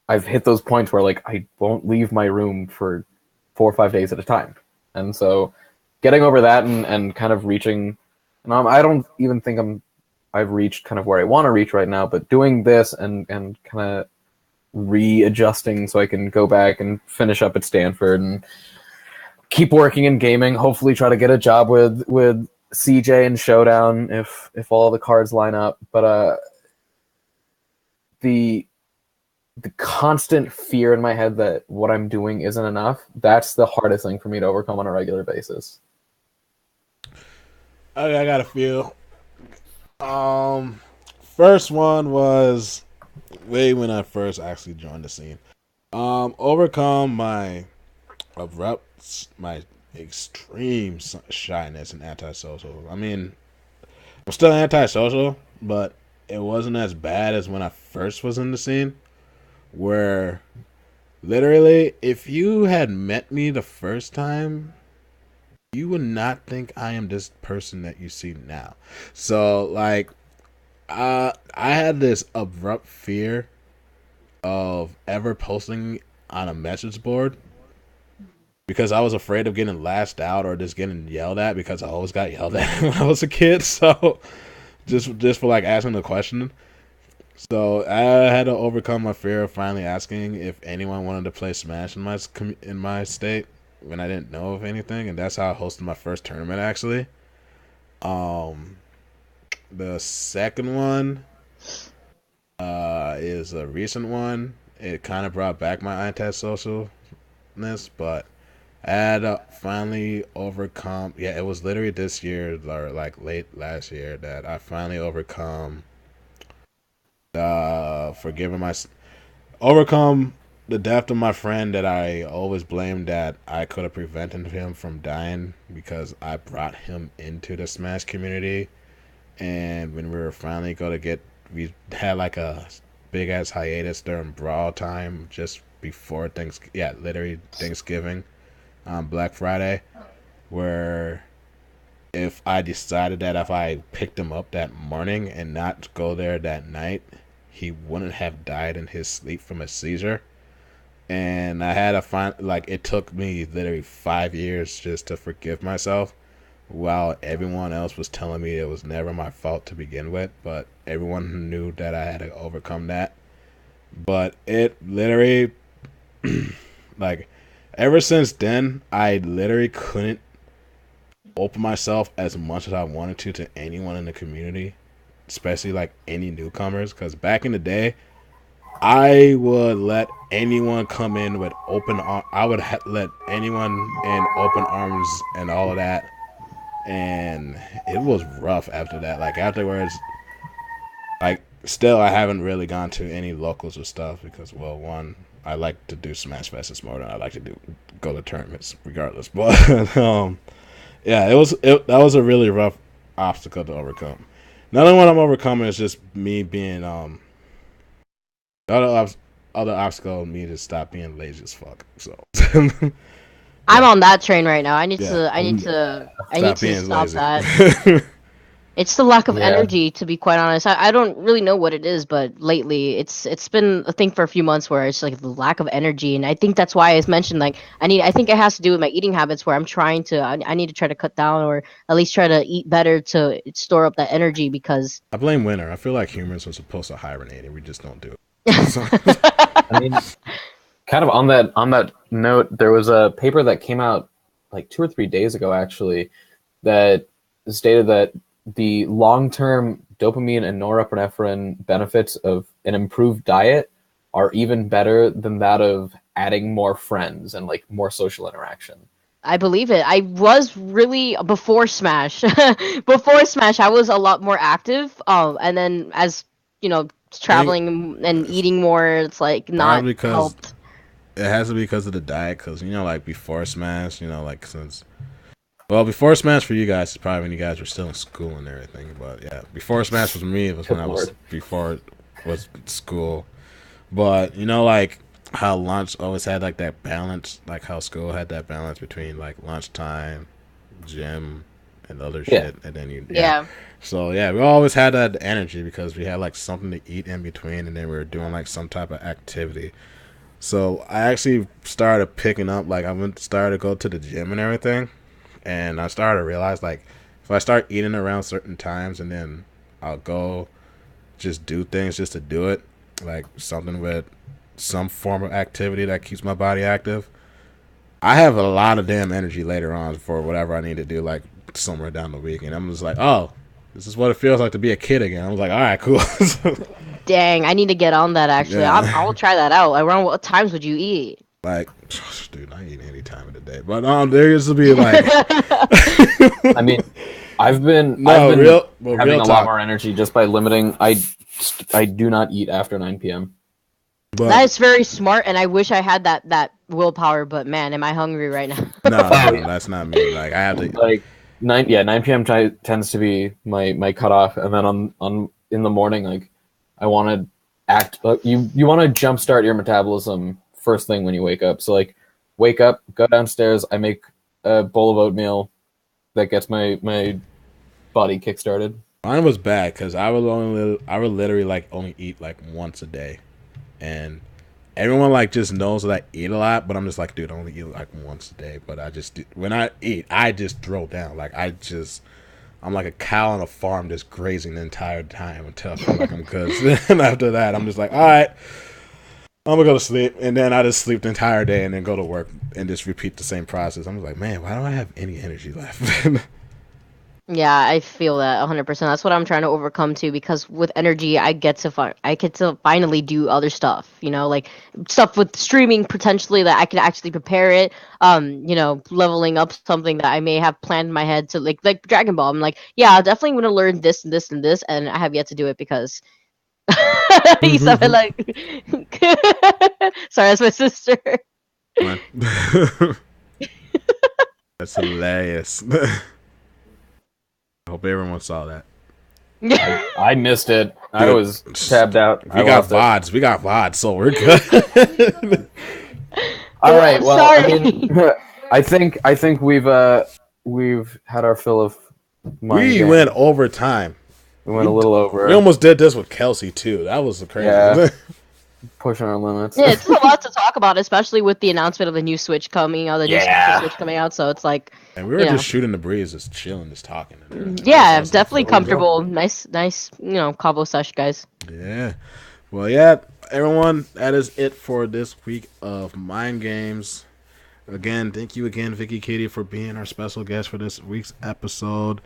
I've hit those points where like I won't leave my room for 4 or 5 days at a time, and so getting over that and kind of reaching, and I don't even think I've reached kind of where I want to reach right now, but doing this and kind of readjusting so I can go back and finish up at Stanford and keep working in gaming, hopefully try to get a job with CJ and Showdown if all the cards line up. But the constant fear in my head that what I'm doing isn't enough, that's the hardest thing for me to overcome on a regular basis. Okay, I got a few. First one was way when I first actually joined the scene. Overcome my extreme shyness and antisocial. I mean, I'm still antisocial, but it wasn't as bad as when I first was in the scene, where literally, if you had met me the first time, you would not think I am this person that you see now. So, like, I had this abrupt fear of ever posting on a message board because I was afraid of getting lashed out or just getting yelled at, because I always got yelled at when I was a kid. So, just for like asking the question. So I had to overcome my fear of finally asking if anyone wanted to play Smash in my state when I didn't know of anything, and that's how I hosted my first tournament actually. The second one is a recent one. It kind of brought back my antisocialness, but I had finally overcome. Yeah, it was literally this year or like late last year that I finally overcome forgiving my overcome the death of my friend that I always blamed that I could have prevented him from dying because I brought him into the Smash community. And when we were finally going to get, we had like a big ass hiatus during Brawl time just before Thanksgiving. Yeah, literally Thanksgiving, Black Friday, where if I decided that if I picked him up that morning and not go there that night, he wouldn't have died in his sleep from a seizure. And I had to find, like, it took me literally 5 years just to forgive myself, while everyone else was telling me it was never my fault to begin with. But everyone knew that I had to overcome that. But it literally, like, ever since then, I literally couldn't open myself as much as I wanted to anyone in the community, especially like any newcomers. Because back in the day, I would let anyone come in with open arms. I would let anyone in open arms and all of that. And it was rough after that. Like afterwards, like still I haven't really gone to any locals or stuff because, well, one, I like to do Smash Fests more than I like to go to tournaments regardless. But yeah, that was a really rough obstacle to overcome. Another one I'm overcoming is just me being the other obstacle me to stop being lazy as fuck. So I'm on that train right now. I need Yeah. to being stop lazy. that. It's the lack of Yeah. energy, to be quite honest. I don't really know what it is, but lately it's been a thing for a few months where it's like the lack of energy, and I think that's why I mentioned like I think it has to do with my eating habits where I'm trying to I need to try to cut down or at least try to eat better to store up that energy because I blame winter. I feel like humans are supposed to hibernate and we just don't do it. I mean, kind of on that note, there was a paper that came out like 2 or 3 days ago, actually, that stated that the long-term dopamine and norepinephrine benefits of an improved diet are even better than that of adding more friends and like more social interaction. I believe it. I was really before Smash. Before Smash, I was a lot more active. And then as you know, traveling and eating more, it's like not Probably because helped. it has to be because of the diet. Because like before Smash, like since before Smash for you guys is probably when you guys were still in school and everything. But yeah, before Smash was me. It was when I was before it was school. But like how lunch always had like that balance, like how school had that balance between like lunchtime, gym, and other shit, and then Yeah. So yeah, we always had that energy because we had like something to eat in between, and then we were doing like some type of activity. So I actually started picking up, like started to go to the gym and everything, and I started to realize like if I start eating around certain times and then I'll go just do things just to do it, like something with some form of activity that keeps my body active, I have a lot of damn energy later on for whatever I need to do, like somewhere down the week. And I'm just like, oh, this is what it feels like to be a kid again. I was like, all right, cool. Dang, I need to get on that actually. Yeah. I'll try that out. Around what times would you eat? Like, dude, I eat any time of the day. But there used to be like, I mean, I've been having a lot more energy just by limiting. I do not eat after 9 p.m. But That is very smart, and I wish I had that willpower. But man, am I hungry right now? no, that's not me. Like I have to like 9 p.m. Tends to be my cutoff, and then on in the morning, like I want to act. You want to jumpstart your metabolism first thing when you wake up. So like wake up, go downstairs. I make a bowl of oatmeal that gets my body kickstarted. Mine was bad because I would literally like only eat like once a day, and everyone like just knows that I eat a lot, but I'm just like, dude, I only eat like once a day. But when I eat, I just throw down. Like I'm like a cow on a farm just grazing the entire time until I feel like I'm good. Then after that, I'm just like, all right, I'm gonna go to sleep, and then I just sleep the entire day and then go to work and just repeat the same process. I'm just like, man, why don't I have any energy left? Yeah, I feel that 100%. That's what I'm trying to overcome too, because with energy, I get to finally do other stuff. Like stuff with streaming potentially that I can actually prepare it. Leveling up something that I may have planned in my head to like Dragon Ball. I'm like, yeah, I'm definitely gonna learn this and this and this, and I have yet to do it because he said it like. Sorry, that's my sister. Man. That's hilarious. I hope everyone saw that. I missed it. I was tabbed out. We got VODs, so we're good. All right. Well, Sorry. I mean, I think we've had our fill of. We went over time. We went a little over. We almost did this with Kelsey too. That was crazy. Yeah. Pushing our limits. Yeah, it's a lot to talk about, especially with the announcement of the new Switch coming out, new Switch coming out. So it's like, and we were just shooting the breeze, just chilling, just talking. Yeah, definitely comfortable. Nice, combo sesh, guys. Yeah. Well, yeah, everyone, that is it for this week of Mind Games. Again, thank you again, VikkiKitty, for being our special guest for this week's episode.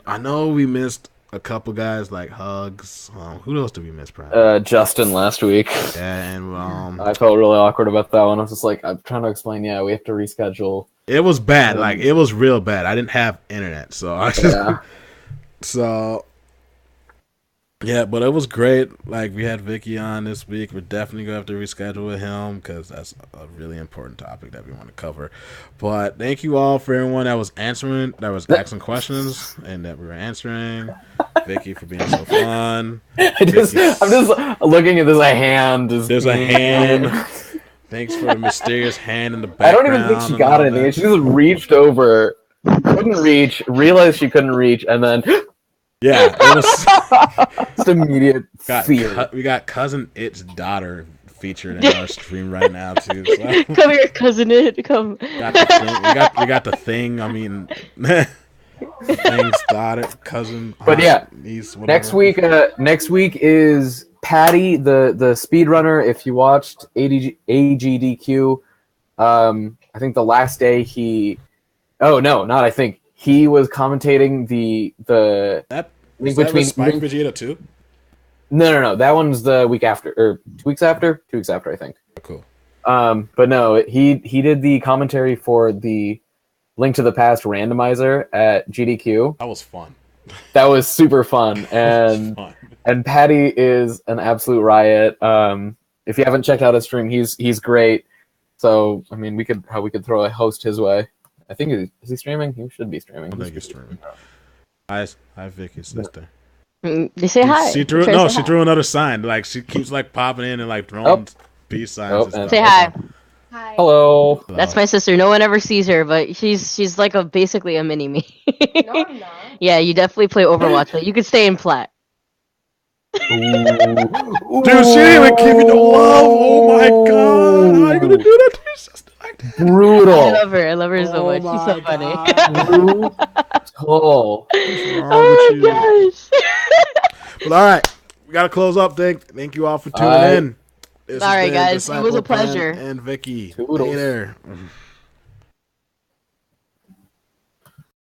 I know we missed a couple guys like Hugs. Who else did we miss, Brian? Justin last week. Yeah, and I felt really awkward about that one. I was just like, I'm trying to explain. Yeah, we have to reschedule. It was bad. Like it was real bad. I didn't have internet, so I just yeah, but it was great. Like we had Vicki on this week. We're definitely gonna have to reschedule with him because that's a really important topic that we want to cover. But thank you all for everyone that was asking questions and that we were answering. Vicki for being so fun. I'm just looking at this hand. There's a hand. Thanks for the mysterious hand in the background. I don't even think she got anything. She just reached over, couldn't reach, realized she couldn't reach, and then yeah, it was just immediate fear. We got Cousin It's daughter featured in our stream right now too. So. Come here, Cousin It. Come. We got the thing. I mean, thing's daughter, cousin. But yeah, niece, next week is Patty, the speedrunner. If you watched AGDQ, I think the last day he was commentating the between Spike Vegeta too. No. That one's the week after, or 2 weeks after. 2 weeks after, I think. Oh, cool. But no, he did the commentary for the Link to the Past randomizer at GDQ. That was fun. That was super fun, and and Patty is an absolute riot. If you haven't checked out his stream, he's great. So I mean, we could throw a host his way. I think is he streaming? He should be streaming. I think he's streaming. Hi, Vicki's sister. They say hi. She threw another sign. Like she keeps like popping in and like throwing peace signs. Say hi. Hi. Hello. That's my sister. No one ever sees her, but she's like basically a mini me. No, I'm not. Yeah, you definitely play Overwatch, but you could stay in plat. Dude, she didn't even give you the love. Oh my god. How are you gonna do that to your sister like that? Brutal. I love her so much. She's so funny. Brutal. Oh my gosh. But all right, we gotta close up. Thank you all for tuning in. All right, guys. It was a pleasure. And Vicki, Toodles. later.